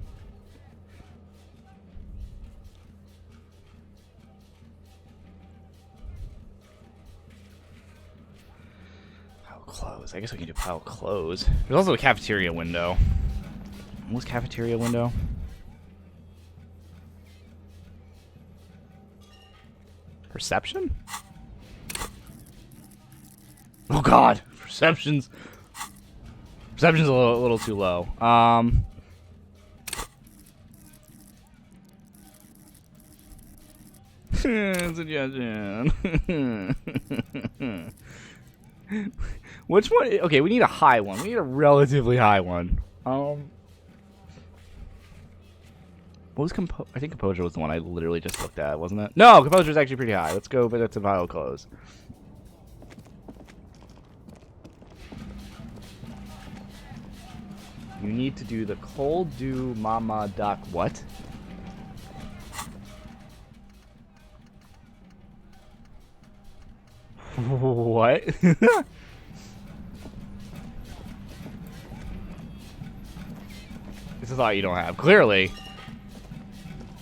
Close. I guess we can do pile close. There's also a cafeteria window. What's cafeteria window? Perception? Oh god, perception's a little too low. Suggestion. Which one? Okay, we need a high one. We need a relatively high one. What was I think composure was the one I literally just looked at, wasn't it? No, composure is actually pretty high. Let's go, but it's a vital close. You need to do the cold dew mama doc what? What? This is all you don't have. Clearly.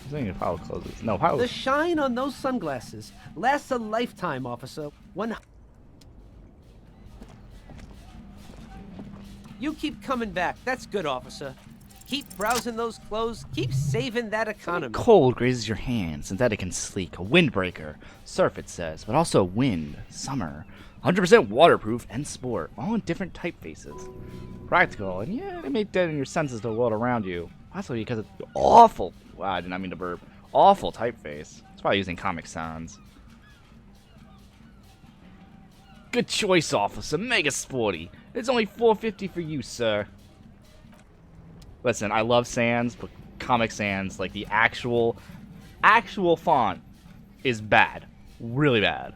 I think file closes. No, file. The shine on those sunglasses lasts a lifetime, officer. You keep coming back. That's good, officer. Keep browsing those clothes. Keep saving that economy. Cold grazes your hands. Synthetic and sleek. A windbreaker. Surf, it says. But also wind. Summer. 100% waterproof and sport. All in different typefaces. Practical. And yeah, it may deaden your senses to the world around you. Possibly because it's awful. Wow, I did not mean to burp. Awful typeface. It's probably using Comic Sans. Good choice, officer. Mega sporty. It's only $4.50 for you, sir. Listen, I love Sans, but Comic Sans, like the actual font, is bad. Really bad.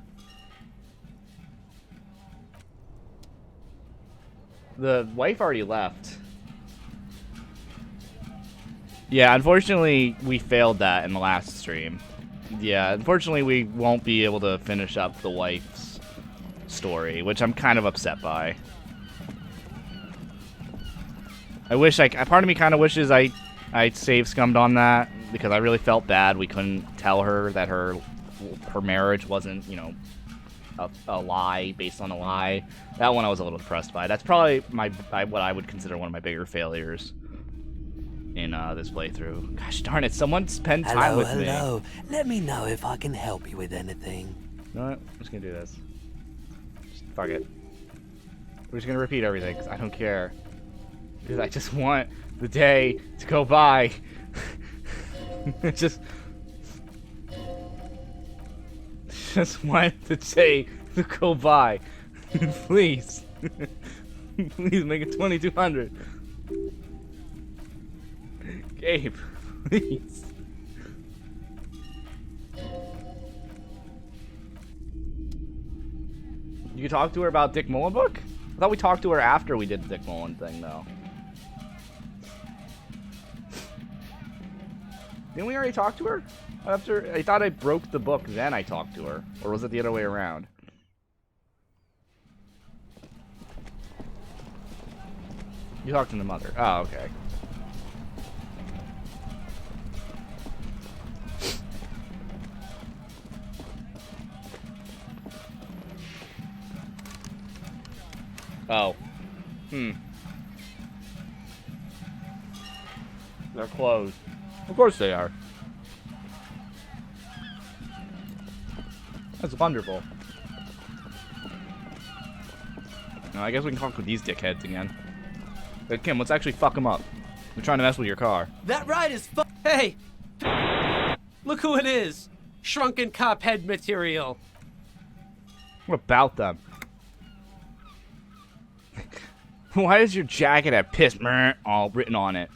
The wife already left. Yeah, unfortunately, we failed that in the last stream. Yeah, unfortunately, we won't be able to finish up the wife's story, which I'm kind of upset by. I wish part of me kind of wishes I save scummed on that, because I really felt bad we couldn't tell her that her marriage wasn't, you know, a lie based on a lie. That one I was a little depressed by. That's probably what I would consider one of my bigger failures in this playthrough. Gosh darn it, someone spend time with me. Hello. Let me know if I can help you with anything. You know what? I'm just gonna do this. Just fuck it. We're just gonna repeat everything, because I don't care. Because I just want the day to go by. just want the day to go by. Please. Please make it 2200. Gabe, please. You talk to her about Dick Mullen book? I thought we talked to her after we did the Dick Mullen thing, though. Didn't we already talk to her? After I thought I broke the book, then I talked to her. Or was it the other way around? You talked to the mother. Oh, okay. Oh. They're closed. Of course they are. That's wonderful. Now, I guess we can talk with these dickheads again. But Kim, let's actually fuck them up. They're trying to mess with your car. That ride is Hey! Look who it is! Shrunken cop head material. What about them? Why does your jacket have piss all written on it?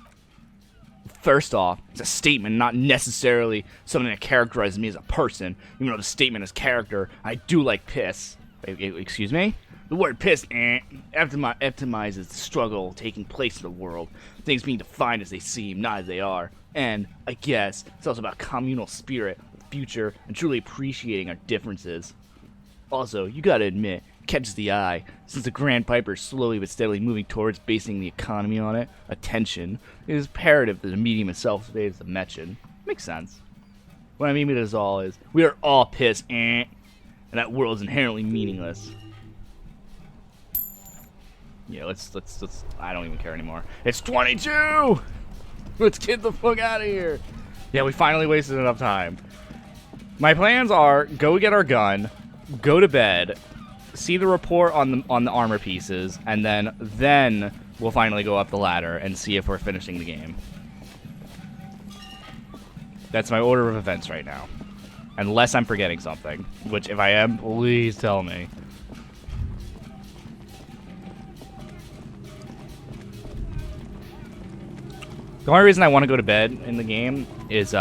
First off, it's a statement, not necessarily something that characterizes me as a person. Even though the statement is character, I do like piss. Excuse me? The word piss epitomizes the struggle taking place in the world. Things being defined as they seem, not as they are. And, I guess, it's also about communal spirit, the future, and truly appreciating our differences. Also, you gotta admit, catches the eye. Since the Grand Piper is slowly but steadily moving towards basing the economy on it, attention, it is imperative that the medium itself stays the mention. Makes sense. What I mean by this all is, we are all pissed, and that world is inherently meaningless. Yeah, let's, I don't even care anymore. It's 22! Let's get the fuck out of here! Yeah, we finally wasted enough time. My plans are go get our gun, go to bed, see the report on the armor pieces, and then we'll finally go up the ladder and see if we're finishing the game. That's my order of events right now. Unless I'm forgetting something, which if I am, please tell me. The only reason I want to go to bed in the game is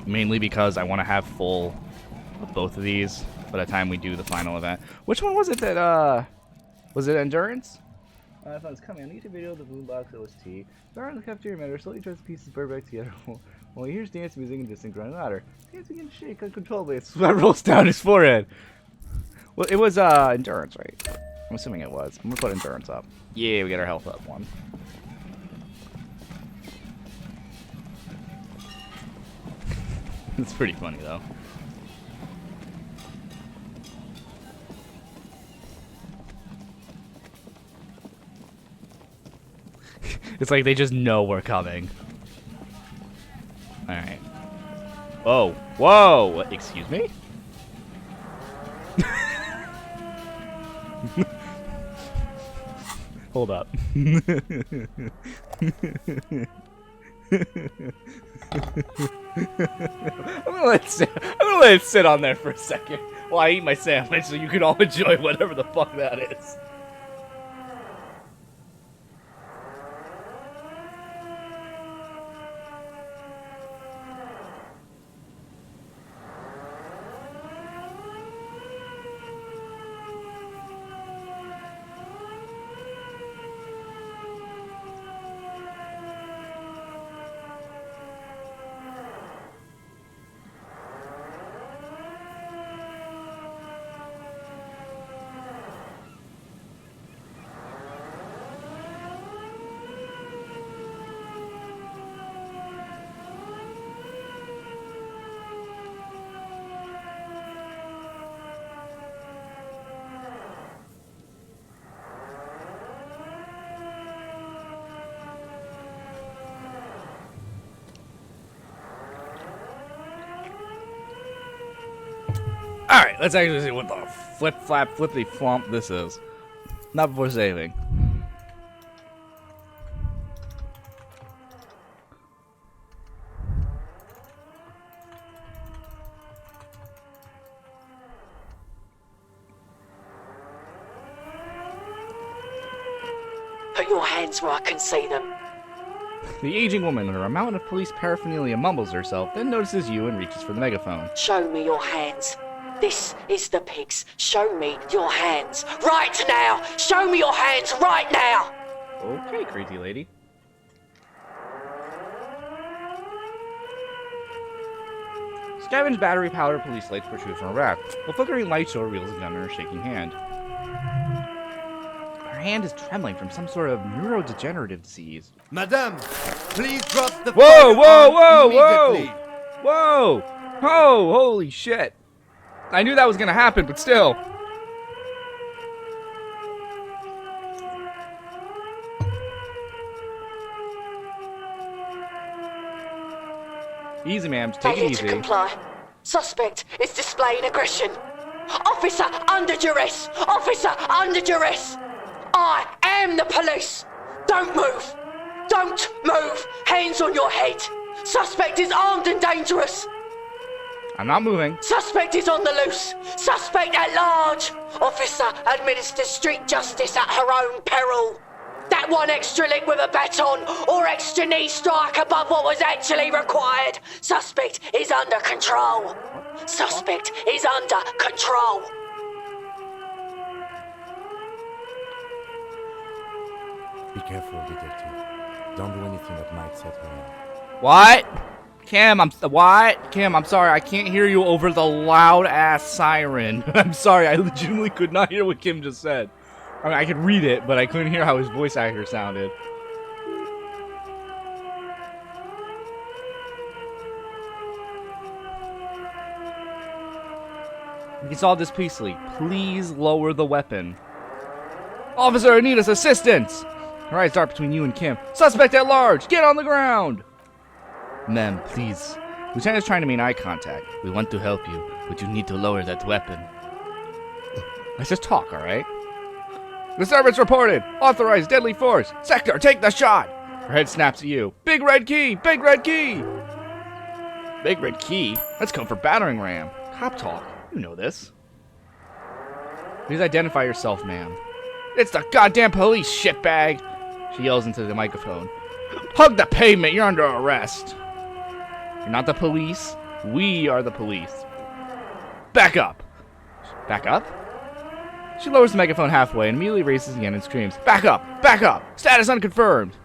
mainly because I want to have full of both of these by the time we do the final event. Which one was it that, was it Endurance? If I was coming on YouTube video, the Boombox OST. Around the cafeteria matter, slowly tries to piece the bird back together. Well, he hears dance music and distant grinding louder. Dance begins to shake uncontrollably. It sweat rolls down his forehead. Well, it was Endurance, right? I'm assuming it was. I'm gonna put Endurance up. Yeah, we got our health up one. It's pretty funny though. It's like they just know we're coming. Alright. Whoa. Whoa! Excuse me? Hold up. I'm gonna let it sit on there for a second while I eat my sandwich so you can all enjoy whatever the fuck that is. Alright, let's actually see what the flip-flap, flippity-flomp this is. Not before saving. Put your hands where I can see them. The aging woman, under a mountain of police paraphernalia, mumbles herself, then notices you and reaches for the megaphone. Show me your hands. This is the pigs. Show me your hands. Right now! Show me your hands right now! Okay, crazy lady. Scavenge battery-powered police lights protrude from her back. The flickering light show reveals a gun in her shaking hand. Her hand is trembling from some sort of neurodegenerative disease. Madame, please drop the Whoa, whoa, firearm whoa, immediately. whoa! Whoa! Oh, holy shit. I knew that was gonna happen, but still. Easy, ma'am. Take it Failure easy. to comply. Suspect is displaying aggression. Officer under duress! Officer under duress! I am the police! Don't move! Don't move! Hands on your head! Suspect is armed and dangerous! I'm not moving. Suspect is on the loose! Suspect at large! Officer administers street justice at her own peril! That one extra lick with a baton or extra knee strike above what was actually required! Suspect is under control! Suspect is under control! Be careful, detective. Don't do anything that might set her off. What? Kim, what? Kim, I'm sorry. I can't hear you over the loud-ass siren. I'm sorry. I legitimately could not hear what Kim just said. I mean, I could read it, but I couldn't hear how his voice actor sounded. We can solve this peacefully. Please lower the weapon. Officer, I need assistance! Her eyes dart between you and Kim. Suspect at large! Get on the ground! Ma'am, please. Lieutenant's trying to make eye contact. We want to help you, but you need to lower that weapon. Let's just talk, alright? Disturbance reported! Authorized deadly force! Sector, take the shot! Her head snaps at you. Big red key! Big red key! Big red key? That's code for battering ram. Cop talk. You know this. Please identify yourself, ma'am. It's the goddamn police, shitbag! She yells into the microphone. Hug the pavement! You're under arrest! You're not the police. We are the police. Back up! Back up? She lowers the megaphone halfway and immediately races again and screams, Back up! Back up! Status unconfirmed!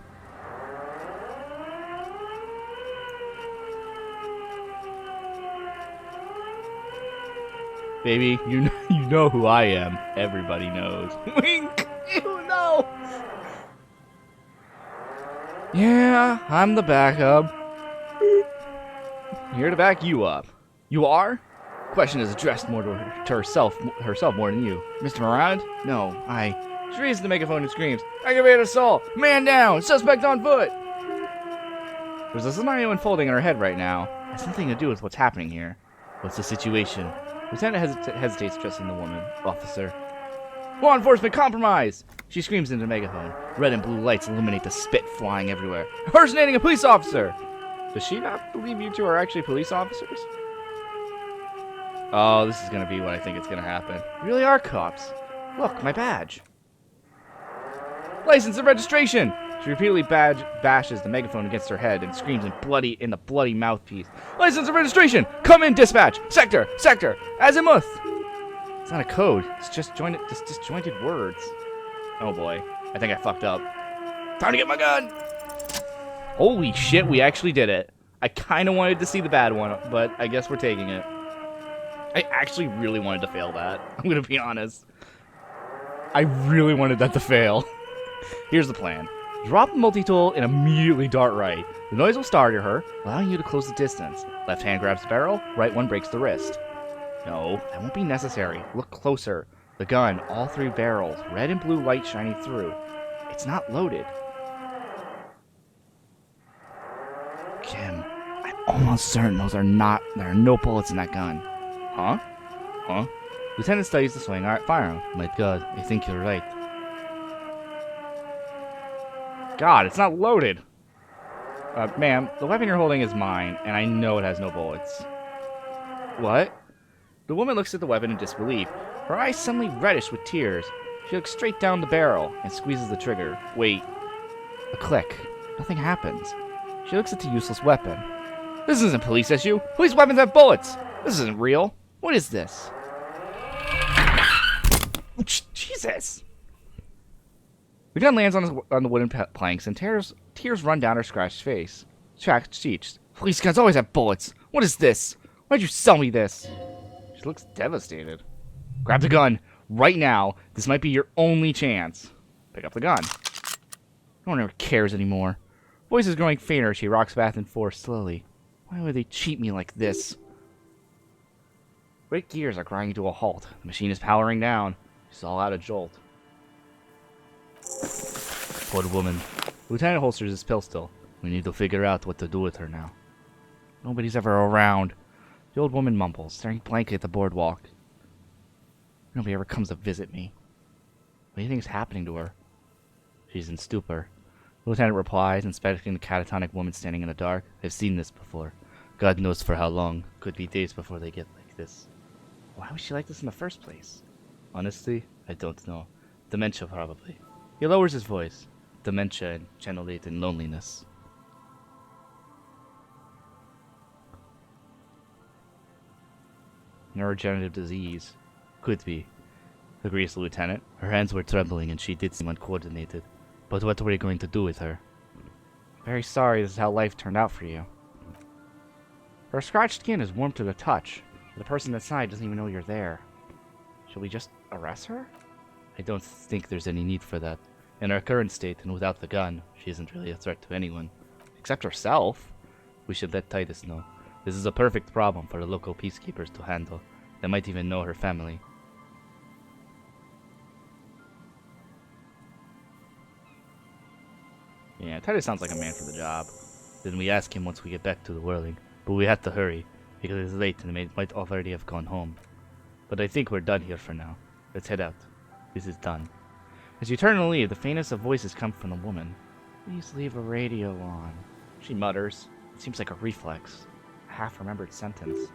Baby, you know who I am. Everybody knows. Wink! You know! Yeah, I'm the backup. Here to back you up. You are? Question is addressed more to herself more than you. Mr. Morand? No, She raises the megaphone and screams, Aggravated assault! Man down! Suspect on foot! There's a scenario unfolding in her head right now. It has something to do with what's happening here. What's the situation? Lieutenant hesitates addressing the woman. Officer. Law enforcement compromise! She screams into the megaphone. Red and blue lights illuminate the spit flying everywhere. Impersonating a police officer! Does she not believe you two are actually police officers? Oh, this is going to be what I think it's going to happen. You really are cops. Look, my badge. License and registration! She repeatedly bashes the megaphone against her head and screams in the bloody mouthpiece. License and registration! Come in, dispatch! Sector! Sector! Azimuth! It's not a code. It's just disjointed words. Oh boy. I think I fucked up. Time to get my gun! Holy shit, we actually did it. I kind of wanted to see the bad one, but I guess we're taking it. I actually really wanted to fail that. I'm going to be honest. I really wanted that to fail. Here's the plan. Drop the multi-tool and immediately dart right. The noise will startle her, allowing you to close the distance. Left hand grabs the barrel, right one breaks the wrist. No, that won't be necessary. Look closer. The gun, all three barrels, red and blue light shining through. It's not loaded. Kim, I'm almost certain there are no bullets in that gun. Huh? Huh? Lieutenant studies the swing firearm. My God, I think you're right. God, it's not loaded. Ma'am, the weapon you're holding is mine, and I know it has no bullets. What? The woman looks at the weapon in disbelief. Her eyes suddenly reddish with tears. She looks straight down the barrel and squeezes the trigger. Wait. A click. Nothing happens. She looks at the useless weapon. This isn't a police issue. Police weapons have bullets. This isn't real. What is this? Jesus! The gun lands on the wooden planks, and tears run down her scratched face. Tracked cheeks. Police guns always have bullets. What is this? Why'd you sell me this? She looks devastated. Grab the gun. Right now. This might be your only chance. Pick up the gun. No one ever cares anymore. Voice is growing fainter as she rocks back and forth slowly. Why would they cheat me like this? Great gears are grinding to a halt. The machine is powering down. She's all out of jolt. Poor woman. Lieutenant holsters his pistol. We need to figure out what to do with her now. Nobody's ever around. The old woman mumbles, staring blankly at the boardwalk. Nobody ever comes to visit me. What do you think is happening to her? She's in stupor. The lieutenant replies, inspecting the catatonic woman standing in the dark. I've seen this before. God knows for how long. Could be days before they get like this. Why was she like this in the first place? Honestly, I don't know. Dementia, probably. He lowers his voice. Dementia and channelate in loneliness. Neurodegenerative disease. Could be, agrees the lieutenant. Her hands were trembling and she did seem uncoordinated. But what were you going to do with her? Very sorry this is how life turned out for you. Her scratched skin is warm to the touch. The person inside doesn't even know you're there. Shall we just arrest her? I don't think there's any need for that. In her current state and without the gun, she isn't really a threat to anyone. Except herself. We should let Titus know. This is a perfect problem for the local peacekeepers to handle. They might even know her family. Yeah, Titus sounds like a man for the job. Then we ask him once we get back to the whirling. but we have to hurry, because it's late and they might already have gone home. But I think we're done here for now. Let's head out. This is done. As you turn to leave, the faintest of voices come from the woman. Please leave a radio on. She mutters. It seems like a reflex. A half-remembered sentence.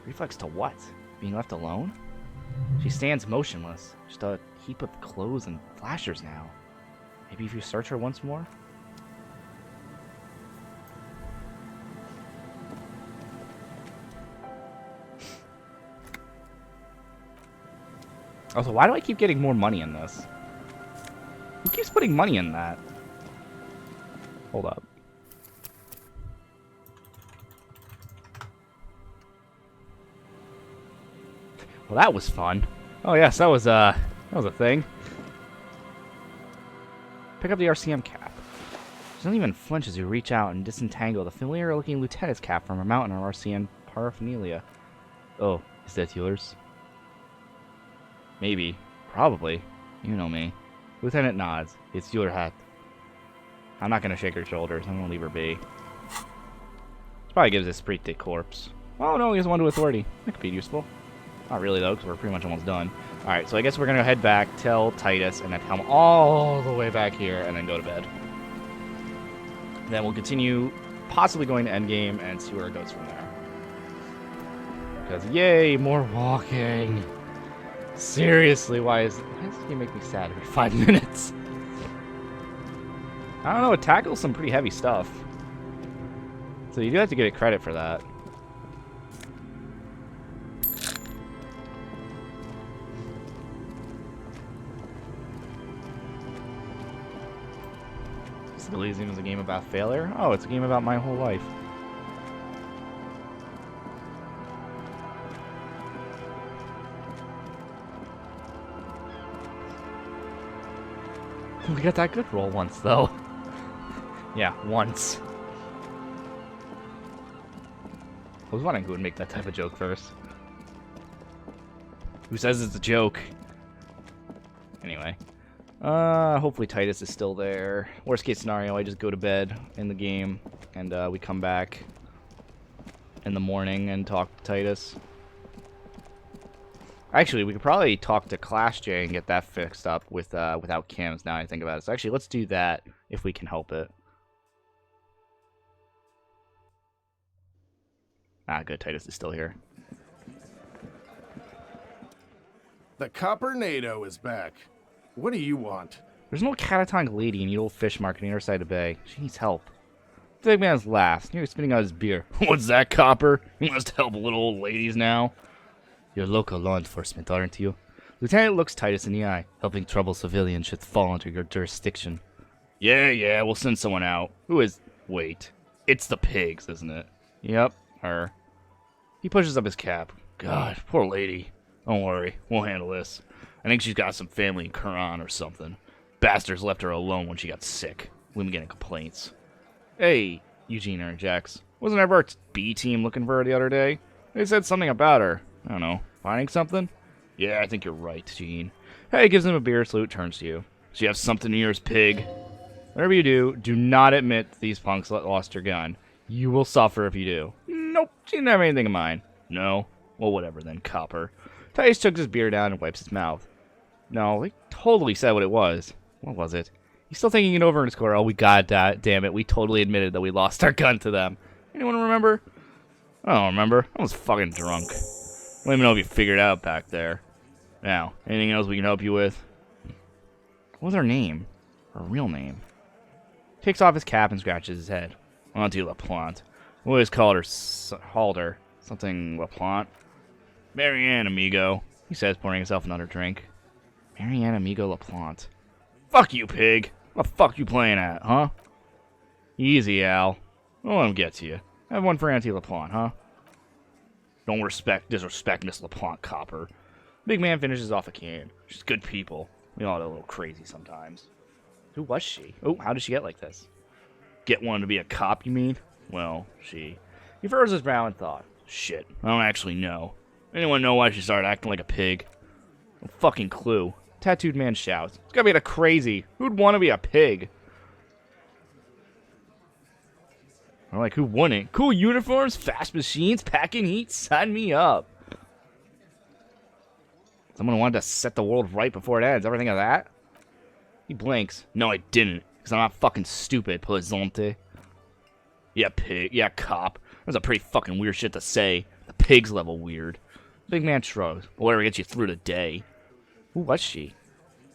Reflex to what? Being left alone? She stands motionless, just a heap of clothes and flashers now. Maybe if you search her once more? Also, why do I keep getting more money in this? Who keeps putting money in that? Hold up. Well, that was fun. Oh yes, that was a thing. Pick up the RCM cap. She doesn't even flinch as you reach out and disentangle the familiar-looking lieutenant's cap from her mountain or RCM paraphernalia. Oh, is that yours? Maybe. Probably. You know me. Lieutenant nods. It's your hat. I'm not gonna shake her shoulders. I'm gonna leave her be. This probably gives us Sprite corpse. Oh no, he has one to authority. That could be useful. Not really though, because we're pretty much almost done. Alright, so I guess we're gonna head back, tell Titus, and then come all the way back here, and then go to bed. Then we'll continue possibly going to endgame and see where it goes from there. Because yay, more walking. Seriously, why does this game make me sad every 5 minutes? I don't know, it tackles some pretty heavy stuff. So you do have to give it credit for that. Elysium is a game about failure? Oh, it's a game about my whole life. We got that good roll once, though. Yeah, once. I was wondering who would make that type of joke first. Who says it's a joke? Anyway. Hopefully Titus is still there. Worst case scenario, I just go to bed in the game, and we come back in the morning and talk to Titus. Actually, we could probably talk to Clash J and get that fixed up with without cams, now I think about it. So actually, let's do that if we can help it. Ah, good, Titus is still here. The Copper-nado is back. What do you want? There's an old catatonic lady in the old fish market on the other side of the bay. She needs help. The big man's laughs, nearly spitting out his beer. What's that, Copper? You must help little old ladies now. You're local law enforcement, aren't you? Lieutenant looks Titus in the eye. Helping troubled civilians should fall under your jurisdiction. Yeah, we'll send someone out. Who is... Wait. It's the pigs, isn't it? Yep, her. He pushes up his cap. God, poor lady. Don't worry, we'll handle this. I think she's got some family in Quran or something. Bastards left her alone when she got sick. We've been getting complaints. Hey, Eugene interjects. Wasn't ever our B team looking for her the other day? They said something about her. I don't know. Finding something? Yeah, I think you're right, Gene. Hey, gives him a beer salute, turns to you. So you have something in yours, pig? Whatever you do not admit these punks lost your gun. You will suffer if you do. Nope, she didn't have anything in mind. No? Well, whatever then, Copper. Titus chugs his beer down and wipes his mouth. No, he totally said what it was. What was it? He's still thinking it over in his core. Oh, we got that. Damn it. We totally admitted that we lost our gun to them. Anyone remember? I don't remember. I was fucking drunk. Let me know if you figured it out back there. Now, anything else we can help you with? What was her name? Her real name? Takes off his cap and scratches his head. Auntie LaPlante. We always called her Halder. Something LaPlante. Marianne, amigo, he says, pouring himself another drink. Marianne, amigo LaPlante. Fuck you, pig. What the fuck you playing at, huh? Easy, Al. Don't let him get to you. Have one for Auntie LaPlante, huh? Don't disrespect Miss LaPlante, Copper. Big man finishes off a can. She's good people. We all get a little crazy sometimes. Who was she? Oh, how did she get like this? Get one to be a cop, you mean? Well, she... He furrows his brow in thought. Shit, I don't actually know. Anyone know why she started acting like a pig? No fucking clue. Tattooed man shouts. It's gotta be that crazy. Who'd want to be a pig? I'm like, who wouldn't? Cool uniforms, fast machines, packing heat, sign me up. Someone wanted to set the world right before it ends. Ever think of that? He blinks. No, I didn't. Because I'm not fucking stupid, Plaisante. Yeah, pig. Yeah, cop. That's a pretty fucking weird shit to say. The pig's level weird. Big man shrugs. Whatever gets you through the day. Who was she?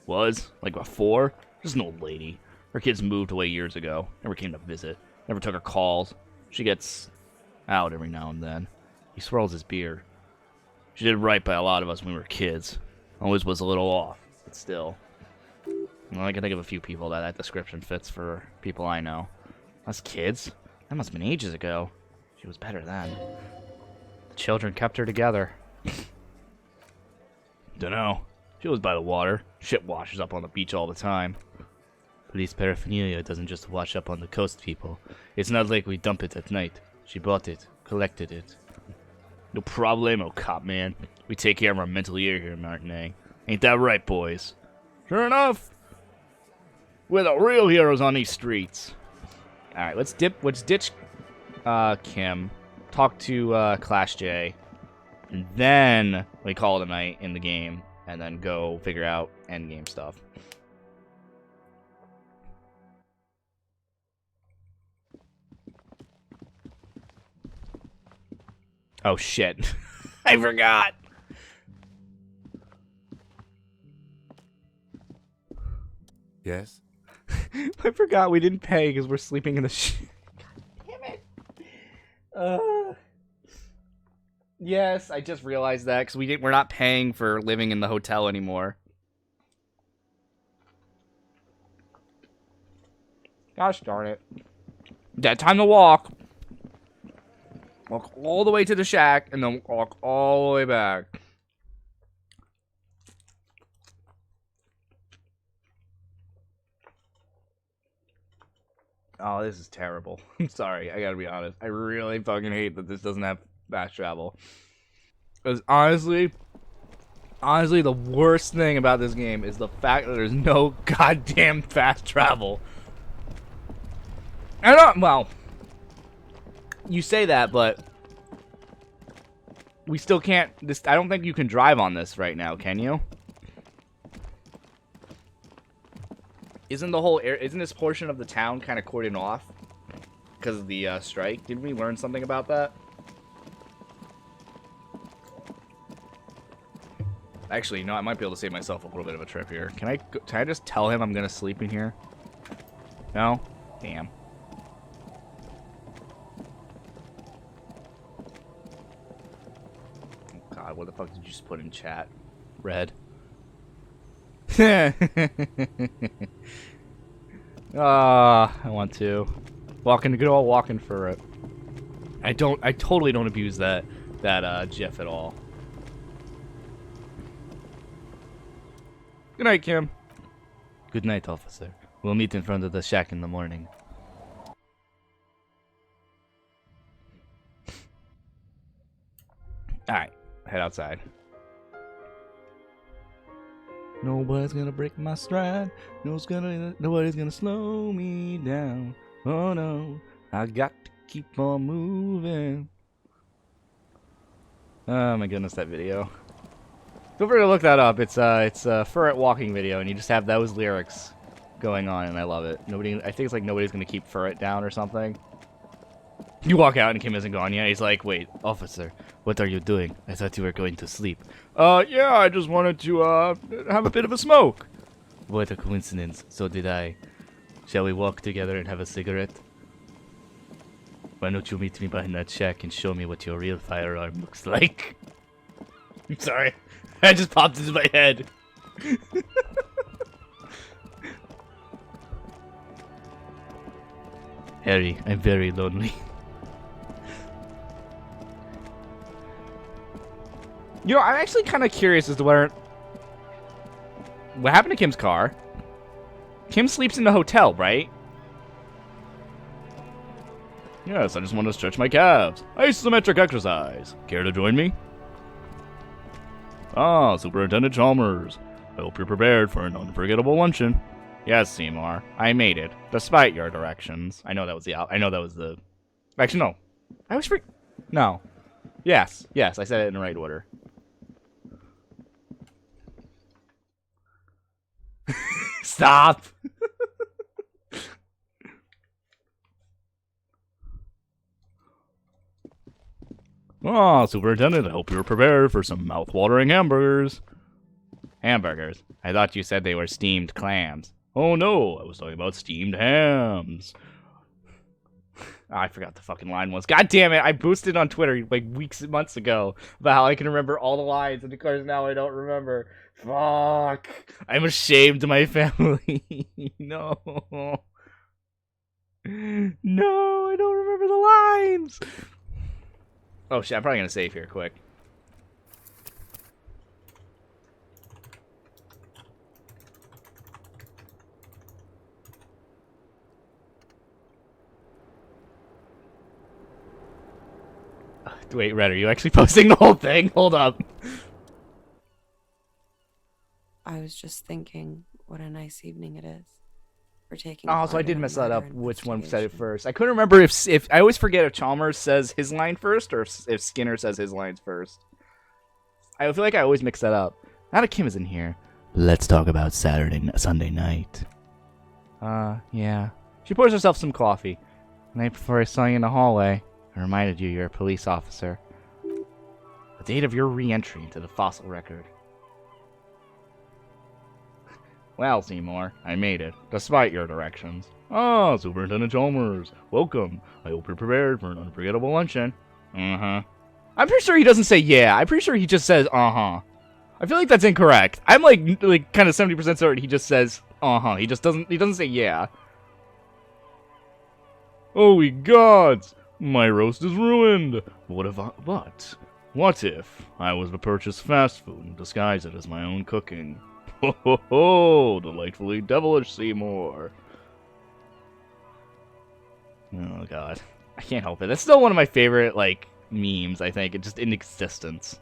Was? Like before? Just an old lady. Her kids moved away years ago. Never came to visit. Never took her calls. She gets out every now and then. He swirls his beer. She did right by a lot of us when we were kids. Always was a little off, but still. Well, I can think of a few people that description fits for people I know. Us kids? That must have been ages ago. She was better then. The children kept her together. Dunno. She lives by the water. Shit washes up on the beach all the time. Police paraphernalia doesn't just wash up on the coast, people. It's not like we dump it at night. She bought it, collected it. No problemo, cop man. We take care of our mental ear here, Martinet. Ain't that right, boys? Sure enough. We're the real heroes on these streets. Alright, let's ditch Kim. Talk to Clash J. And then we call it a night in the game. And then go figure out endgame stuff. Oh shit. I forgot. Yes? I forgot we didn't pay because we're sleeping in the God damn it. Yes, I just realized that because we're not paying for living in the hotel anymore. Gosh darn it. That time to walk. Walk all the way to the shack, and then walk all the way back. Oh, this is terrible. I'm sorry, I gotta be honest. I really fucking hate that this doesn't have fast travel. Because honestly, the worst thing about this game is the fact that there's no goddamn fast travel. I don't, well, you say that, but we still can't, I don't think you can drive on this right now, can you? Isn't this portion of the town kind of cordoned off because of the strike? Didn't we learn something about that? Actually, no, I might be able to save myself a little bit of a trip here. Can I just tell him I'm gonna sleep in here? No? Damn. Oh God, what the fuck did you just put in chat? Red. I want to. Good old walking for it. I totally don't abuse that GIF at all. Good night, Kim. Good night, officer. We'll meet in front of the shack in the morning. Alright, head outside. Nobody's gonna break my stride. Nobody's gonna slow me down. Oh no, I got to keep on moving. Oh my goodness, that video. Feel free to look that up. It's a Furret walking video, and you just have those lyrics going on, and I love it. I think it's like nobody's gonna keep Furret down or something. You walk out and Kim isn't gone yet. He's like, wait, officer, what are you doing? I thought you were going to sleep. Yeah, I just wanted to, have a bit of a smoke. What a coincidence. So did I. Shall we walk together and have a cigarette? Why don't you meet me behind that shack and show me what your real firearm looks like? I'm sorry. That just popped into my head. Harry, I'm very lonely. You know, I'm actually kind of curious as to what happened to Kim's car. Kim sleeps in the hotel, right? Yes, I just want to stretch my calves. Isometric exercise. Care to join me? Ah, Superintendent Chalmers. I hope you're prepared for an unforgettable luncheon. Yes, Seymour. I made it, despite your directions. I know that was the Actually, no. I always forget. No. Yes. Yes, I said it in the right order. Stop! Oh, Superintendent, I hope you were prepared for some mouth-watering hamburgers. Hamburgers? I thought you said they were steamed clams. Oh no, I was talking about steamed hams. I forgot the fucking line was. God damn it, I boosted on Twitter like months ago about how I can remember all the lines, and of course now I don't remember. Fuck. I'm ashamed of my family. No. No, I don't remember the lines. Oh shit, I'm probably gonna save here quick. Wait, Red, are you actually posting the whole thing? Hold up. I was just thinking what a nice evening it is. For taking Oh, so I part did in a mess that up. murder Which one said it investigation. first? I couldn't remember if I always forget if Chalmers says his line first or if Skinner says his lines first. I feel like I always mix that up. Now that Kim is in here, let's talk about Sunday night. Yeah. She pours herself some coffee. The night before I saw you in the hallway, I reminded you're a police officer. The date of your re-entry into the fossil record. Well, Seymour, I made it, despite your directions. Ah, Superintendent Chalmers, welcome. I hope you're prepared for an unforgettable luncheon. Uh-huh. I'm pretty sure he doesn't say yeah. I'm pretty sure he just says uh-huh. I feel like that's incorrect. I'm like kind of 70% certain he just says uh-huh. He doesn't say yeah. Oh, ye gods! My roast is ruined. What if I was to purchase fast food and disguise it as my own cooking? Ho ho ho! Delightfully devilish, Seymour. Oh god, I can't help it. That's still one of my favorite memes. I think it's just in existence.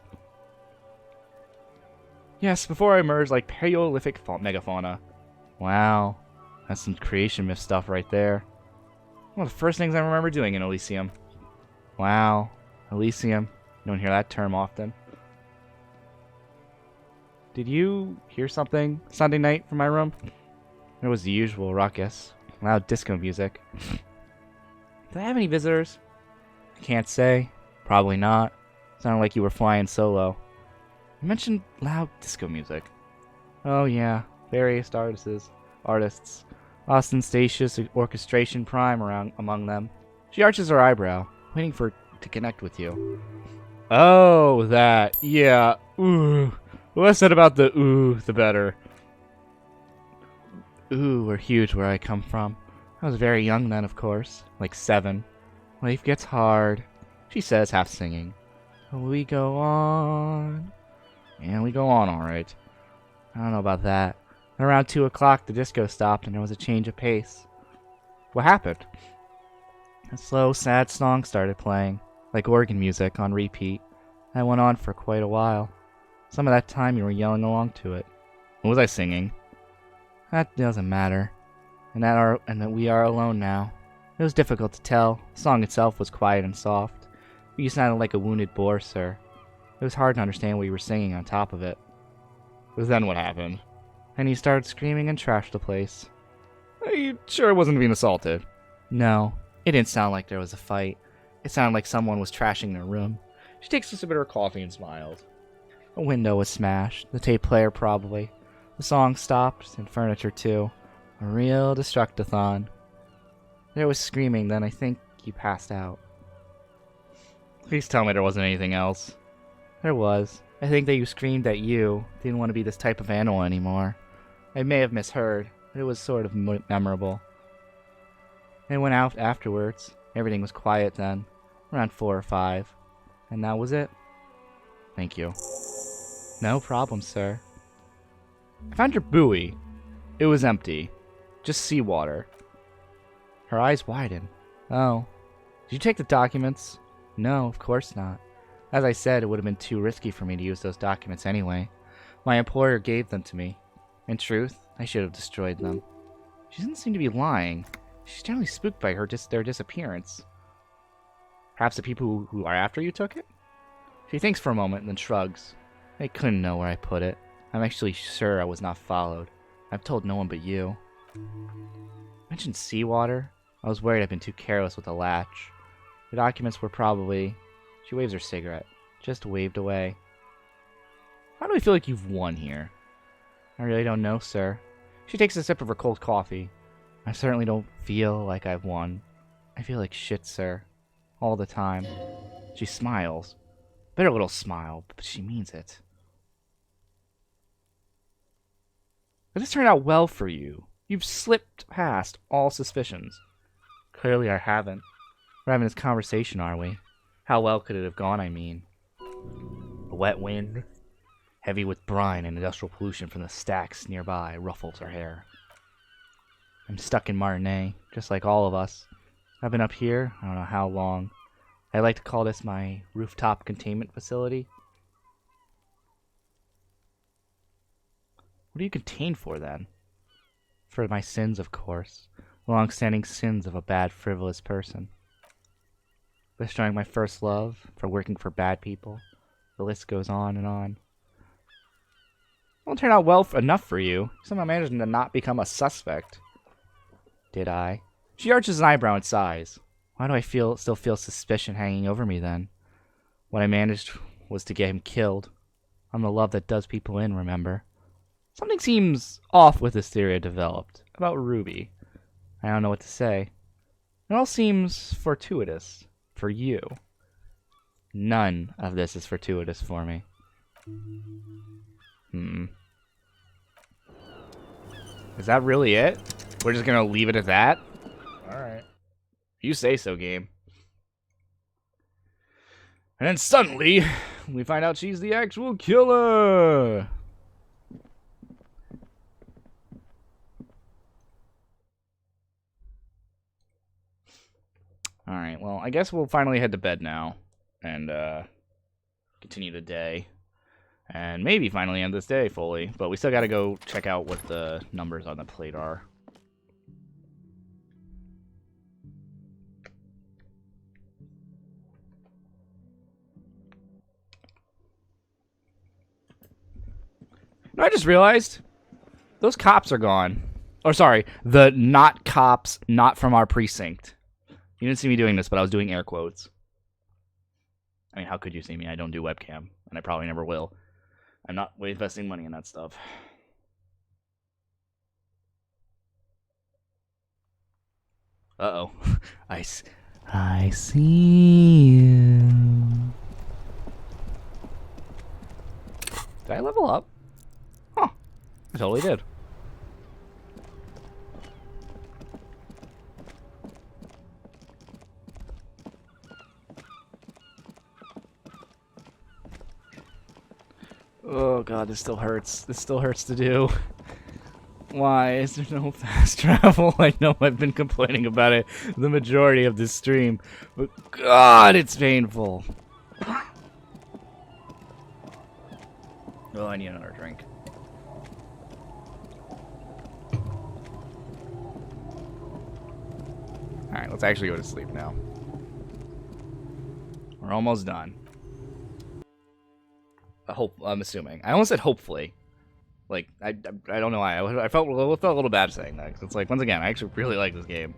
Yes, before I emerged like Paleolithic megafauna. Wow, that's some creation myth stuff right there. One of the first things I remember doing in Elysium. Wow, Elysium. You don't hear that term often. Did you hear something Sunday night from my room? It was the usual ruckus. Loud disco music. Did I have any visitors? I can't say. Probably not. Sounded like you were flying solo. You mentioned loud disco music. Oh yeah, various artists. Ostentatious orchestration prime among them. She arches her eyebrow, waiting to connect with you. Oh, that. Yeah. Ooh. The less said about the ooh, the better. Ooh were huge where I come from. I was very young then, of course. Like 7. Life gets hard, she says, half singing. We go on. And we go on alright. I don't know about that. Around 2 o'clock, the disco stopped and there was a change of pace. What happened? A slow, sad song started playing, like organ music on repeat. That went on for quite a while. Some of that time you were yelling along to it. What was I singing? That doesn't matter. And that we are alone now. It was difficult to tell. The song itself was quiet and soft. But you sounded like a wounded boar, sir. It was hard to understand what you were singing on top of it. But then what happened? And you started screaming and trashed the place. Are you sure I wasn't being assaulted? No. It didn't sound like there was a fight. It sounded like someone was trashing their room. She takes a sip of her coffee and smiles. A window was smashed. The tape player probably. The song stopped, and furniture too. A real destructathon. There was screaming, then I think you passed out. Please tell me there wasn't anything else. There was. I think that you screamed that you didn't want to be this type of animal anymore. I may have misheard, but it was sort of memorable. I went out afterwards. Everything was quiet then. Around 4 or 5. And that was it. Thank you. No problem, sir. I found your buoy. It was empty. Just seawater. Her eyes widened. Oh. Did you take the documents? No, of course not. As I said, it would have been too risky for me to use those documents anyway. My employer gave them to me. In truth, I should have destroyed them. She doesn't seem to be lying. She's generally spooked by their disappearance. Perhaps the people who are after you took it? She thinks for a moment and then shrugs. They couldn't know where I put it. I'm actually sure I was not followed. I've told no one but you. Mentioned seawater? I was worried I'd been too careless with the latch. The documents were probably... She waves her cigarette. Just waved away. How do I feel like you've won here? I really don't know, sir. She takes a sip of her cold coffee. I certainly don't feel like I've won. I feel like shit, sir. All the time. She smiles. Bitter little smile, but she means it. But this turned out well for you. You've slipped past all suspicions. Clearly I haven't. We're having this conversation, are we? How well could it have gone, I mean? A wet wind, heavy with brine and industrial pollution from the stacks nearby, ruffles her hair. I'm stuck in Martinez, just like all of us. I've been up here, I don't know how long. I like to call this my rooftop containment facility. What are you contained for, then? For my sins, of course. The long-standing sins of a bad, frivolous person. For destroying my first love, for working for bad people. The list goes on and on. It won't turn out well enough for you. Somehow managing to not become a suspect. Did I? She arches an eyebrow and sighs. Why do I still feel suspicion hanging over me, then? What I managed was to get him killed. I'm the love that does people in, remember? Something seems off with this theory I developed. About Ruby. I don't know what to say. It all seems fortuitous. For you. None of this is fortuitous for me. Is that really it? We're just gonna leave it at that? Alright. You say so, game. And then suddenly, we find out she's the actual killer! Alright, well, I guess we'll finally head to bed now. And, continue the day. And maybe finally end this day fully. But we still gotta go check out what the numbers on the plate are. No, I just realized those cops are gone. Or sorry, the not cops, not from our precinct. You didn't see me doing this, but I was doing air quotes. I mean, how could you see me? I don't do webcam, and I probably never will. I'm not investing money in that stuff. Uh-oh. I see you. Did I level up? Huh. I totally did. Oh god, this still hurts. This still hurts to do. Why is there no fast travel? I know I've been complaining about it the majority of this stream, but god, it's painful. Oh, I need another drink. Alright, let's actually go to sleep now. We're almost done. I'm assuming. I almost said hopefully. Like, I don't know why. I felt a little bad saying that. 'Cause it's like, once again, I actually really like this game.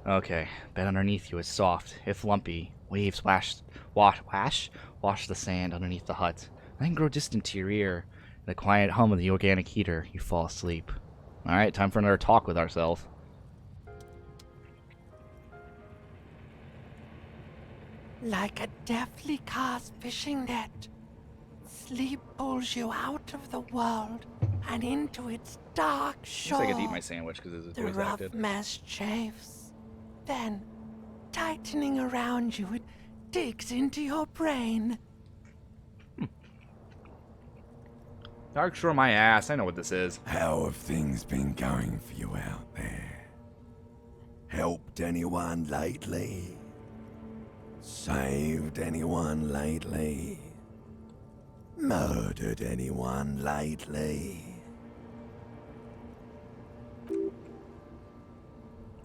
Okay, bed underneath you is soft, if lumpy. Waves wash the sand underneath the hut. Then grow distant to your ear. In the quiet hum of the organic heater, you fall asleep. Alright, time for another talk with ourselves. Like a deftly cast fishing net, sleep pulls you out of the world and into its dark shore. Looks like I could eat my sandwich because it's the voice rough acted. mesh chafes. Then, tightening around you, it digs into your brain. Dark Shore my ass. I know what this is. How have things been going for you out there? Helped anyone lately? Saved anyone lately? Murdered anyone lately?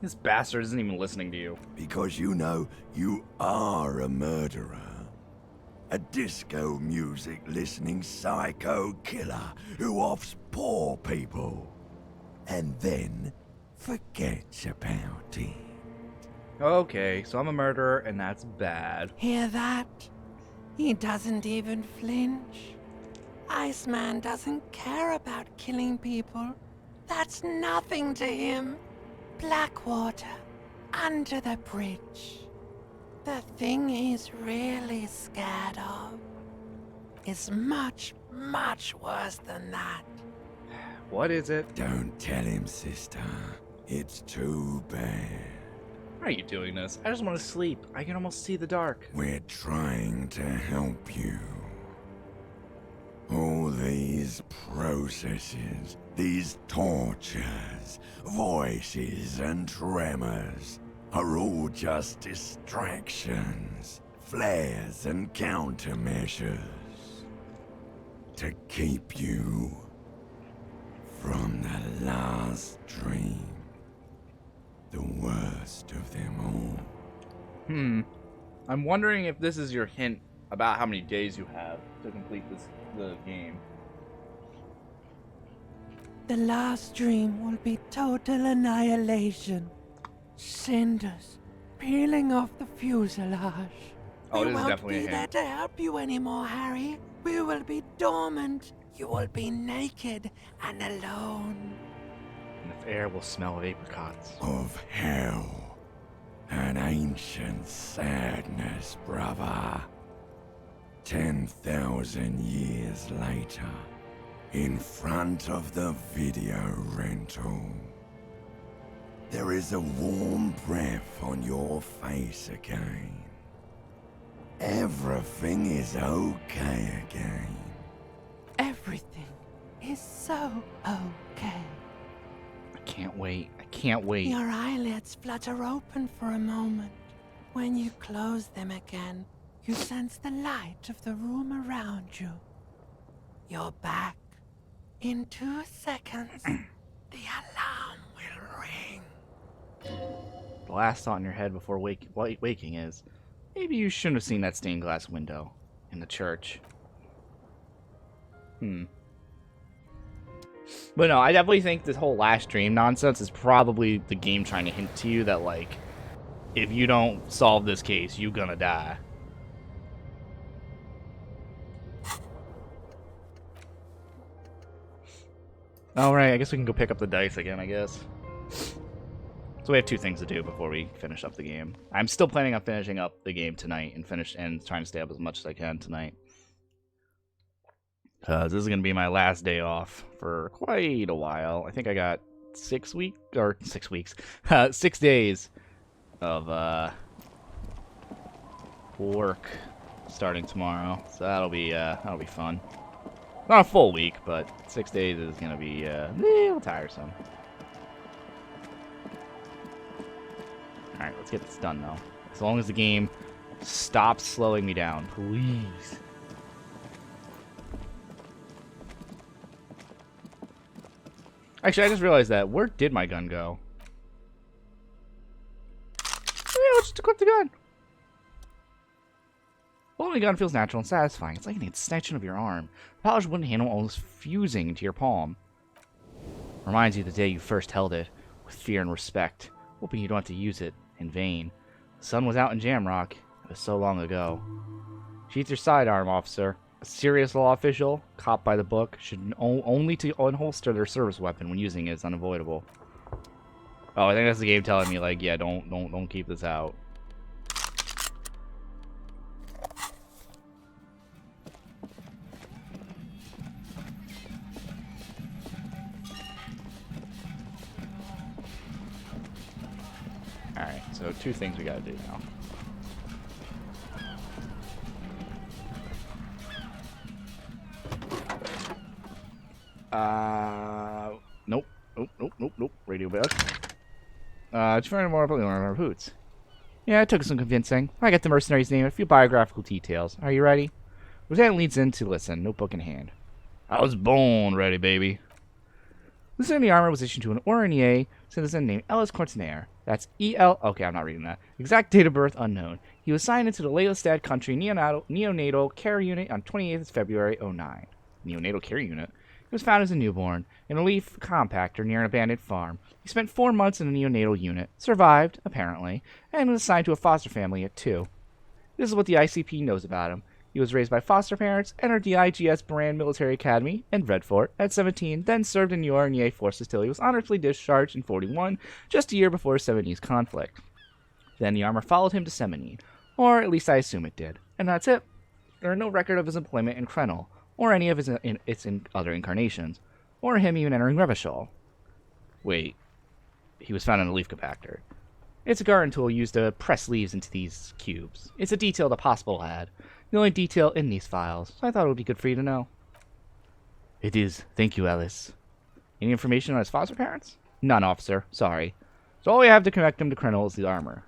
This bastard isn't even listening to you. Because you know you are a murderer. A disco music listening psycho killer who offs poor people. And then forgets about it. Okay, so I'm a murderer, and that's bad. Hear that? He doesn't even flinch. Iceman doesn't care about killing people. That's nothing to him. Blackwater, under the bridge. The thing he's really scared of is much, much worse than that. What is it? Don't tell him, sister. It's too bad. Why are you doing this? I just want to sleep. I can almost see the dark. We're trying to help you. All these processes, these tortures, voices and tremors are all just distractions, flares and countermeasures to keep you from the last dream, the worst of them all. I'm wondering if this is your hint about how many days you have to complete the game. The last dream will be total annihilation. Cinders peeling off the fuselage. Oh, we this is won't definitely be a there hint. to help you anymore, Harry. We will be dormant. You will be naked and alone. And the air will smell of apricots. Of hell. An ancient sadness, brother. 10,000 years later, in front of the video rental, there is a warm breath on your face again. Everything is okay again. Everything is so okay. I can't wait. I can't wait. Your eyelids flutter open for a moment. When you close them again, you sense the light of the room around you. You're back. In 2 seconds, the alarm will ring. The last thought in your head before waking is, maybe you shouldn't have seen that stained glass window in the church. But no, I definitely think this whole last dream nonsense is probably the game trying to hint to you that, like, if you don't solve this case, you're gonna die. Alright, I guess we can go pick up the dice again, I guess. So we have 2 things to do before we finish up the game. I'm still planning on finishing up the game tonight and trying to stay up as much as I can tonight. This is going to be my last day off for quite a while. I think I got 6 weeks, 6 days of work starting tomorrow. So that'll be fun. Not a full week, but 6 days is going to be a little tiresome. Alright, let's get this done, though. As long as the game stops slowing me down, please. Actually, I just realized that. Where did my gun go? Yeah, let's just equip the gun. Holding a gun feels natural and satisfying. It's like an extension of your arm. The polished wooden handle almost fusing into your palm. Reminds you of the day you first held it, with fear and respect, hoping you don't have to use it in vain. The sun was out in Jamrock. It was so long ago. Sheath your sidearm, officer. A serious law official, caught by the book, should only to unholster their service weapon when using it is unavoidable. Oh, I think that's the game telling me, like, yeah, don't keep this out. Alright, so 2 things we gotta do now. Nope. Radio bug. Did you find more about our hoots? Yeah, it took some convincing. I got the mercenary's name and a few biographical details. Are you ready? Lieutenant leads in to listen, notebook in hand. I was born ready, baby. Lieutenant the armor was issued to an Oranier citizen named Ellis Courtenaire. That's E-L... Okay, I'm not reading that. Exact date of birth unknown. He was signed into the Leostad Country Neonatal Care Unit on 28th February 09. Neonatal Care Unit? He was found as a newborn in a leaf compactor near an abandoned farm. He spent 4 months in the neonatal unit, survived, apparently, and was assigned to a foster family at 2. This is what the ICP knows about him. He was raised by foster parents, entered the IGS Brand Military Academy in Redfort at 17, then served in the Oranier forces till he was honorably discharged in 41, just a year before the Seminese conflict. Then the armor followed him to Seminine, or at least I assume it did. And that's it. There are no record of his employment in Krenel, or any of his other incarnations, or him even entering Revachol. Wait, he was found in a leaf compactor. It's a garden tool used to press leaves into these cubes. It's a detail the hospital had. The only detail in these files, so I thought it would be good for you to know. It is. Thank you, Alice. Any information on his foster parents? None, officer. Sorry. So all we have to connect him to Krenel is the armor.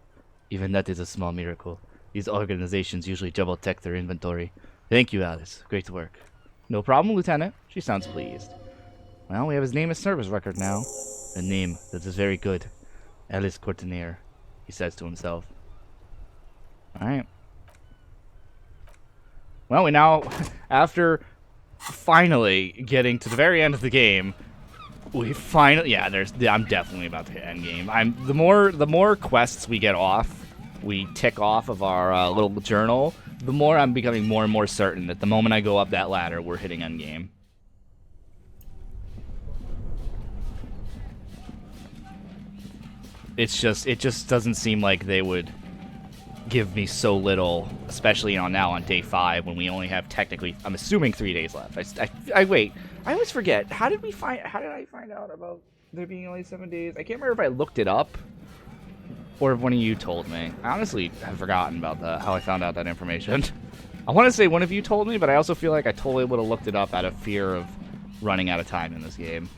Even that is a small miracle. These organizations usually double-check their inventory. Thank you, Alice. Great work. No problem, Lieutenant. She sounds pleased. Well, we have his name and service record now. A name that is very good. Alice Courtenaire, he says to himself. Alright. Well, we now, after finally getting to the very end of the game, we finally, yeah, I'm definitely about to hit end game. The more quests we get off, we tick off of our little journal, the more I'm becoming more and more certain that the moment I go up that ladder, we're hitting end game. It just doesn't seem like they would give me so little, especially now on day 5 when we only have technically, I'm assuming, 3 days left. I wait. I always forget. How did I find out about there being only 7 days? I can't remember if I looked it up or if one of you told me. I honestly have forgotten about how I found out that information. I want to say one of you told me, but I also feel like I totally would have looked it up out of fear of running out of time in this game.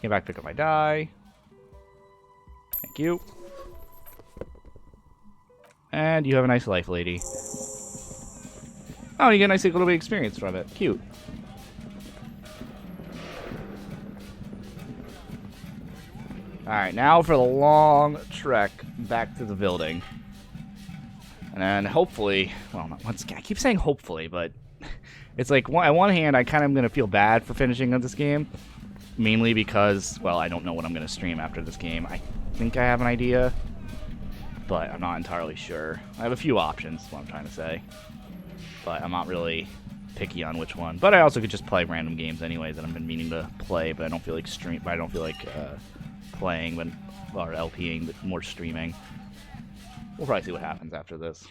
Came back, pick up my die. Thank you. And you have a nice life, lady. Oh, you get a nice little bit of experience from it. Cute. Alright, now for the long trek back to the building. And then hopefully, well, once again, I keep saying hopefully, but it's like, on one hand, I kind of am going to feel bad for finishing this game. Mainly because, well, I don't know what I'm going to stream after this game. I think I have an idea, but I'm not entirely sure. I have a few options, is what I'm trying to say. But I'm not really picky on which one. But I also could just play random games anyway that I've been meaning to play, but I don't feel like playing, or LPing, but more streaming. We'll probably see what happens after this.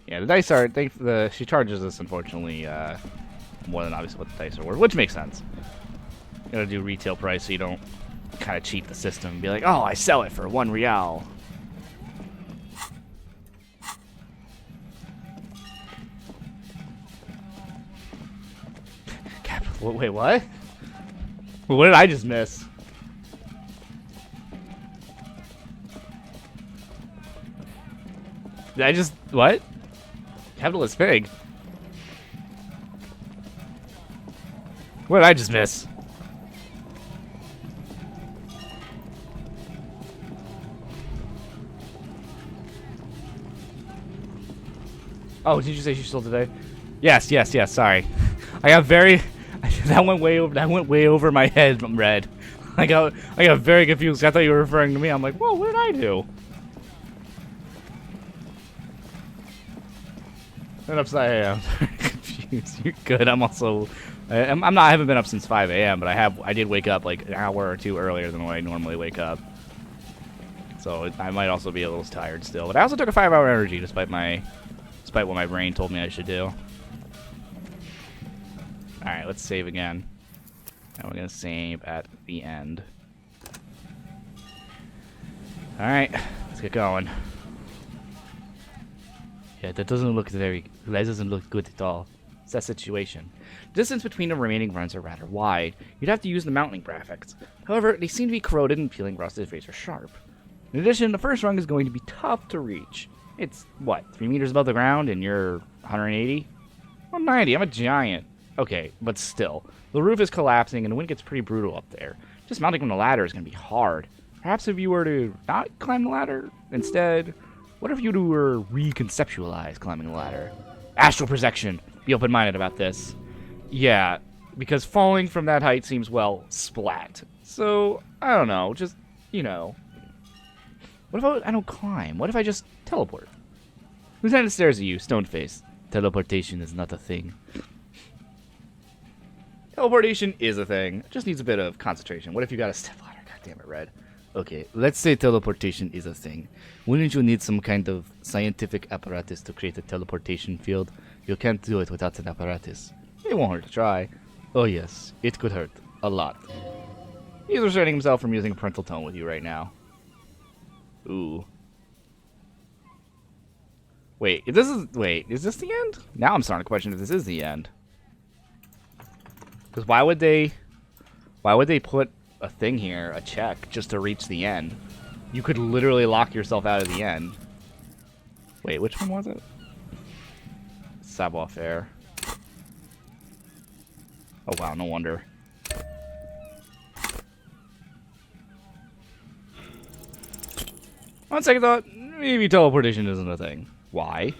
Yeah, the dice are, she charges us, unfortunately, more than obviously what the dice are worth, which makes sense. You gotta do retail price so you don't kind of cheat the system and be like, oh, I sell it for 1 real. Wait, what? What did I just miss? Did I just, what? Capitalist pig. What did I just miss? Oh, did you say she sold today? Yes, sorry. I got very that went way over my head, Red. I got very confused. I thought you were referring to me. I'm like, whoa, what did I do? And upside down. Confused. You're good. I'm also, I haven't been up since 5 a.m. But I did wake up like an hour or two earlier than what I normally wake up. So I might also be a little tired still. But I also took a 5-hour energy despite what my brain told me I should do. All right, let's save again. And we're gonna save at the end. All right, let's get going. Yeah, that doesn't look good at all. It's that situation. The distance between the remaining runs are rather wide. You'd have to use the mounting graphics. However, they seem to be corroded and peeling rust is razor sharp. In addition, the first rung is going to be tough to reach. It's, what, 3 meters above the ground and you're 180? 190, I'm a giant. Okay, but still. The roof is collapsing and the wind gets pretty brutal up there. Just mounting on the ladder is going to be hard. Perhaps if you were to not climb the ladder instead, what if you were reconceptualize climbing the ladder? Astral projection. Be open-minded about this. Yeah, because falling from that height seems, well, splat. So, I don't know, just, you know. What if I don't climb? What if I just teleport? Lieutenant stares at you, stone-faced. Teleportation is not a thing. Teleportation is a thing. It just needs a bit of concentration. What if you got a step ladder? God damn it, Red. Okay, let's say teleportation is a thing. Wouldn't you need some kind of scientific apparatus to create a teleportation field? You can't do it without an apparatus. It won't hurt to try. Oh yes, it could hurt. A lot. He's restraining himself from using a parental tone with you right now. Ooh. Wait, is this the end? Now I'm starting to question if this is the end. Because why would they put a thing here, a check, just to reach the end? You could literally lock yourself out of the end. Wait, which one was it? Savoir-faire. Oh wow, no wonder. On second thought, maybe teleportation isn't a thing. Why?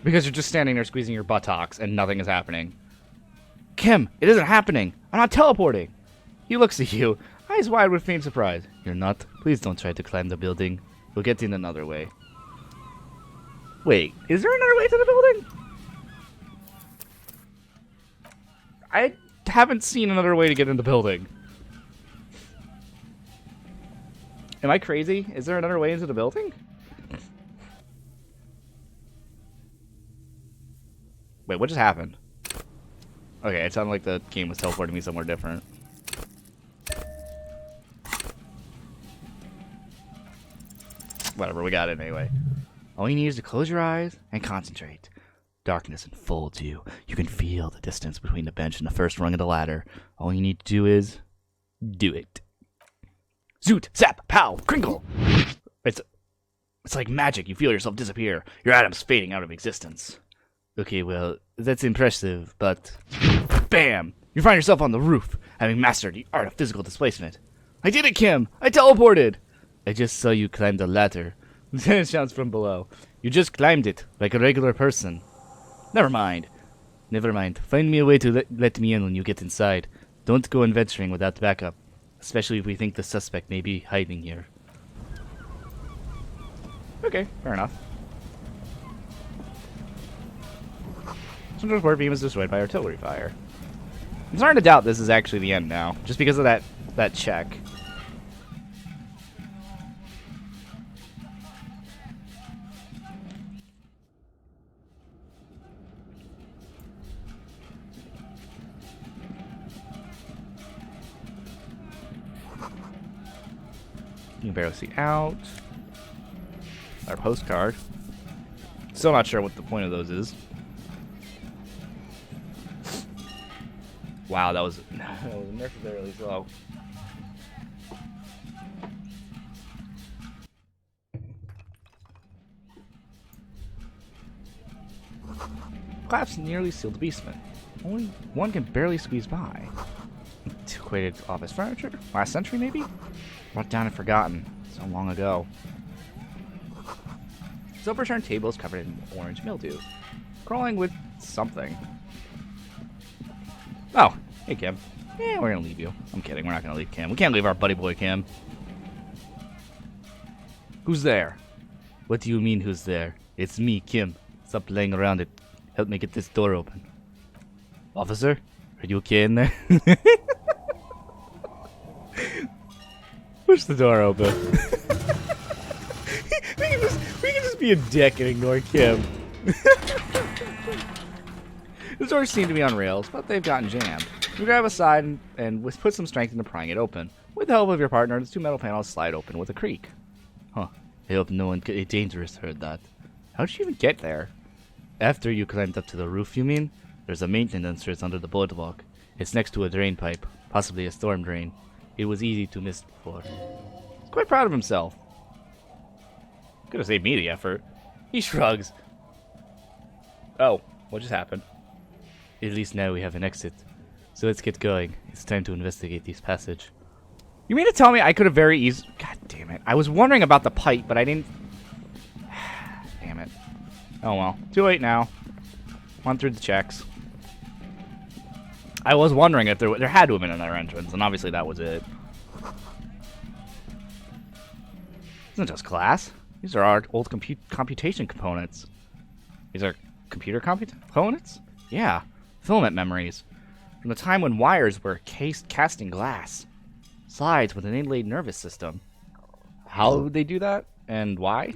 Because you're just standing there squeezing your buttocks and nothing is happening. Kim, it isn't happening. I'm not teleporting. He looks at you, eyes wide with faint surprise. You're not? Please don't try to climb the building. We'll get in another way. Wait, is there another way to the building? I haven't seen another way to get in the building. Am I crazy? Is there another way into the building? Wait, what just happened? Okay, it sounded like the game was teleporting me somewhere different. Whatever, we got it anyway. All you need is to close your eyes and concentrate. Darkness enfolds you. You can feel the distance between the bench and the first rung of the ladder. All you need to do is do it. Zoot, zap, pow, crinkle. It's like magic. You feel yourself disappear. Your atoms fading out of existence. Okay, well, that's impressive, but bam! You find yourself on the roof, having mastered the art of physical displacement. I did it, Kim! I teleported! I just saw you climb the ladder. Lieutenant shouts from below. You just climbed it, like a regular person. Never mind. Never mind. Find me a way to let me in when you get inside. Don't go adventuring without backup. Especially if we think the suspect may be hiding here. Okay, fair enough. Some support beam is destroyed by artillery fire. I'm starting to doubt this is actually the end now, just because of that check. You can barely see out. Our postcard. Still not sure what the point of those is. Wow, that was necessarily slow. Collapse nearly sealed the basement. Only one can barely squeeze by. Antiquated office furniture? Last century, maybe? Brought down and forgotten. So long ago. Silver-turned tables covered in orange mildew. Crawling with something. Oh, hey Kim. Yeah, we're gonna leave you. I'm kidding, we're not gonna leave Kim. We can't leave our buddy boy Kim. Who's there? What do you mean, who's there? It's me, Kim. Stop playing around it. Help me get this door open. Officer? Are you okay in there? Push the door open. we can just be a dick and ignore Kim. The doors seem to be on rails, but they've gotten jammed. You grab a side and put some strength into prying it open. With the help of your partner, the two metal panels slide open with a creak. Huh. I hope no one dangerous heard that. How did you even get there? After you climbed up to the roof, you mean? There's a maintenance entrance under the boardwalk. It's next to a drain pipe, possibly a storm drain. It was easy to miss before. He's quite proud of himself. Could have saved me the effort. He shrugs. Oh, what just happened? At least now we have an exit. So let's get going. It's time to investigate this passage. You mean to tell me I could have very easily... God damn it. I was wondering about the pipe, but I didn't... Damn it. Oh well. Too late now. Went through the checks. I was wondering if there had to have been another entrance, and obviously that was it. Isn't just glass. These are our old computation components. These are computer components? Yeah. Filament memories. From the time when wires were cast in glass. Slides with an inlaid nervous system. How would they do that? And why?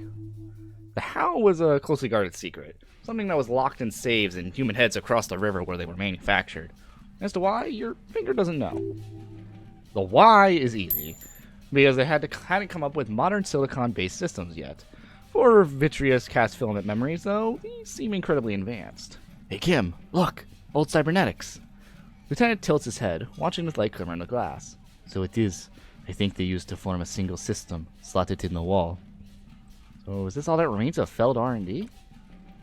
The how was a closely guarded secret. Something that was locked in safes in human heads across the river where they were manufactured. As to why, your finger doesn't know. The why is easy. Because they hadn't come up with modern silicon-based systems yet. For vitreous cast filament memories, though, these seem incredibly advanced. Hey Kim, look! Old cybernetics! Lieutenant tilts his head, watching the light glimmer in the glass. So it is. I think they used to form a single system, slotted in the wall. So is this all that remains of Feld R&D?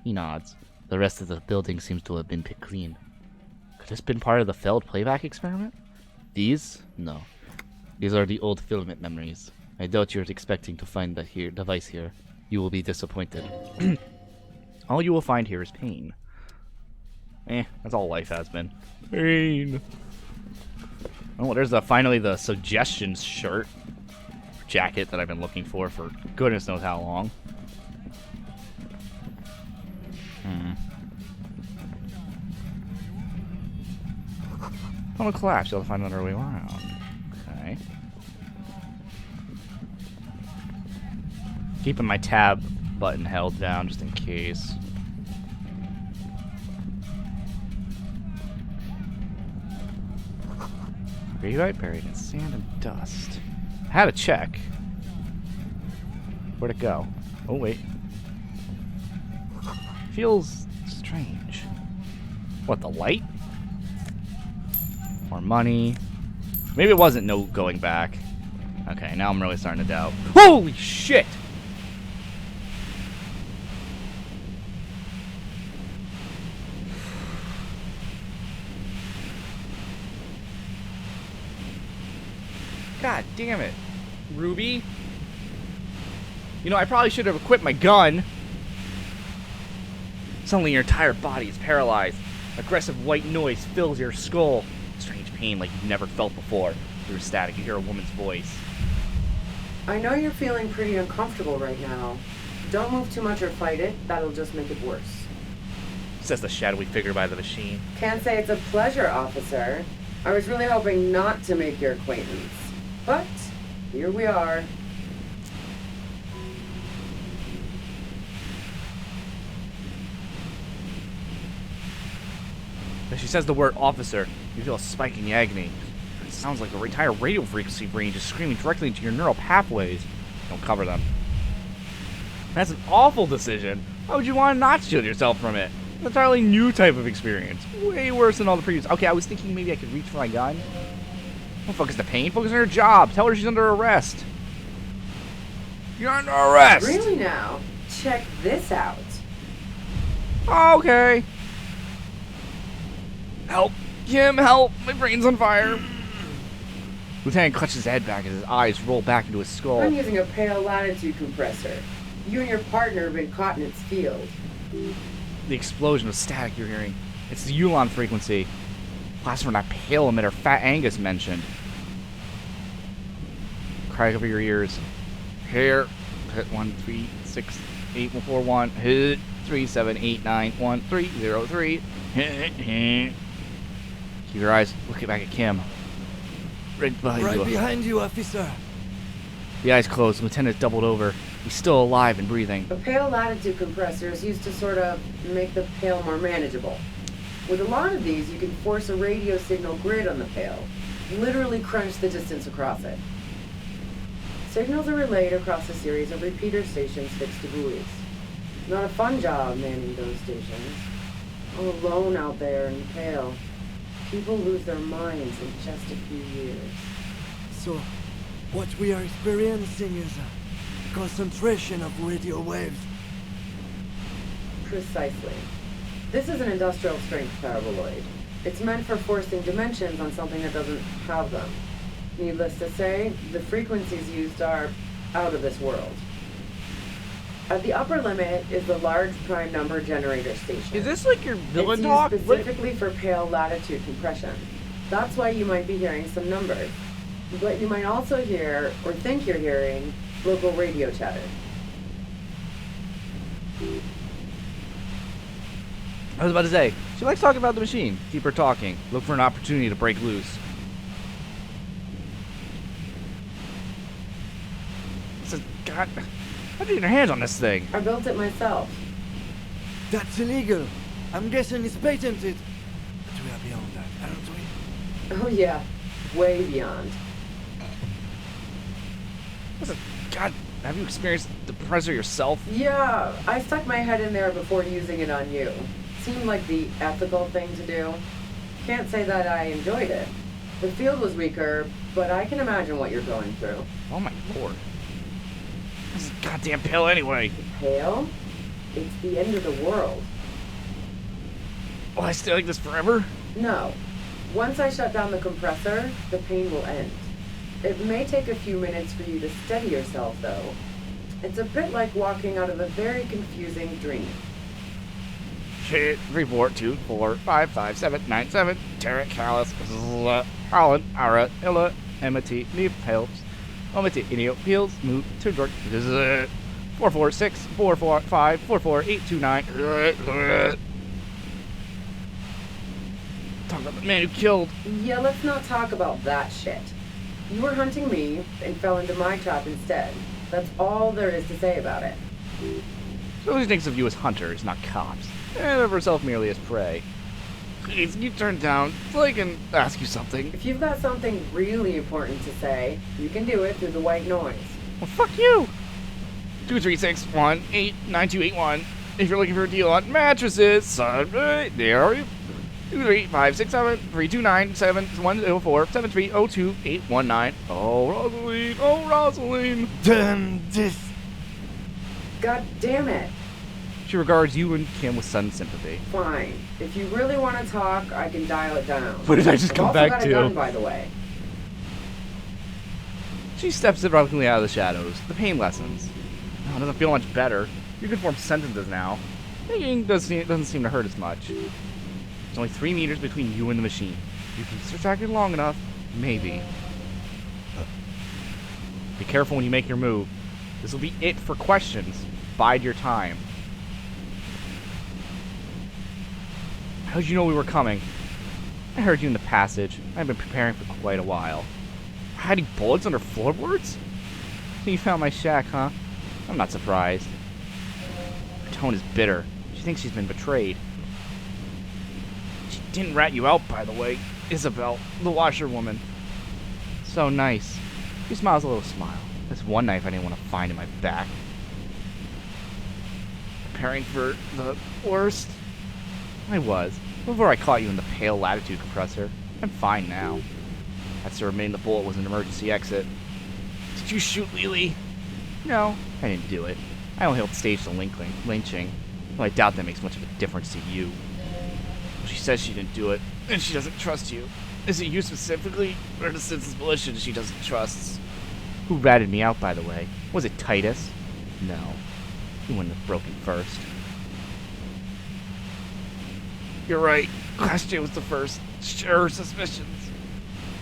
He nods. The rest of the building seems to have been picked clean. Could this have been part of the Feld playback experiment? These? No. These are the old filament memories. I doubt you're expecting to find the device here. You will be disappointed. All you will find here is pain. That's all life has been. Pain. Oh, there's finally the suggestions shirt. Jacket that I've been looking for goodness knows how long. Tunnel collapse. You'll have to find another way around. Okay. Keeping my tab button held down just in case. Radioite buried in sand and dust. I had to check. Where'd it go? Oh, wait. Feels strange. What, the light? More money. Maybe it wasn't no going back. Okay, now I'm really starting to doubt. Holy shit! God damn it. Ruby? You know, I probably should have equipped my gun. Suddenly your entire body is paralyzed. Aggressive white noise fills your skull. Strange pain like you've never felt before. Through static, you hear a woman's voice. I know you're feeling pretty uncomfortable right now. Don't move too much or fight it. That'll just make it worse. Says the shadowy figure by the machine. Can't say it's a pleasure, officer. I was really hoping not to make your acquaintance. But here we are. As she says the word officer, you feel a spike in agony. It sounds like the entire radio frequency range is screaming directly into your neural pathways. Don't cover them. That's an awful decision. Why would you want to not shield yourself from it? It's an entirely new type of experience. Way worse than all the previous. Okay, I was thinking maybe I could reach for my gun. Don't focus the pain. Focus on her job. Tell her she's under arrest. You're under arrest! Really now? Check this out. Okay. Help. Kim, help. My brain's on fire. Lieutenant clutches his head back as his eyes roll back into his skull. I'm using a pale latitude compressor. You and your partner have been caught in its field. The explosion of static you're hearing. It's the Ulan frequency. Blast from that pale emitter Fat Angus mentioned. Cry over your ears. Here. Hit 1368141. Hit 378911303. Keep your eyes looking back at Kim. Right behind you. Right behind you, officer. The eyes closed. Lieutenant doubled over. He's still alive and breathing. A pale latitude compressor is used to sort of make the pail more manageable. With a lot of these, you can force a radio signal grid on the pail. Literally crunch the distance across it. Signals are relayed across a series of repeater stations fixed to buoys. Not a fun job manning those stations. All alone out there in the pail. People lose their minds in just a few years. So, what we are experiencing is a concentration of radio waves. Precisely. This is an industrial strength paraboloid. It's meant for forcing dimensions on something that doesn't have them. Needless to say, the frequencies used are out of this world. At the upper limit is the large prime number generator station. Is this like your villain it's talk? Used specifically for pale latitude compression. That's why you might be hearing some numbers. But you might also hear, or think you're hearing, local radio chatter. I was about to say, she likes talking about the machine. Keep her talking. Look for an opportunity to break loose. God, how'd you get your hands on this thing? I built it myself. That's illegal. I'm guessing it's patented. But we are beyond that, aren't we? Oh yeah, way beyond. God, have you experienced the pressure yourself? Yeah, I stuck my head in there before using it on you. Seemed like the ethical thing to do. Can't say that I enjoyed it. The field was weaker, but I can imagine what you're going through. Oh my lord. This is a goddamn pill anyway. Pale? It's the end of the world. Will I stay like this forever? No. Once I shut down the compressor, the pain will end. It may take a few minutes for you to steady yourself, though. It's a bit like walking out of a very confusing dream. Shit, 3, 4, 2, 4, 5, 5, 7, 9, 7. Tarot, Callus, Holland, Ara, Illa, Emity, Neep, Helps, Omity, Inio, Peels, Moot, Tudor, 4, 4, 6, 4, 4, 5, 4, 4, 8, 2, 9. Talk about the man who killed. Yeah, let's not talk about that shit. You were hunting me and fell into my trap instead. That's all there is to say about it. So she thinks of you as hunters, not cops, and of herself merely as prey. Please, you turn down so I can ask you something. If you've got something really important to say, you can do it through the white noise. Well, fuck you! 236189281. If you're looking for a deal on mattresses, there are you. 2356732971047302819. Oh, Rosaline! Oh, Rosaline! Damn this! God damn it! She regards you and Kim with sudden sympathy. Fine. If you really want to talk, I can dial it down. What did I just come back to? I've also got a gun, by the way. She steps abruptly out of the shadows. The pain lessens. Oh, it doesn't feel much better. You can form sentences now. Thinking doesn't seem to hurt as much. There's only 3 meters between you and the machine. You can distract it long enough, maybe. Be careful when you make your move. This will be it for questions. Bide your time. How did you know we were coming? I heard you in the passage. I've been preparing for quite a while. Hiding bullets under floorboards? So you found my shack, huh? I'm not surprised. Her tone is bitter. She thinks she's been betrayed. She didn't rat you out, by the way. Isabel, the washerwoman. So nice. She smiles a little smile. That's one knife I didn't want to find in my back. Preparing for the worst? I was. Before I caught you in the pale latitude compressor. I'm fine now. That's to remain the bullet was an emergency exit. Did you shoot Lily? No, I didn't do it. I only helped stage the lynching. Well, I doubt that makes much of a difference to you. Well, she says she didn't do it, and she doesn't trust you. Is it you specifically, or the Citizens Militia she doesn't trust? Who ratted me out, by the way? Was it Titus? No. He wouldn't have broken first. You're right. Last year was the first. Share her suspicions.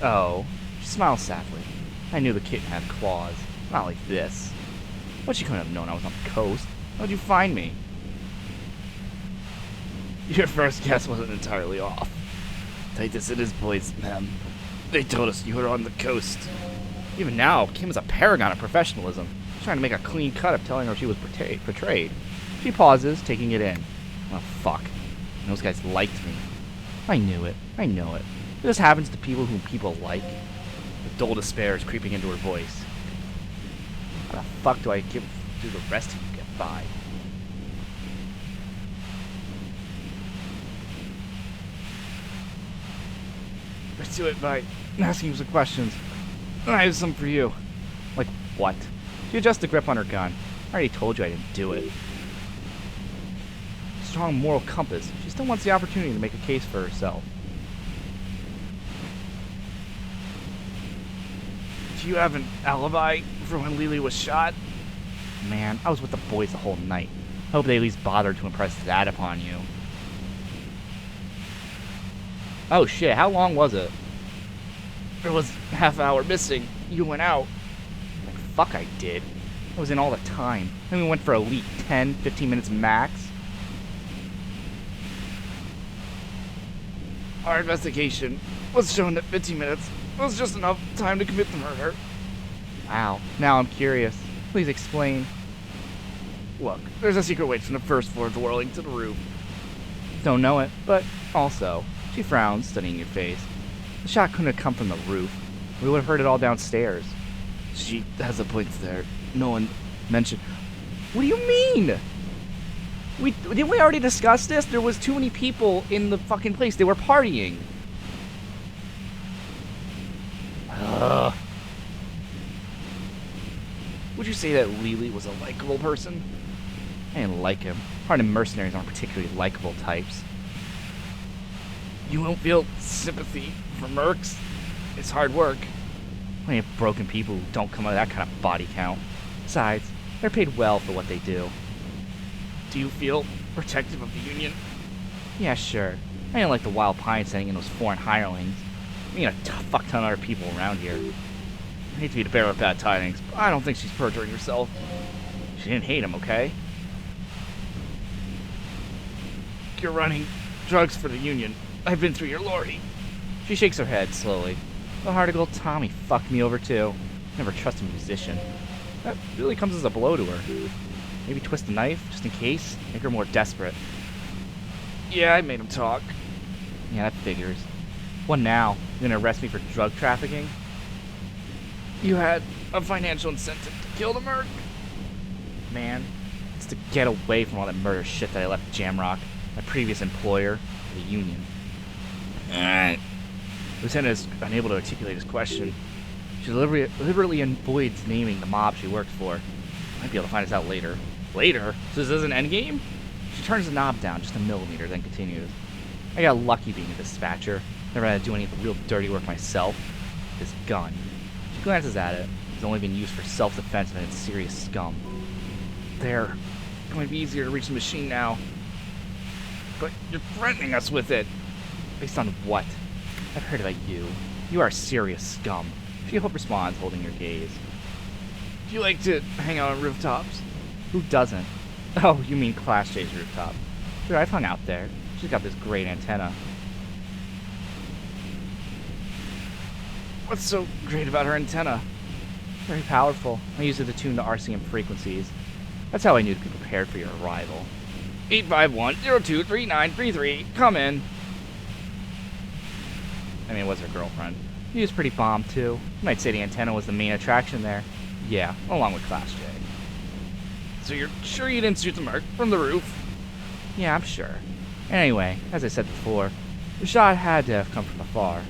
Oh. She smiles sadly. I knew the kitten had claws. Not like this. But she couldn't have known I was on the coast. How'd you find me? Your first guess wasn't entirely off. Titus and his boys, ma'am. They told us you were on the coast. Even now, Kim is a paragon of professionalism. She's trying to make a clean cut of telling her she was betrayed. She pauses, taking it in. Oh, fuck. Those guys liked me. I knew it. I know it. This happens to people whom people like. The dull despair is creeping into her voice. How the fuck do I do the rest of you get by? Let's do it by asking you some questions. I have some for you. Like what? She adjusts the grip on her gun. I already told you I didn't do it. strong moral compass, she still wants the opportunity to make a case for herself. Do you have an alibi for when Lily was shot? Man, I was with the boys the whole night. I hope they at least bothered to impress that upon you. Oh shit, how long was it? There was a half hour missing. You went out. Like, fuck I did. I was in all the time. Then we went for elite 10, 15 minutes max. Our investigation was shown that 15 minutes was just enough time to commit the murder. Wow, now I'm curious. Please explain. Look, there's a secret way from the first floor dwelling to the roof. Don't know it, but also, she frowns, studying your face. The shot couldn't have come from the roof. We would have heard it all downstairs. She has a point there. No one mentioned. What do you mean? Didn't we already discuss this? There was too many people in the fucking place. They were partying. Ugh. Would you say that Lily was a likable person? I didn't like him. Hardened mercenaries aren't particularly likable types. You won't feel sympathy for mercs. It's hard work. Plenty of broken people who don't come out of that kind of body count. Besides, they're paid well for what they do. Do you feel protective of the Union? Yeah, sure. I didn't like the wild pine sending in those foreign hirelings. Me and a fuck ton of other people around here. I hate to be the bearer of bad tidings, but I don't think she's perjuring herself. She didn't hate him, okay? You're running drugs for the Union. I've been through your lorry. She shakes her head slowly. The heart of old Tommy fucked me over too. Never trust a musician. That really comes as a blow to her. Maybe twist the knife, just in case. Make her more desperate. Yeah, I made him talk. Yeah, that figures. What now? You gonna arrest me for drug trafficking? You had a financial incentive to kill the merc? Man, it's to get away from all that murder shit that I left Jamrock, my previous employer, the Union. Lieutenant is unable to articulate his question. She deliberately avoids naming the mob she works for. Might be able to find us out later. Later? So this is an endgame? She turns the knob down just a millimeter, then continues. I got lucky being a dispatcher. Never had to do any of the real dirty work myself. This gun. She glances at it. It's only been used for self-defense and it's serious scum. There. It's going to be easier to reach the machine now. But you're threatening us with it. Based on what? I've heard about you. You are serious scum. She responds, holding her gaze. Do you like to hang out on rooftops? Who doesn't? Oh, you mean Class J's rooftop. Sure, I've hung out there. She's got this great antenna. What's so great about her antenna? Very powerful. I use it to tune to RCM frequencies. That's how I knew to be prepared for your arrival. 851-023933. Come in. I mean, it was her girlfriend. He was pretty bomb, too. You might say the antenna was the main attraction there. Yeah, along with Class J. So you're sure you didn't shoot the merc from the roof? Yeah, I'm sure. Anyway, as I said before, the shot had to have come from afar.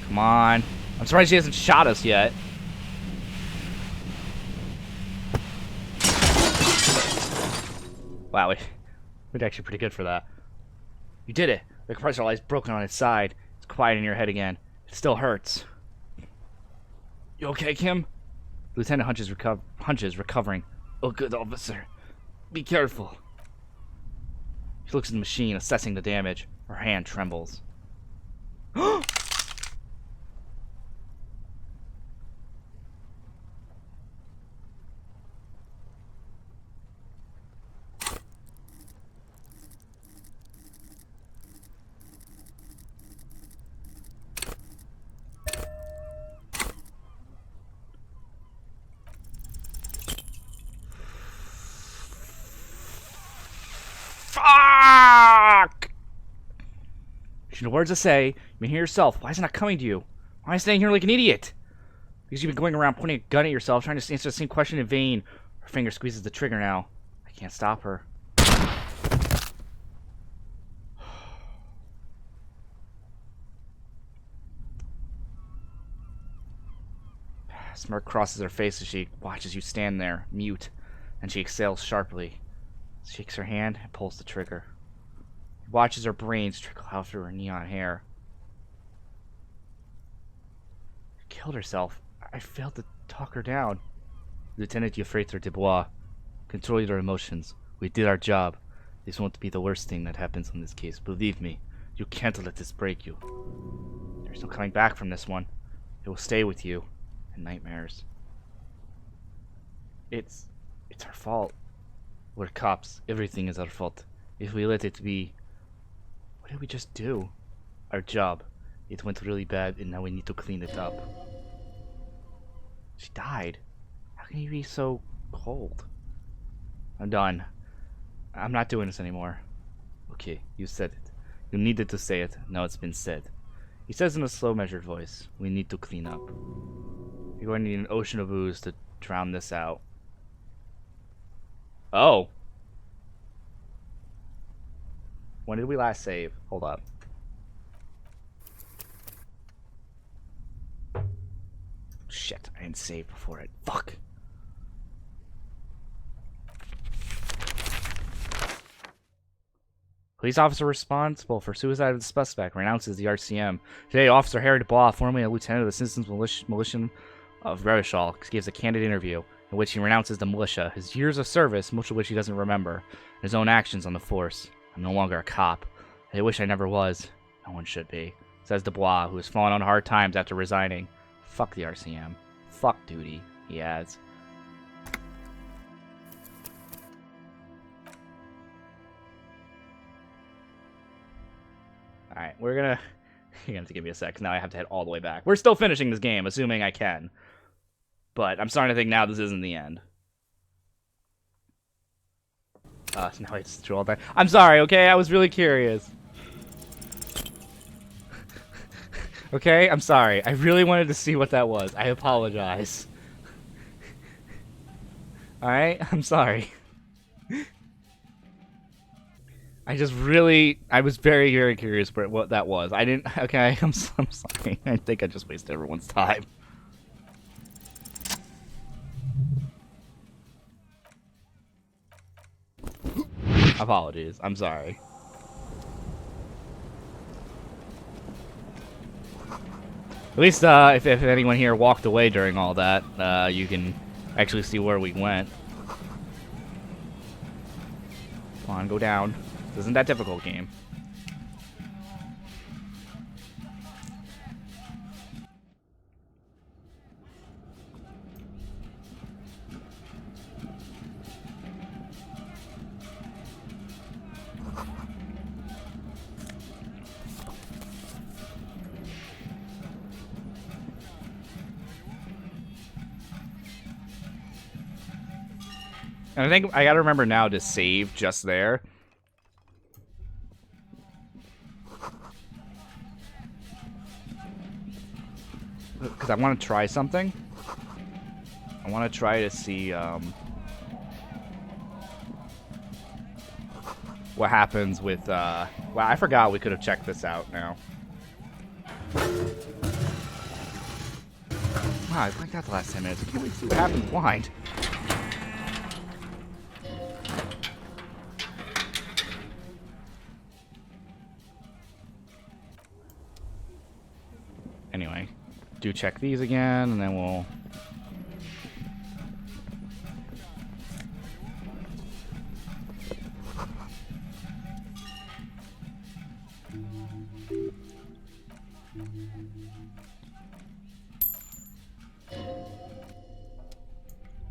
Come on. I'm surprised she hasn't shot us yet. Wow, we're actually pretty good for that. You did it. The compressor light's broken on its side. It's quiet in your head again. It still hurts. You okay, Kim? Lieutenant Hunches recovering. Oh, good, officer. Be careful. She looks at the machine, assessing the damage. Her hand trembles. Fuck! She had words to say. You can hear yourself. Why is it not coming to you? Why am I staying here like an idiot? Because you've been going around pointing a gun at yourself, trying to answer the same question in vain. Her finger squeezes the trigger now. I can't stop her. smirk crosses her face as she watches you stand there, mute, and she exhales sharply. Shakes her hand and pulls the trigger. He watches her brains trickle out through her neon hair. She killed herself. I failed to talk her down. Lieutenant Euphrator Dubois, control your emotions. We did our job. This won't be the worst thing that happens in this case. Believe me, you can't let this break you. There's no coming back from this one. It will stay with you in nightmares. It's our fault. We're cops. Everything is our fault. If we let it be... What did we just do? Our job. It went really bad and now we need to clean it up. She died. How can you be so cold? I'm done. I'm not doing this anymore. Okay, you said it. You needed to say it. Now it's been said. He says in a slow, measured voice, we need to clean up. You're going to need an ocean of ooze to drown this out. Oh. When did we last save? Hold up. Shit, I didn't save before it. Fuck. Police officer responsible for suicide of the suspect renounces the RCM. Today, Officer Harry Dubois, formerly a lieutenant of the Citizens Militia of Revachol, gives a candid interview in which he renounces the militia, his years of service, much of which he doesn't remember, and his own actions on the force. I'm no longer a cop. I wish I never was. No one should be, says Dubois, who has fallen on hard times after resigning. Fuck the RCM. Fuck duty, he adds. Alright, we're gonna... You're gonna have to give me a sec. Now I have to head all the way back. We're still finishing this game, assuming I can. But I'm starting to think now this isn't the end. Now I just drew all that. I'm sorry, okay? I was really curious. Okay? I'm sorry. I really wanted to see what that was. I apologize. Alright? I'm sorry. I was very, very curious for what that was. I didn't, okay, I'm sorry. I think I just wasted everyone's time. Apologies, I'm sorry. At least, if anyone here walked away during all that, you can actually see where we went. Come on, go down. This isn't that difficult, game. And I think I gotta remember now to save just there. Because I want to try something. I want to try to see what happens with... Wow, I forgot we could have checked this out now. Wow, I blanked out the last 10 minutes. I can't wait to see what happens blind. Anyway. Do check these again, and then we'll...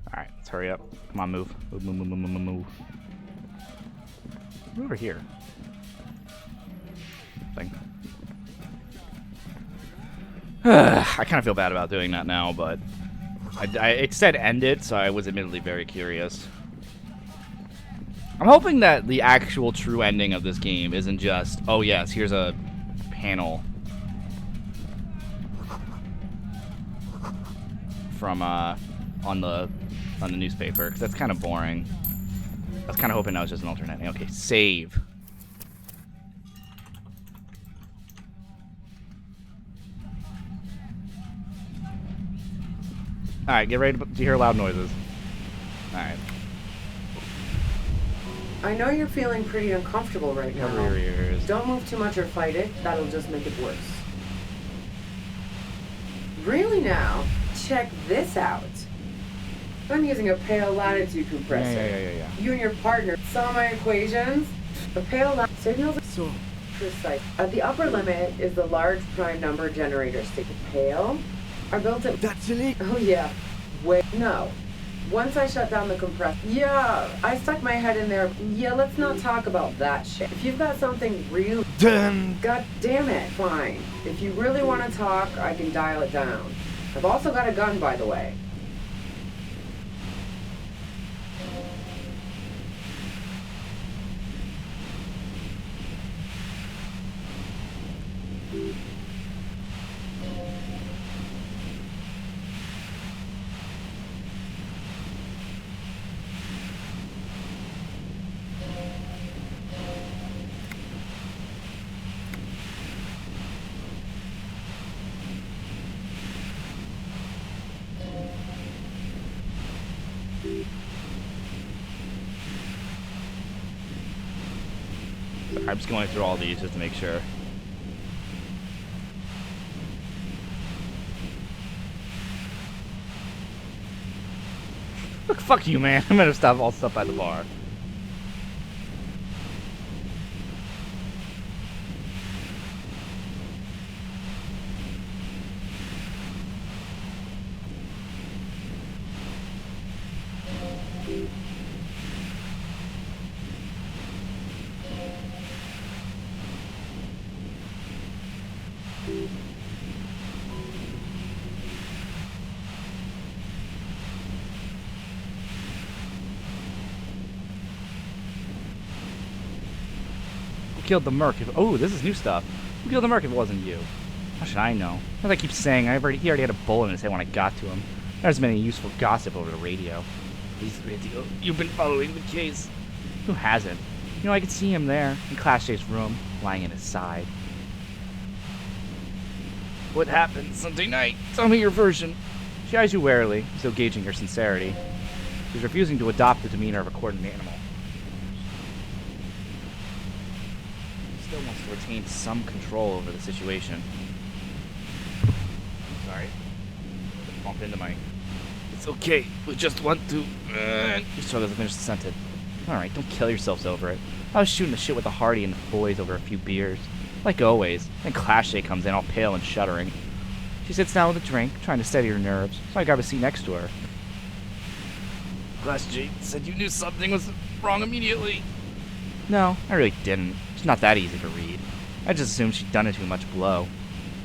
Alright, let's hurry up. Come on, move. Move, move, move, move, move, move. Move over here. Thing. I kind of feel bad about doing that now, but it said end it, so I was admittedly very curious. I'm hoping that the actual true ending of this game isn't just, oh yes, here's a panel from on the newspaper, because that's kind of boring. I was kind of hoping that was just an alternate. Okay, save. Alright, get ready to hear loud noises. Alright. I know you're feeling pretty uncomfortable right now. Cover your ears. Don't move too much or fight it. That'll just make it worse. Really now, check this out. I'm using a pale latitude compressor. Yeah. You and your partner saw my equations? The pale latitude signals are so precise. At the upper limit is the large prime number generator stick. Pale are built at... That's illegal. Oh yeah. Wait, no. Once I shut down the compressor... Yeah, I stuck my head in there. Yeah, let's not talk about that shit. If you've got something real... Then... God damn it. Fine. If you really want to talk, I can dial it down. I've also got a gun, by the way. I'm just going through all these just to make sure. Look, fuck you, man. I'm gonna stop all stuff by the bar. Killed the merc. Oh, this is new stuff. Who killed the merc if it wasn't you? How should I know? As I keep saying, he already had a bullet in his head when I got to him. There's been any useful gossip over the radio. Please, radio, you've been following the case. Who hasn't? You know, I could see him there in Class J's room, lying in his side. What happened Sunday night? Tell me your version. She eyes you warily, still gauging your sincerity. She's refusing to adopt the demeanor of a cordon animal. Still wants to retain some control over the situation. Sorry. Just bump into my... It's okay. We just want to... He struggles to finish the sentence. Alright, don't kill yourselves over it. I was shooting the shit with the Hardy and the boys over a few beers. Like always. Then Clash Day comes in all pale and shuddering. She sits down with a drink, trying to steady her nerves, so I grab a seat next to her. Clash J said you knew something was wrong immediately. No, I really didn't. It's not that easy to read. I just assumed she'd done it too much blow.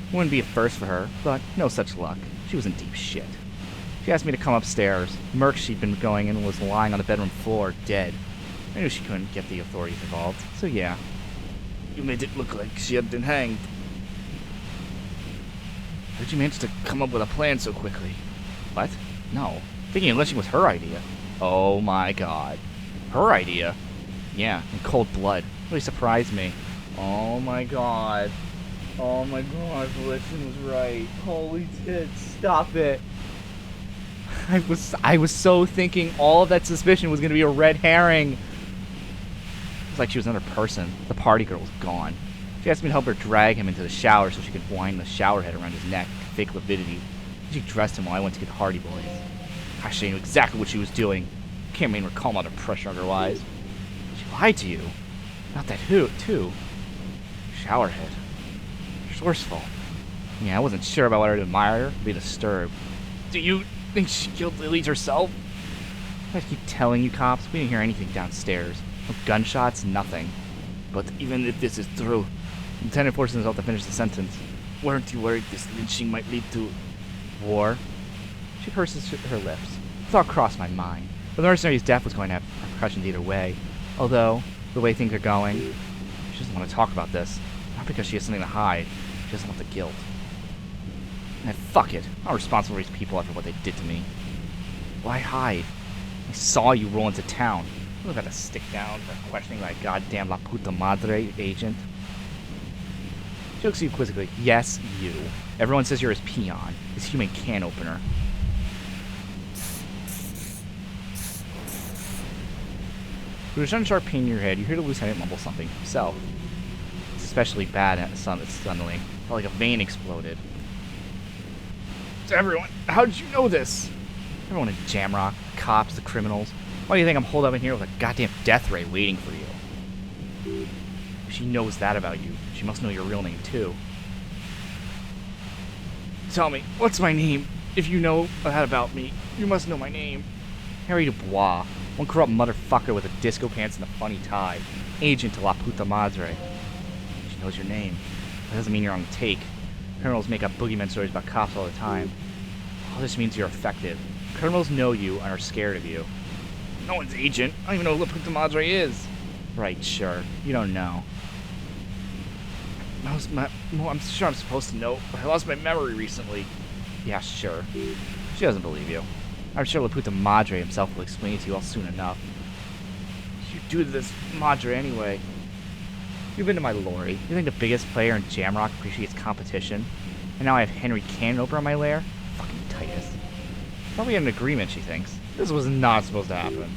It wouldn't be a first for her, but no such luck. She was in deep shit. She asked me to come upstairs. Merc she'd been going in was lying on the bedroom floor, dead. I knew she couldn't get the authorities involved, so yeah. You made it look like she had been hanged. How did you manage to come up with a plan so quickly? What? No. Thinking of lynching was her idea. Oh my god. Her idea? Yeah, in cold blood. Really surprised me. Oh my god. Oh my god, Volition was right. Holy tits, stop it. I was so thinking all of that suspicion was gonna be a red herring. It was like she was another person. The party girl was gone. She asked me to help her drag him into the shower so she could wind the shower head around his neck to fake lividity. She dressed him while I went to get the Hardy Boys. Gosh, she knew exactly what she was doing. Can't even recall under pressure otherwise. She lied to you. Not that who, too. Showerhead. Resourceful. Yeah, I wasn't sure about whether to admire her or be disturbed. Do you think she killed Elise herself? I keep telling you, cops, we didn't hear anything downstairs. No gunshots, nothing. But even if this is true, Lieutenant forced himself to finish the sentence. Weren't you worried this lynching might lead to war? She purses her lips. The thought crossed my mind. The mercenary's death was going to have repercussions either way. Although, the way things are going, she doesn't want to talk about this. Not because she has something to hide. She doesn't want the guilt. And fuck it. I'm not responsible for these people after what they did to me. Why hide? I saw you roll into town. I would have had to stick down for questioning my goddamn La Puta Madre agent. She looks at you quizzically. Yes, you. Everyone says you're his peon, his human can opener. With a sudden sharp pain in your head, you hear the lieutenant mumble something to himself. It's especially bad suddenly. Felt like a vein exploded. To everyone, how did you know this? Everyone in Jamrock, the cops, the criminals. Why do you think I'm holed up in here with a goddamn death ray waiting for you? If she knows that about you, she must know your real name too. Tell me, what's my name? If you know that about me, you must know my name. Harry Dubois, one corrupt motherfucker with a disco pants and a funny tie. Agent to La Puta Madre. She knows your name. That doesn't mean you're on the take. Criminals make up boogeyman stories about cops all the time. All this means you're effective. Criminals know you and are scared of you. No one's agent. I don't even know who La Puta Madre is. Right, sure. You don't know. I'm sure I'm supposed to know, but I lost my memory recently. Yeah, sure. She doesn't believe you. I'm sure La Puta Madre himself will explain it to you all soon enough. You do this, Madre, anyway. You've been to my lorry. You think the biggest player in Jamrock appreciates competition? And now I have Henry Cannon over on my lair? Fucking Titus. Thought we had an agreement, she thinks. This was not supposed to happen.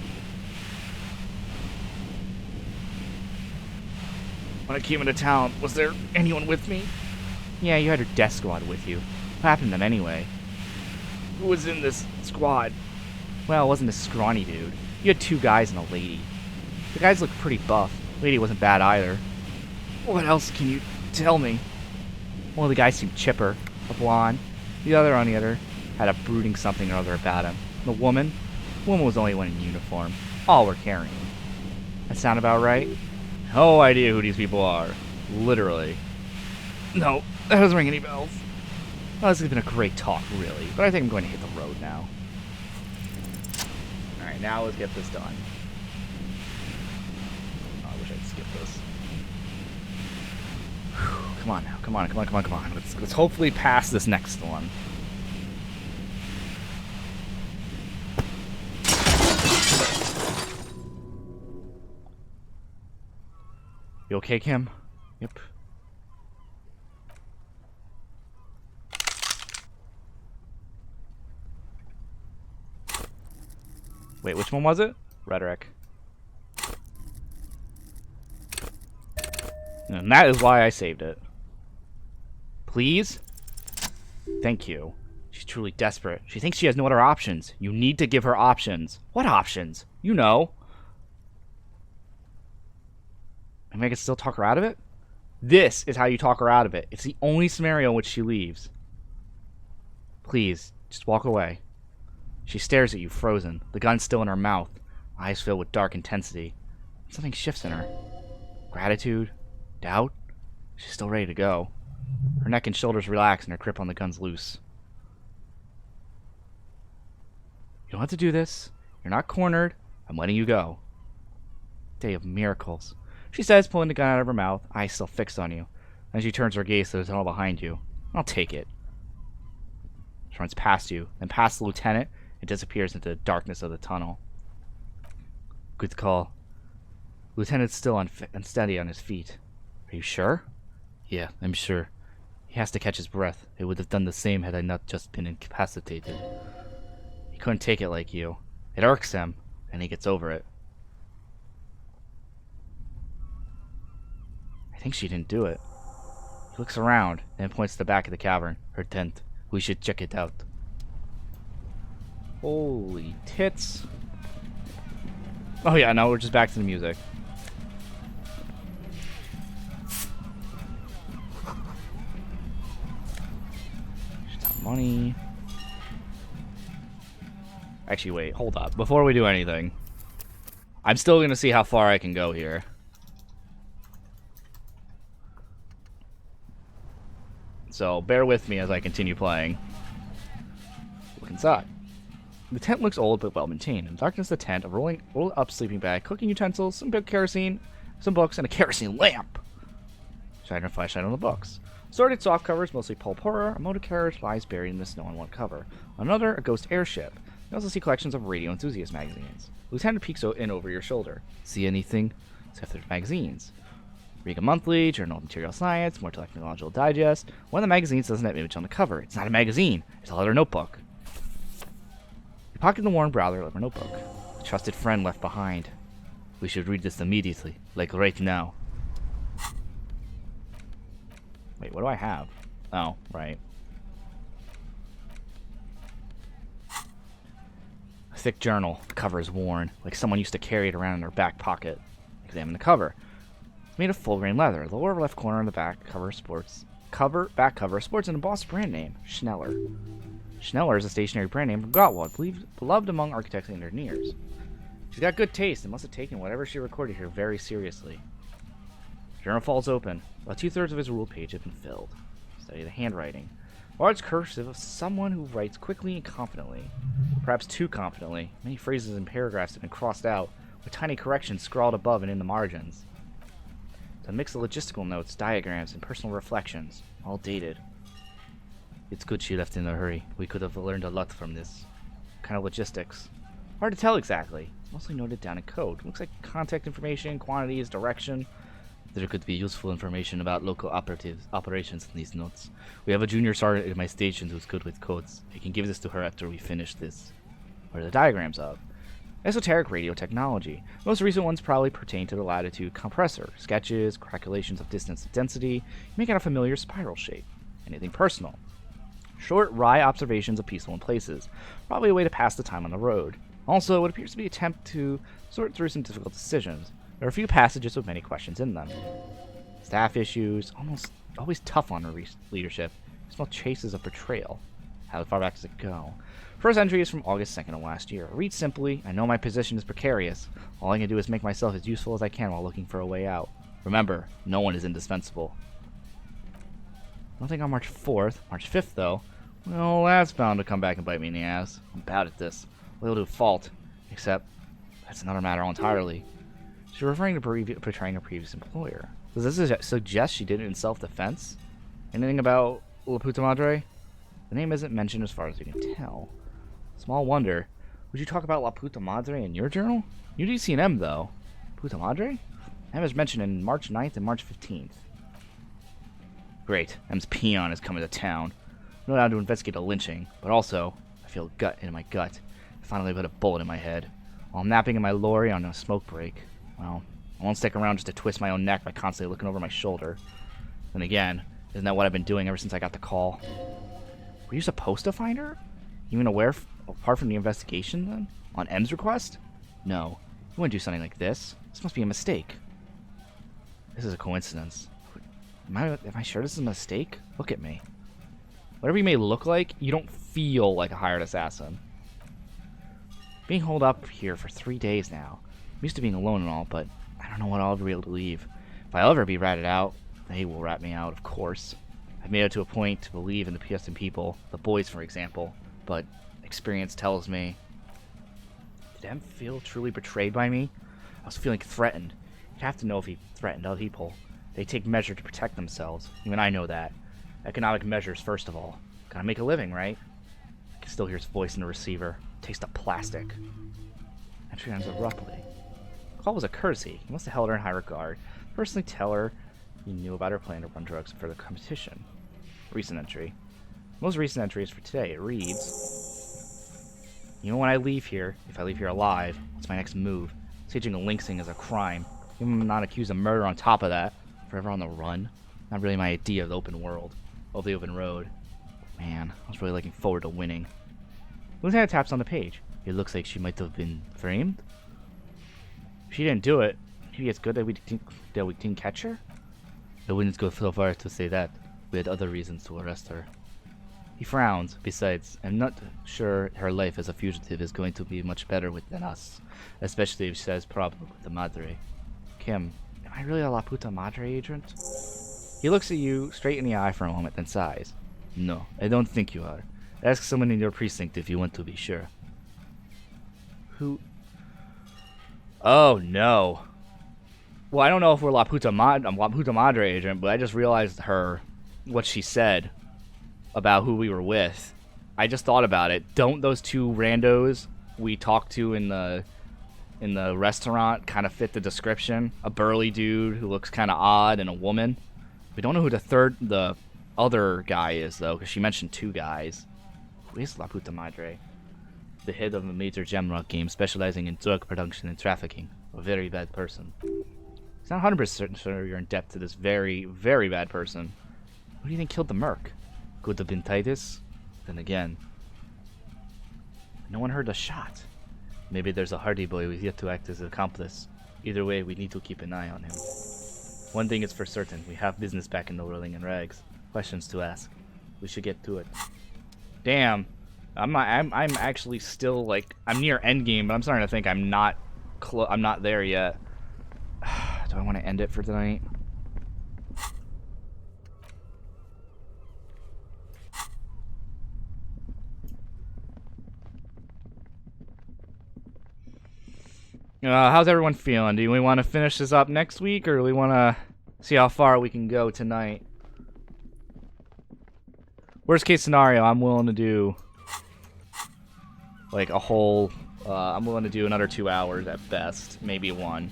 When I came into town, was there anyone with me? Yeah, you had your death squad with you. What happened to them anyway? Who was in this squad? Well, it wasn't a scrawny dude. You had 2 guys and a lady. The guys looked pretty buff. The lady wasn't bad either. What else can you tell me? One of the guys seemed chipper, a blonde. The other, on the other, had a brooding something or other about him. The woman? The woman was the only one in uniform. All were carrying. That sound about right? No idea who these people are. Literally. No, that doesn't ring any bells. Well, this has been a great talk, really, but I think I'm going to hit the road now. Alright, now let's get this done. Oh, I wish I'd skip this. Whew, come on now, come on. Let's hopefully pass this next one. You okay, Kim? Yep. Wait, which one was it? Rhetoric. And that is why I saved it. Please? Thank you. She's truly desperate. She thinks she has no other options. You need to give her options. What options? You know. And I can still talk her out of it? This is how you talk her out of it. It's the only scenario in which she leaves. Please, just walk away. She stares at you, frozen, the gun still in her mouth, eyes filled with dark intensity. Something shifts in her. Gratitude? Doubt? She's still ready to go. Her neck and shoulders relax and her grip on the gun's loose. You don't have to do this. You're not cornered. I'm letting you go. Day of miracles. She says, pulling the gun out of her mouth, eyes still fixed on you. Then she turns her gaze to the tunnel behind you. I'll take it. She runs past you, then past the lieutenant, and disappears into the darkness of the tunnel. Good call. The lieutenant's still unsteady on his feet. Are you sure? Yeah, I'm sure. He has to catch his breath. It would have done the same had I not just been incapacitated. He couldn't take it like you. It irks him, and he gets over it. I think she didn't do it. He looks around, then points to the back of the cavern. Her tent. We should check it out. Holy tits. Oh yeah, no, we're just back to the music. Just money. Actually, wait, hold up. Before we do anything, I'm still going to see how far I can go here. So bear with me as I continue playing. Look inside. The tent looks old but well maintained. In the darkness of the tent, a rolled up sleeping bag, cooking utensils, some big kerosene, some books, and a kerosene lamp. Shining a flashlight on the books. Sorted soft covers, mostly pulp horror. A motor carriage lies buried in the snow on one cover. Another, a ghost airship. You also see collections of radio enthusiast magazines. Lieutenant peeks in over your shoulder. See anything? Except there's magazines. Riga Monthly, Journal of Material Science, More Technological Digest. One of the magazines doesn't have an image on the cover. It's not a magazine. It's a leather notebook. You pocket the worn browser leather notebook. A trusted friend left behind. We should read this immediately, like right now. Wait, what do I have? Oh, right. A thick journal. The cover is worn, like someone used to carry it around in their back pocket. Examine the cover. It's made of full-grain leather. The lower left corner on the back cover sports an embossed brand name, Schneller. Schneller is a stationary brand name from Gottwald, beloved among architects and engineers. She's got good taste and must have taken whatever she recorded here very seriously. The journal falls open. About 2/3 of his ruled page have been filled. Study the handwriting. Large cursive of someone who writes quickly and confidently. Perhaps too confidently. Many phrases and paragraphs have been crossed out, with tiny corrections scrawled above and in the margins. It's a mix of logistical notes, diagrams, and personal reflections, all dated. It's good she left in a hurry. We could have learned a lot from this. What kind of logistics? Hard to tell exactly. Mostly noted down in code. Looks like contact information, quantities, direction. There could be useful information about local operations in these notes. We have a junior sergeant at my station who's good with codes. I can give this to her after we finish this. What are the diagrams of? Esoteric radio technology. Most recent ones probably pertain to the latitude compressor. Sketches, calculations of distance and density, making a familiar spiral shape. Anything personal. Short, wry observations of peaceful places. Probably a way to pass the time on the road. Also, what appears to be an attempt to sort through some difficult decisions. There are a few passages with many questions in them. Staff issues, almost always tough on leadership. Small traces of betrayal. How far back does it go? First entry is from August 2nd of last year. Read simply, I know my position is precarious. All I can do is make myself as useful as I can while looking for a way out. Remember, no one is indispensable. Nothing on March 4th. March 5th, though. Well, that's bound to come back and bite me in the ass. I'm bad at this. Little to fault. Except, that's another matter entirely. She's referring to portraying her previous employer. Does this suggest she did it in self-defense? Anything about La Puta Madre? The name isn't mentioned as far as you can tell. Small wonder. Would you talk about La Puta Madre in your journal? You do see an M, though. Puta Madre? M is mentioned in March 9th and March 15th. Great. M's peon is coming to town. I'm not allowed to investigate a lynching, but also, I feel a gut in my gut. I finally put a bullet in my head. While I'm napping in my lorry on a smoke break. Well, I won't stick around just to twist my own neck by constantly looking over my shoulder. Then again, isn't that what I've been doing ever since I got the call? Were you supposed to find her? Even aware, apart from the investigation, then? On M's request? No. You wouldn't do something like this. This must be a mistake. This is a coincidence. Am I sure this is a mistake? Look at me. Whatever you may look like, you don't feel like a hired assassin. Being holed up here for 3 days now. I'm used to being alone and all, but I don't know when I'll ever be able to leave. If I'll ever be ratted out, they will rat me out, of course. I've made it to a point to believe in the Pearson people, the boys, for example, but experience tells me... Did Em feel truly betrayed by me? I was feeling threatened. You'd have to know if he threatened other people. They take measure to protect themselves. Even I know that. Economic measures, first of all. Gotta make a living, right? I can still hear his voice in the receiver. Taste of plastic. Entry ends abruptly. The call was a courtesy. He must have held her in high regard. Personally tell her he knew about her plan to run drugs for the competition. Recent entry. Most recent entry is for today. It reads, you know, when I leave here, if I leave here alive, what's my next move? Staging a lynxing is a crime. Even I'm not accused of murder on top of that. Forever on the run. Not really my idea of the open world. Of the open road. Man, I was really looking forward to winning. Lieutenant taps on the page. It looks like she might have been framed. If she didn't do it, maybe it's good that we didn't catch her? I wouldn't go so far to say that. We had other reasons to arrest her. He frowns. Besides, I'm not sure her life as a fugitive is going to be much better than us. Especially if she has problems with the Madre. Kim, am I really a La Puta Madre agent? He looks at you straight in the eye for a moment, then sighs. No, I don't think you are. Ask someone in your precinct if you want to be sure. Who? Oh, no. Well, I don't know if we're La Puta Madre agent, but I just realized what she said about who we were with. I just thought about it. Don't those two randos we talked to in the restaurant kind of fit the description? A burly dude who looks kind of odd and a woman. We don't know who the other guy is, though, because she mentioned two guys. Who is La Puta Madre? The head of a major jamrock game specializing in drug production and trafficking. A very bad person. He's not 100% sure you're in debt to this very, very bad person. Who do you think killed the merc? Could have been Titus? Then again, no one heard a shot. Maybe there's a Hardy boy who's yet to act as an accomplice. Either way, we need to keep an eye on him. One thing is for certain, we have business back in the Whirling in Rags. Questions to ask. We should get to it. Damn. I'm actually still, like, I'm near endgame, but I'm starting to think I'm not there yet. Do I want to end it for tonight? How's everyone feeling? Do we want to finish this up next week, or do we want to see how far we can go tonight? Worst case scenario, I'm willing to do like a whole, I'm willing to do another 2 hours at best, maybe 1.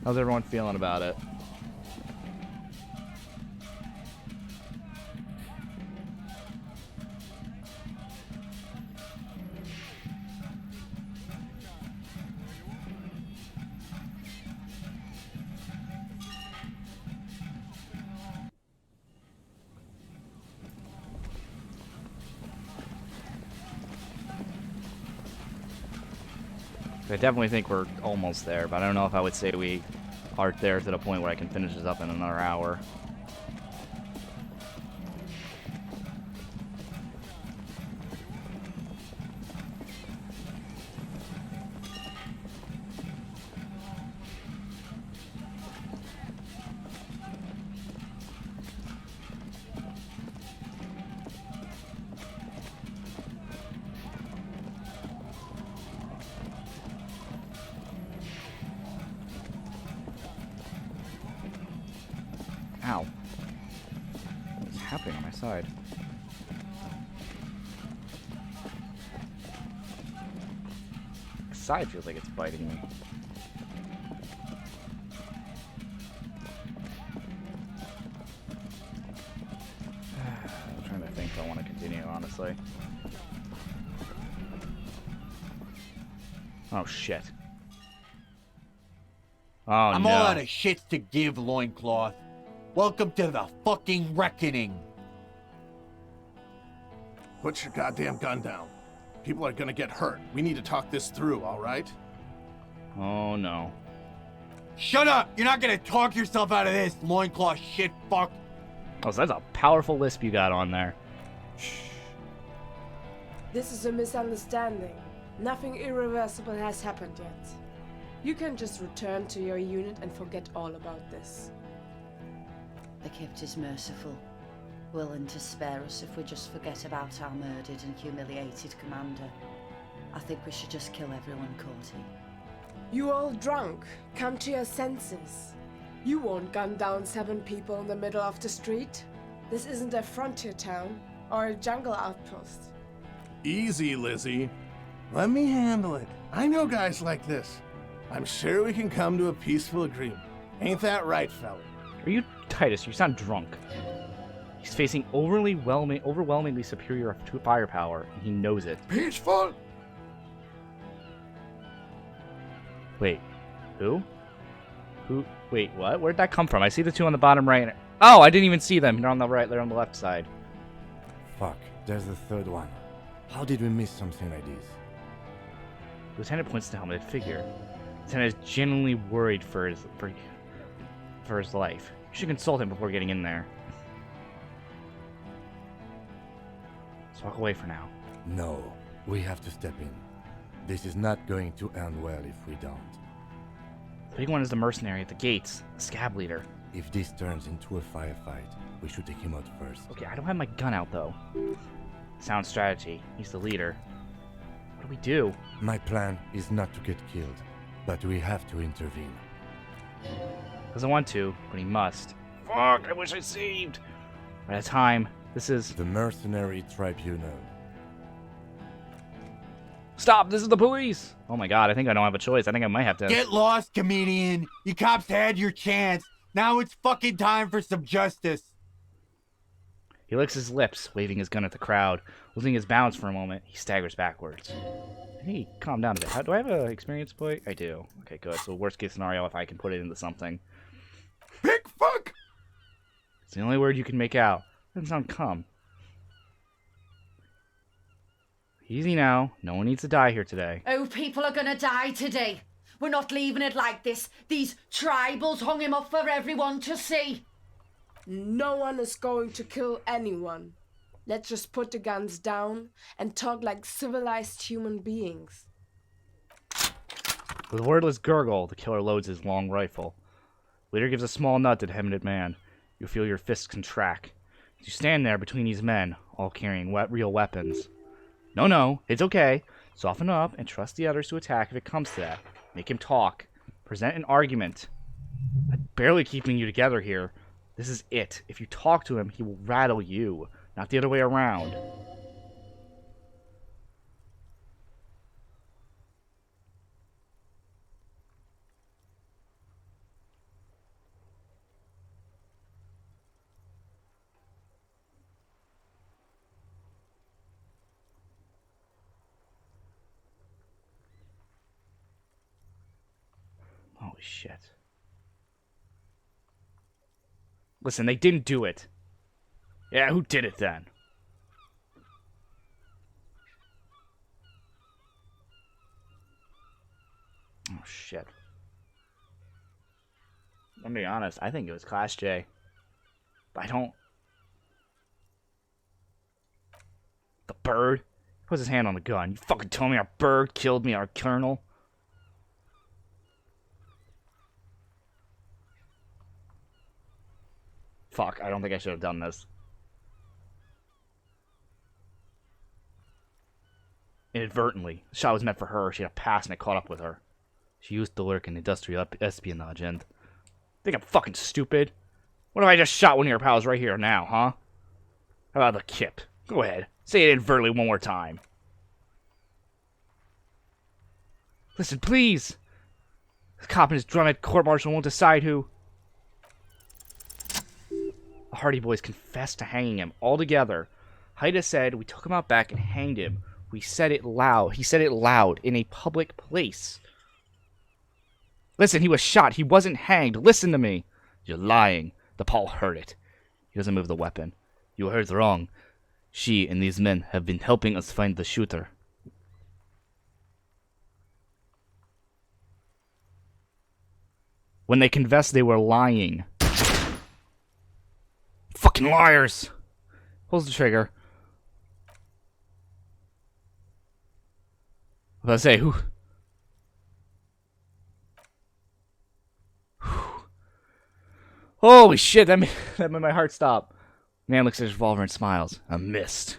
How's everyone feeling about it? I definitely think we're almost there, but I don't know if I would say we are there to the point where I can finish this up in another hour. Ow. What's happening on my side? My side feels like it's biting me. I'm trying to think if I want to continue, honestly. Oh, shit. Oh, I'm no. all out of shit to give, Loincloth. Welcome to the fucking reckoning. Put your goddamn gun down. People are gonna get hurt. We need to talk this through, all right? Oh, no. Shut up! You're not gonna talk yourself out of this, Loincloth shit fuck. Oh, so that's a powerful lisp you got on there. This is a misunderstanding. Nothing irreversible has happened yet. You can just return to your unit and forget all about this. The Crypt is merciful, willing to spare us if we just forget about our murdered and humiliated commander. I think we should just kill everyone, Corty. You all drunk. Come to your senses. You won't gun down 7 people in the middle of the street. This isn't a frontier town or a jungle outpost. Easy, Lizzie. Let me handle it. I know guys like this. I'm sure we can come to a peaceful agreement. Ain't that right, fella? Are you Titus? You sound drunk. He's facing overwhelmingly superior firepower, and he knows it. Peaceful? Wait, who? Wait, what? Where'd that come from? I see the 2 on the bottom right. Oh, I didn't even see them. They're on the right. They're on the left side. Fuck, there's the 3rd one. How did we miss something like this? Lieutenant points to the helmeted figure. Lieutenant is genuinely worried for his life. You should consult him before getting in there. Let's walk away for now. No, we have to step in. This is not going to end well if we don't. The big one is the mercenary at the gates, the scab leader. If this turns into a firefight, we should take him out first. Okay, I don't have my gun out though. Sound strategy. He's the leader. What do we do? My plan is not to get killed, but we have to intervene. Doesn't want to, but he must. Fuck, I wish I saved. By the time, this is... The Mercenary Tribunal. Stop, this is the police! Oh my god, I think I don't have a choice. I think I might have to... Get lost, comedian. You cops had your chance. Now it's fucking time for some justice. He licks his lips, waving his gun at the crowd. Losing his balance for a moment, he staggers backwards. Hey, calm down a bit. Do I have an experience point? I do. Okay, good. So worst case scenario, if I can put it into something. Big fuck! It's the only word you can make out. Doesn't sound cum. Easy now. No one needs to die here today. Oh, people are gonna die today. We're not leaving it like this. These tribals hung him up for everyone to see. No one is going to kill anyone. Let's just put the guns down and talk like civilized human beings. With a wordless gurgle, the killer loads his long rifle. Leader gives a small nut to the helmeted man. You feel your fists contract. You stand there between these men, all carrying real weapons. No, it's okay. Soften up and trust the others to attack if it comes to that. Make him talk. Present an argument. I'm barely keeping you together here. This is it. If you talk to him, he will rattle you, not the other way around. Holy shit. Listen, they didn't do it. Yeah, who did it then? Oh, shit. I'm gonna be honest, I think it was Class J. But I don't... The bird? He puts his hand on the gun. You fucking told me our bird killed me, our colonel? Fuck, I don't think I should have done this. Inadvertently. The shot was meant for her. She had a pass and I caught up with her. She used to lurk in industrial espionage and... Think I'm fucking stupid? What if I just shot one of your pals right here now, huh? How about the kip? Go ahead. Say it inadvertently one more time. Listen, please! The cop and his drumhead court-martial won't decide who... The Hardy Boys confessed to hanging him all together. Haida said, we took him out back and hanged him. We said it loud. He said it loud in a public place. Listen, he was shot. He wasn't hanged. Listen to me. You're lying. The Paul heard it. He doesn't move the weapon. You heard wrong. She and these men have been helping us find the shooter. When they confessed, they were lying. Fucking liars! Pulls the trigger. I was about to say, who... Holy shit, that made my heart stop. Man looks at his revolver and smiles. I missed.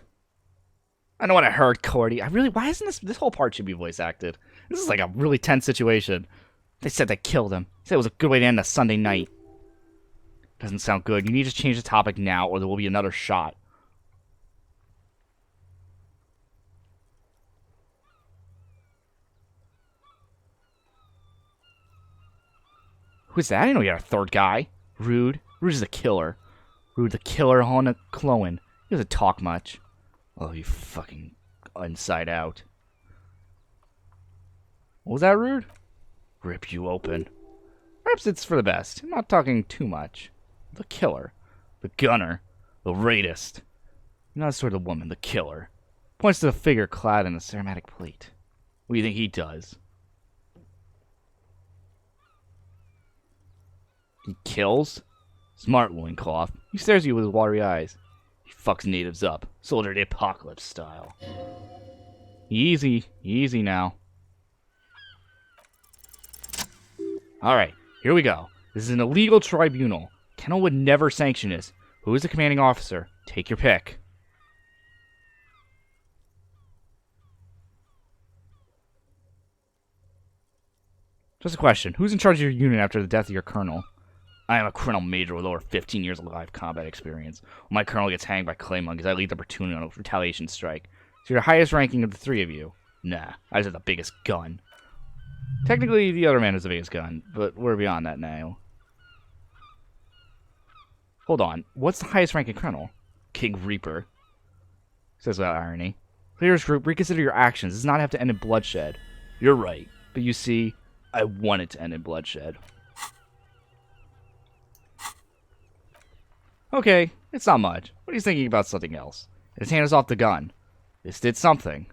I know what I heard, Cordy. Why isn't this whole part should be voice acted? This is like a really tense situation. They said they killed him. They said it was a good way to end a Sunday night. Doesn't sound good. You need to change the topic now or there will be another shot. Who's that? I didn't know you had a third guy. Rude. Rude is the killer. Rude the killer on a Clowen. He doesn't talk much. Oh, you fucking inside out. What was that, Rude? Rip you open. Perhaps it's for the best. I'm not talking too much. The killer. The gunner. The raidist. Not the sort of woman. The killer. Points to the figure clad in the ceramic plate. What do you think he does? He kills? Smart loincloth. He stares at you with his watery eyes. He fucks natives up. Soldier the apocalypse style. Easy. Easy now. Alright, here we go. This is an illegal tribunal. Kennel would never sanction this. Who is the commanding officer? Take your pick. Just a question. Who's in charge of your unit after the death of your colonel? I am a colonel major with over 15 years of live combat experience. When my colonel gets hanged by clay monkeys, I lead the platoon on a retaliation strike. So you're the highest ranking of the three of you. Nah, I just have the biggest gun. Technically, the other man has the biggest gun, but we're beyond that now. Hold on. What's the highest ranking colonel? King Reaper. Says without irony. Players group, reconsider your actions. It does not have to end in bloodshed. You're right. But you see, I want it to end in bloodshed. Okay, it's not much. What are you thinking about something else? His hand is off the gun. This did something.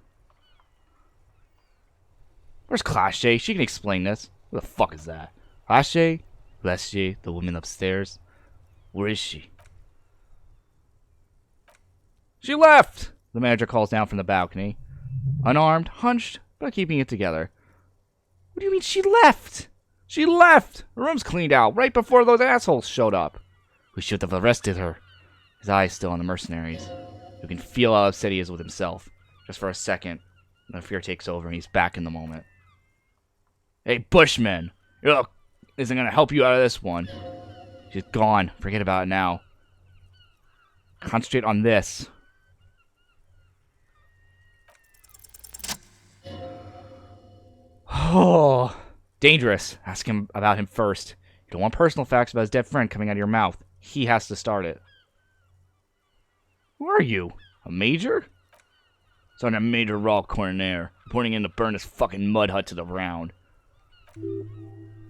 Where's Clashe? She can explain this. Who the fuck is that? Clashe? Clashe, the woman upstairs. Where is she? She left! The manager calls down from the balcony. Unarmed, hunched, but keeping it together. What do you mean she left? She left! Her room's cleaned out right before those assholes showed up. We should have arrested her. His eyes still on the mercenaries. You can feel how upset he is with himself. Just for a second. Then fear takes over and he's back in the moment. Hey, Bushman! Your luck isn't gonna help you out of this one. She's gone. Forget about it now. Concentrate on this. Oh, dangerous. Ask him about him first. You don't want personal facts about his dead friend coming out of your mouth. He has to start it. Who are you? A major? Sergeant Major Raul Cornair, reporting in to burn this fucking mud hut to the ground.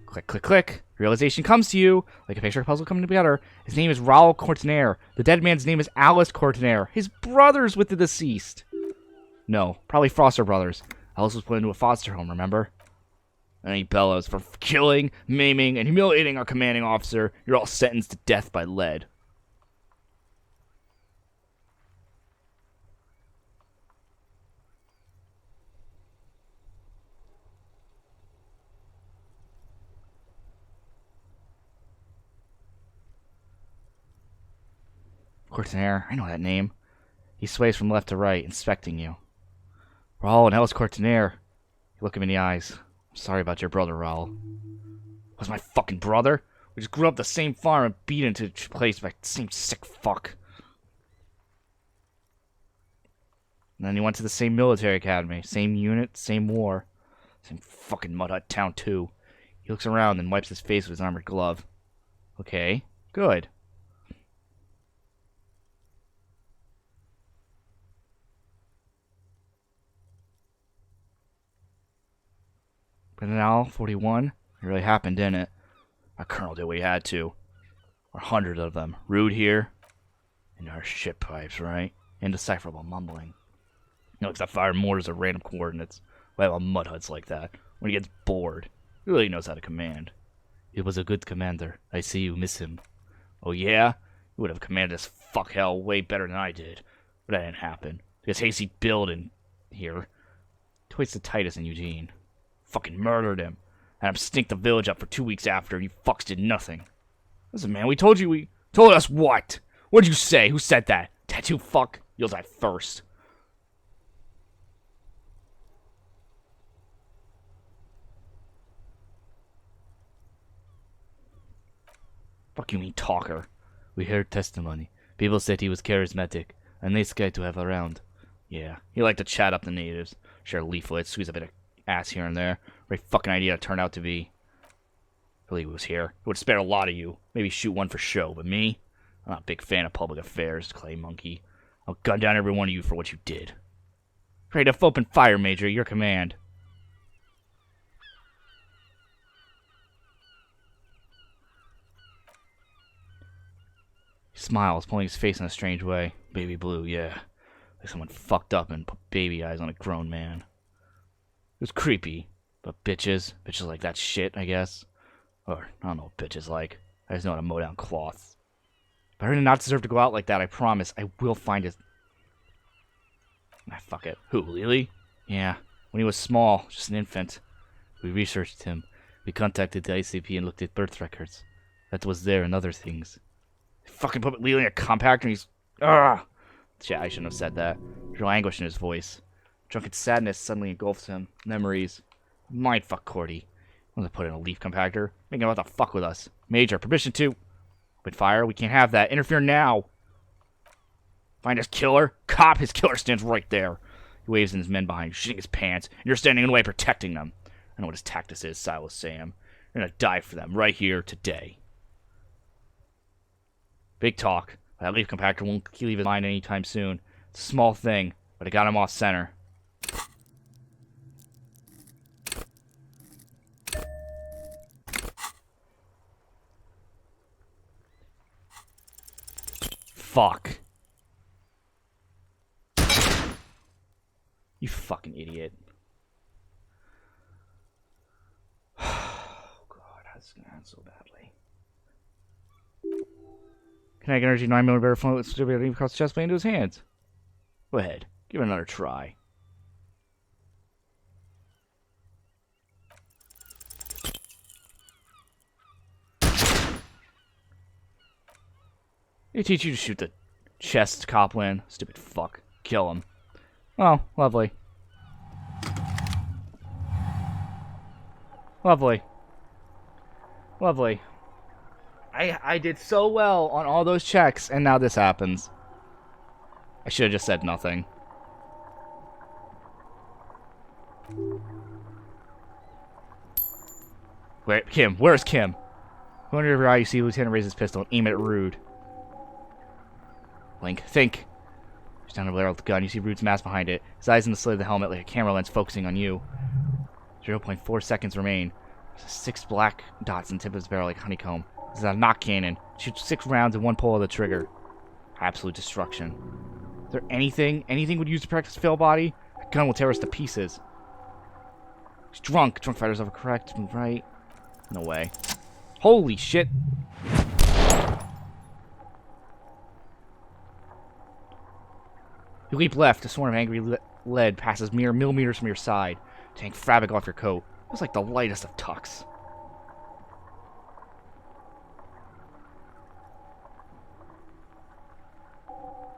Click, click, click. Realization comes to you, like a picture puzzle coming together. His name is Raul Cortinaire. The dead man's name is Alice Cortinaire. His brother's with the deceased. No, probably foster brothers. Alice was put into a foster home, remember? And he bellows for killing, maiming, and humiliating our commanding officer. You're all sentenced to death by lead. Cortinaire, I know that name. He sways from left to right, inspecting you. Raul and Alice Cortinaire. You look him in the eyes. I'm sorry about your brother, Raul. Was my fucking brother? We just grew up the same farm and beat into place by the same sick fuck. And then he went to the same military academy. Same unit, same war. Same fucking mud hut town, too. He looks around and wipes his face with his armored glove. Okay, good. But now, 41, it really happened, didn't it? Our colonel did what he had to. Or hundreds of them. Rude here. And our shit pipes, right? Indecipherable mumbling. You know, because I fire mortars at random coordinates. Well, mud huts like that. When he gets bored. He really knows how to command. He was a good commander. I see you miss him. Oh yeah? He would have commanded this fuck hell way better than I did. But that didn't happen. Because Hasty Build in here. Twice to Titus and Eugene. Fucking murdered him. Had him stink the village up for 2 weeks after, and you fucks did nothing. Listen, man, we told you we... Told us what? What'd you say? Who said that? Tattoo fuck? You'll die first. Fuck you mean talker? We heard testimony. People said he was charismatic. A nice guy to have around. Yeah, he liked to chat up the natives. Share leaflets, squeeze a bit of ass here and there. Great fucking idea it turned out to be. If he was here, it would spare a lot of you. Maybe shoot one for show, but me? I'm not a big fan of public affairs, Clay Monkey. I'll gun down every one of you for what you did. Ready to open fire, Major. Your command. He smiles, pulling his face in a strange way. Baby blue, yeah. Like someone fucked up and put baby eyes on a grown man. It was creepy. But bitches like that shit, I guess. Or, I don't know what bitches like. I just know how to mow down cloths. But I do not deserve to go out like that, I promise. I will find his... Ah, fuck it. Who, Lily? Yeah, when he was small, just an infant. We researched him. We contacted the ICP and looked at birth records. That was there and other things. Fucking put Lily in a compactor and he's... Ugh! Shit, I shouldn't have said that. There's real anguish in his voice. Drunken sadness suddenly engulfs him. Memories. Mindfuck Cordy. I'm gonna put in a leaf compactor. Making him about to fuck with us. Major, permission to... Open fire? We can't have that. Interfere now! Find his killer? Cop, his killer stands right there. He waves in his men behind you, shitting his pants, and you're standing in the way protecting them. I know what his tactics is, Silas Sam. You're gonna die for them, right here, today. Big talk. That leaf compactor won't leave his mind anytime soon. It's a small thing, But I got him off center. Fuck. You fucking idiot. Oh god, how's this gonna end so badly? Kinetic energy 9mm flame with stability across the chest plane into his hands. Go ahead, give it another try. They teach you to shoot the chest, Copland. Stupid fuck. Kill him. Oh, lovely. Lovely. Lovely. I did so well on all those checks, and now this happens. I should have just said nothing. Wait, Kim. Where's Kim? Going over your eye, you see Lieutenant raise his pistol and aim it at Rude. Link, think. He's down to Blair with the gun. You see Rude's mask behind it. His eyes in the slit of the helmet like a camera lens focusing on you. 0.4 seconds remain. There's 6 black dots in the tip of his barrel like honeycomb. This is a knock cannon. Shoots 6 rounds in one pull of the trigger. Absolute destruction. Is there anything would use to protect his fail body? That gun will tear us to pieces. He's drunk. Drunk fighter's overcorrect. Move right. No way. Holy shit. You leap left. A swarm of angry lead passes mere millimeters from your side. Tank fabric off your coat. It was like the lightest of tucks.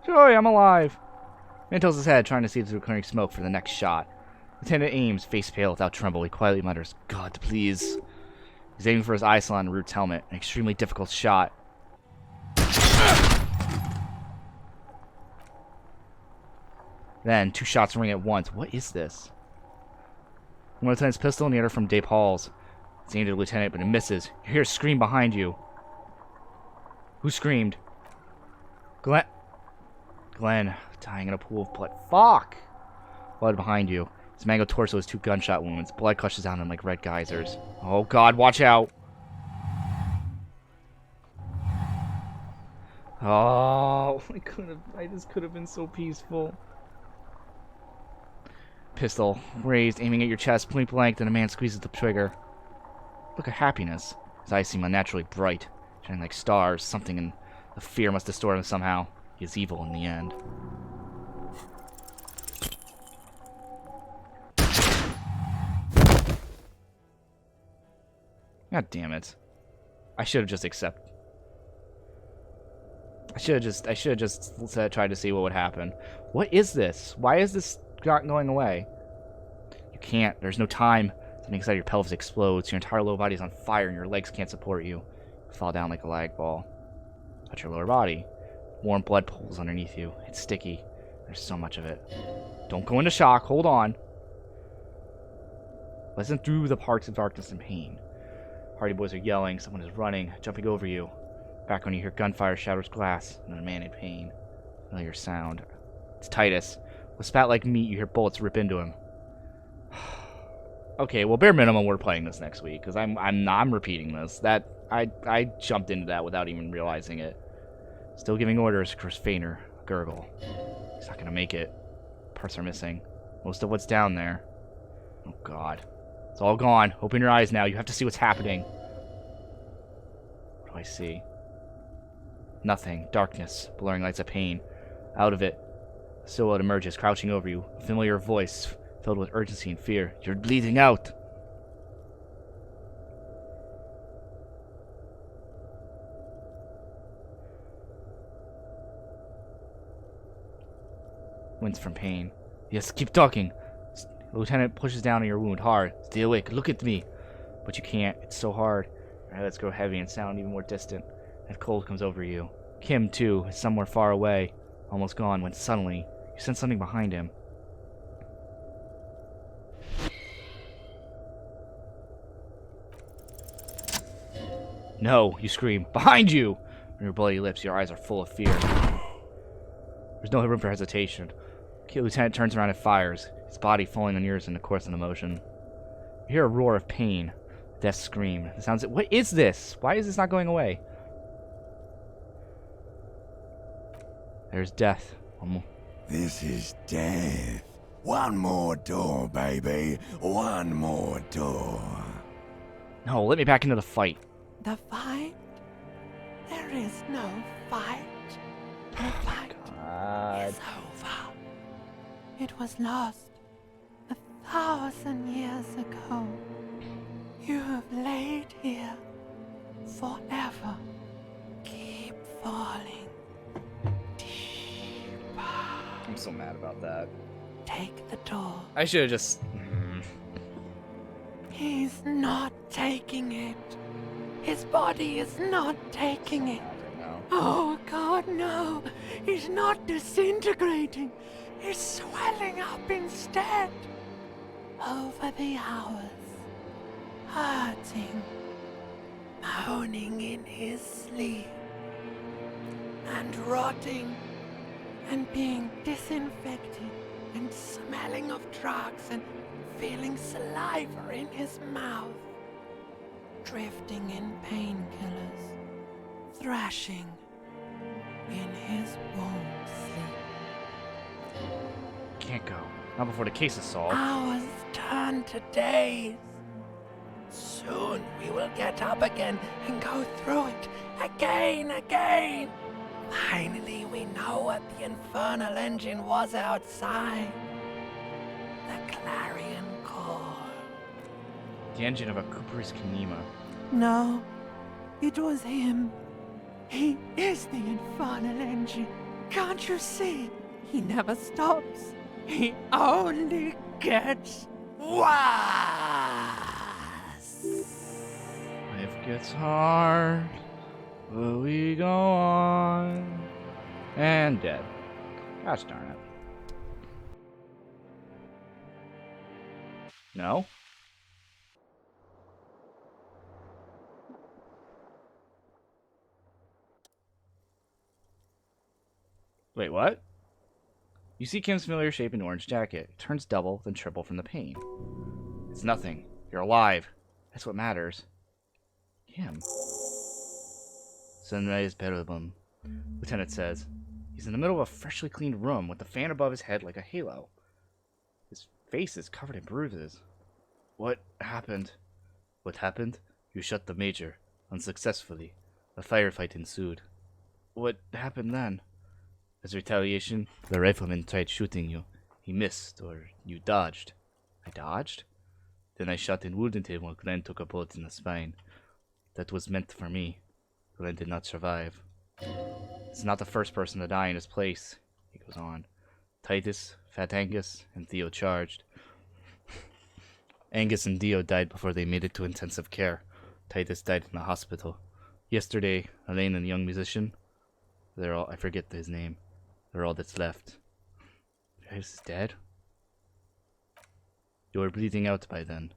Joy, I'm alive. Man tilts his head, trying to see through clearing smoke for the next shot. Lieutenant aims, face pale without tremble. He quietly mutters, God, please. He's aiming for his eye salon and Root's helmet. An extremely difficult shot. Then, 2 shots ring at once. What is this? One lieutenant's pistol and the other from Dave Hall's. It's aimed at the lieutenant, but it misses. You hear a scream behind you. Who screamed? Glenn, dying in a pool of blood. Fuck! Blood behind you. His mangled torso has 2 gunshot wounds. Blood gushes down him like red geysers. Oh god, watch out! Oh, I just could have been so peaceful. Pistol raised, aiming at your chest, point blank, then a man squeezes the trigger. Look at happiness. His eyes seem unnaturally bright, shining like stars. Something in the fear must distort him somehow. He is evil in the end. God damn it. I should have just accepted. I should have just tried to see what would happen. What is this? Why is this not going away? You can't. There's no time. Something inside your pelvis explodes. Your entire lower body is on fire and your legs can't support you. You fall down like a lag ball. Touch your lower body. Warm blood pools underneath you. It's sticky. There's so much of it. Don't go into shock. Hold on. Listen through the parts of darkness and pain. Hardy boys are yelling. Someone is running, jumping over you. Back when you hear gunfire shatters glass, and a man in pain. Familiar sound. It's Titus. With spat like meat, you hear bullets rip into him. Okay, well, bare minimum, we're playing this next week because I'm repeating this. That I jumped into that without even realizing it. Still giving orders. Chris Fainer, gurgle. He's not gonna make it. Parts are missing. Most of what's down there. Oh God, it's all gone. Open your eyes now. You have to see what's happening. What do I see? Nothing. Darkness. Blurring lights of pain. Out of it, a silhouette emerges, crouching over you. A familiar voice filled with urgency and fear. You're bleeding out. Wince from pain. Yes, keep talking. The lieutenant pushes down on your wound hard. Stay awake. Look at me. But you can't. It's so hard. Your eyelids grow heavy and sound even more distant. And cold comes over you. Kim, too, is somewhere far away. Almost gone when suddenly you sense something behind him. No, you scream. Behind you! From your bloody lips, your eyes are full of fear. There's no room for hesitation. The lieutenant turns around and fires, his body falling on yours in the course of the motion. You hear a roar of pain, a death scream. It sounds. What is this? Why is this not going away? There's death. One more. This is death. One more door, baby. One more door. No, let me back into the fight. The fight? There is no fight. The fight is over. It was lost 1,000 years ago. You have laid here forever. Keep falling deeper. I'm so mad about that. Take the door. I should have just. He's not taking it. His body is not taking it. Oh God, no. He's not disintegrating. He's swelling up instead. Over the hours, hurting, moaning in his sleep, and rotting, and being disinfected, and smelling of drugs, and feeling saliva in his mouth, drifting in painkillers, thrashing in his womb sleep. Can't go. Not before the case is solved. Hours turn to days. Soon we will get up again and go through it again. Finally, we know what the infernal engine was outside. The clarion call. The engine of a Cooper's Kinema. No, it was him. He is the infernal engine. Can't you see? He never stops. He only gets worse. Life gets hard, but we go on. And dead. Gosh darn it. No? Wait, what? You see Kim's familiar shape in orange jacket. It turns double, then triple from the pain. It's nothing. You're alive. That's what matters. Kim. Sunrise Perelbum, Lieutenant says. He's in the middle of a freshly cleaned room with the fan above his head like a halo. His face is covered in bruises. What happened? What happened? You shot the Major. Unsuccessfully. A firefight ensued. What happened then? As retaliation, the rifleman tried shooting you. He missed, or you dodged. I dodged? Then I shot and wounded him while Glenn took a bullet in the spine. That was meant for me. Glenn did not survive. It's not the first person to die in his place, he goes on. Titus, Fat Angus, and Theo charged. Angus and Dio died before they made it to intensive care. Titus died in the hospital. Yesterday, Elaine and the young musician, they're all, I forget his name. They're all that's left. Titus is dead? You were bleeding out by then.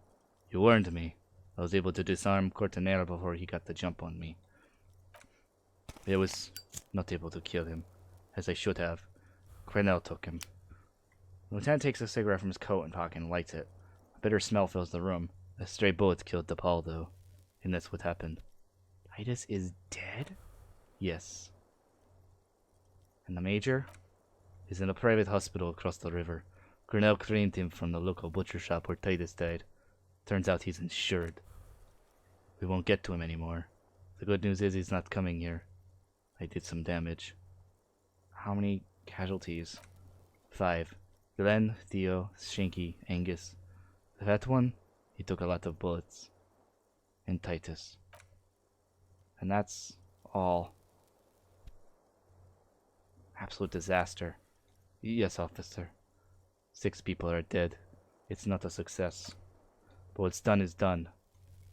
You warned me. I was able to disarm Cortanera before he got the jump on me. I was not able to kill him, as I should have. Crenell took him. The lieutenant takes a cigarette from his coat and pocket and lights it. A bitter smell fills the room. A stray bullet killed DePaul, though. And that's what happened. Titus is dead? Yes. And the Major? He's in a private hospital across the river. Grinnell claimed him from the local butcher shop where Titus died. Turns out he's insured. We won't get to him anymore. The good news is he's not coming here. I did some damage. How many casualties? 5. Glenn, Theo, Shanky, Angus. The fat one, he took a lot of bullets. And Titus. And that's all. Absolute disaster. Yes, officer. 6 people are dead. It's not a success. But what's done is done.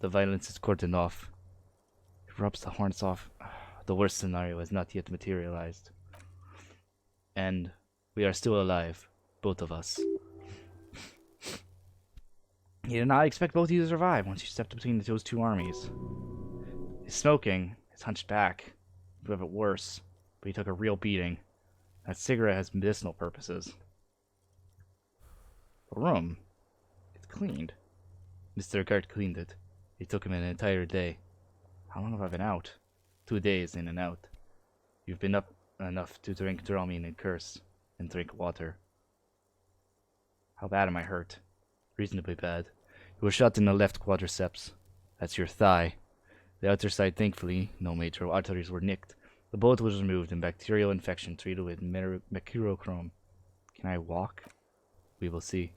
The violence is cordoned off. It rubs the horns off. The worst scenario has not yet materialized. And we are still alive. Both of us. He did not expect both of you to survive once you stepped between those two armies. He's smoking. He's hunched back. You have it worse. But he took a real beating. That cigarette has medicinal purposes. The room. It's cleaned. Mr. Gart cleaned it. It took him an entire day. How long have I been out? 2 days in and out. You've been up enough to drink Dramamine and curse, and drink water. How bad am I hurt? Reasonably bad. You were shot in the left quadriceps. That's your thigh. The outer side, thankfully, no major arteries were nicked. The bullet was removed and bacterial infection treated with mercurochrome. Can I walk? We will see.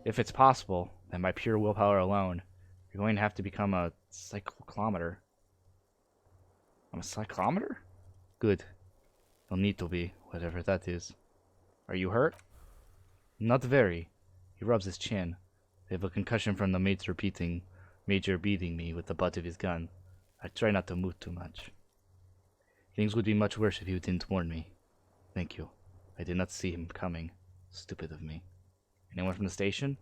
If it's possible, then by pure willpower alone, you're going to have to become a cyclometer. I'm a cyclometer? Good. You'll need to be, whatever that is. Are you hurt? Not very. He rubs his chin. I have a concussion from the major beating me with the butt of his gun. I try not to move too much. Things would be much worse if you didn't warn me. Thank you. I did not see him coming. Stupid of me. Anyone from the station?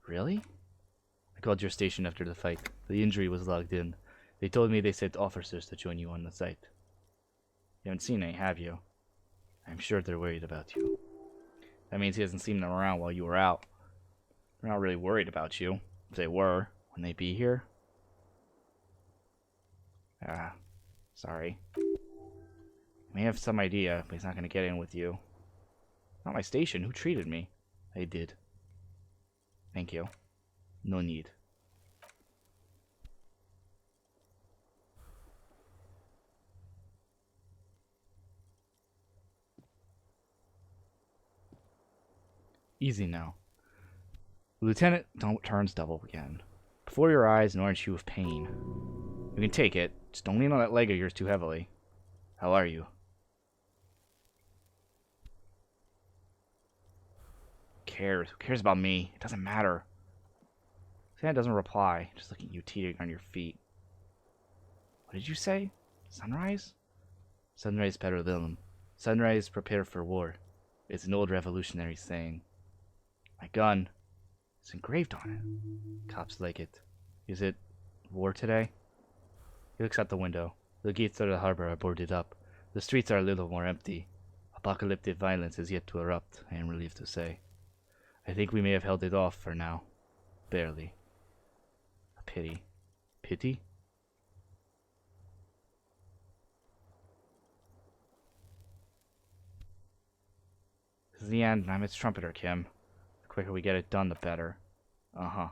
Really? I called your station after the fight. The injury was logged in. They told me they sent officers to join you on the site. You haven't seen any, have you? I'm sure they're worried about you. That means he hasn't seen them around while you were out. They're not really worried about you. If they were, wouldn't they be here? Sorry. I may have some idea, but he's not going to get in with you. Not my station. Who treated me? I did. Thank you. No need. Easy now. Lieutenant turns double again. Before your eyes, an orange hue of pain. You can take it. Just don't lean on that leg of yours too heavily. How are you? Who cares? Who cares about me? It doesn't matter. Lieutenant doesn't reply. Just looking at you teetering on your feet. What did you say? Sunrise? Sunrise parabellum. Sunrise prepare for war. It's an old revolutionary saying. My gun. It's engraved on it. Cops like it. Is it war today? He looks out the window. The gates of the harbor are boarded up. The streets are a little more empty. Apocalyptic violence is yet to erupt, I am relieved to say. I think we may have held it off for now. Barely. A pity. Pity? This is the end, and I'm its trumpeter, Kim. The quicker we get it done, the better. Uh-huh.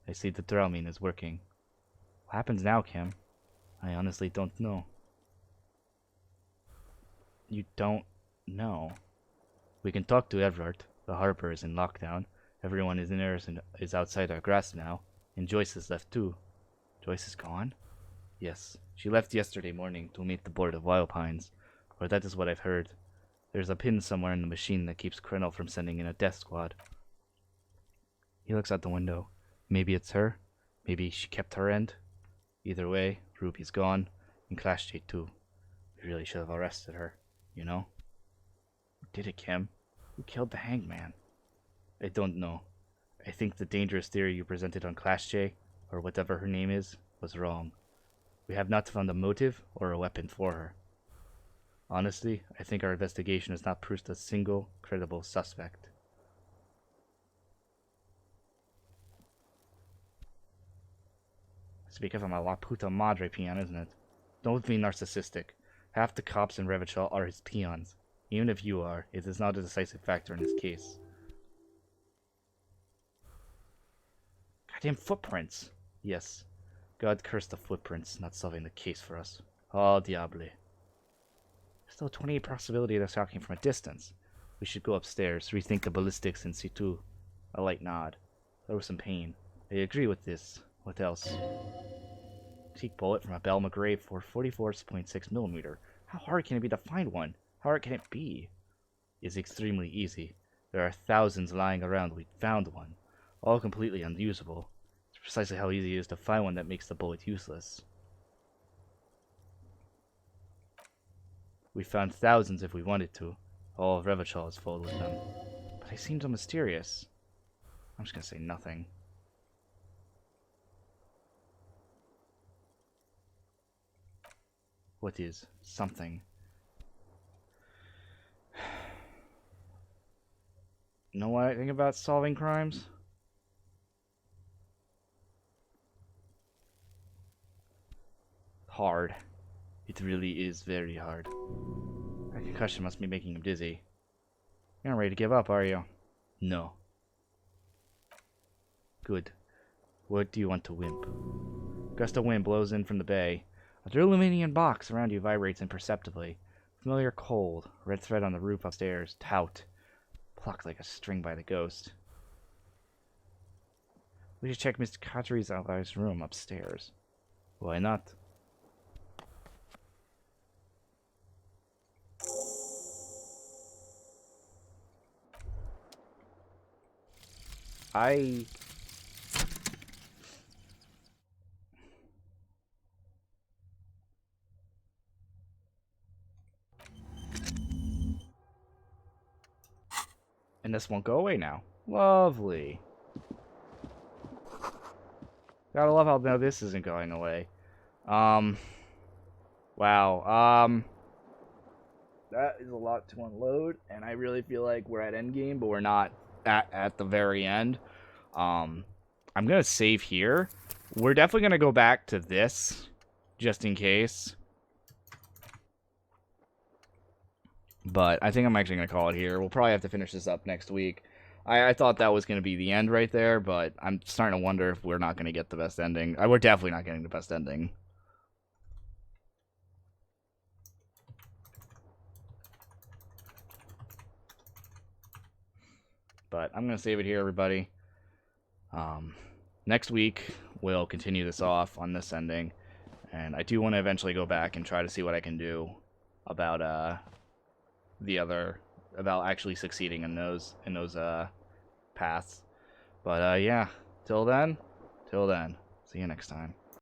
I see the Dramamine is working. What happens now, Kim? I honestly don't know. You don't know? We can talk to Everett. The harbor is in lockdown. Everyone is in there and is outside our grasp now. And Joyce is left too. Joyce is gone? Yes. She left yesterday morning to meet the board of Wild Pines. Or that is what I've heard. There's a pin somewhere in the machine that keeps Krennel from sending in a death squad. He looks out the window. Maybe it's her. Maybe she kept her end. Either way, Ruby's gone, and Clash J too. We really should have arrested her, you know? Who did it, Kim? Who killed the hangman? I don't know. I think the dangerous theory you presented on Clash J, or whatever her name is, was wrong. We have not found a motive or a weapon for her. Honestly, I think our investigation has not proved a single credible suspect. Speak of him a la puta madre peon, isn't it? Don't be narcissistic. Half the cops in Revachol are his peons. Even if you are, it is not a decisive factor in this case. Goddamn footprints! Yes. God curse the footprints, not solving the case for us. Oh, diable. There's still a 28% possibility that shot came from a distance. We should go upstairs, rethink the ballistics in situ. A light nod. There was some pain. I agree with this. What else? Teak bullet from a Bell McGrave for 44.6mm. How hard can it be to find one? How hard can it be? It's extremely easy. There are thousands lying around. We found one. All completely unusable. It's precisely how easy it is to find one that makes the bullet useless. We found thousands if we wanted to. All of Revachol is full with them. But they seem so mysterious. I'm just gonna say nothing. What is something? know what I think about solving crimes? Hard. It really is very hard. That concussion must be making him dizzy. You're not ready to give up, are you? No. Good. What do you want to wimp? A gust of wind blows in from the bay. A aluminum box around you vibrates imperceptibly. Familiar cold. Red thread on the roof upstairs. Tout. Plucked like a string by the ghost. We should check Mr. Kadri's room upstairs. Why not? And this won't go away now. Lovely. Gotta love how now this isn't going away. Wow. That is a lot to unload, and I really feel like we're at endgame, but we're not at the very end. I'm gonna save here. We're definitely gonna go back to this, just in case. But I think I'm actually gonna call it here. We'll probably have to finish this up next week. I thought that was gonna be the end right there, but I'm starting to wonder if we're not gonna get the best ending. We're definitely not getting the best ending. But I'm going to save it here, everybody. Next week, we'll continue this off on this ending. And I do want to eventually go back and try to see what I can do about about actually succeeding in those paths. But yeah, till then, see you next time.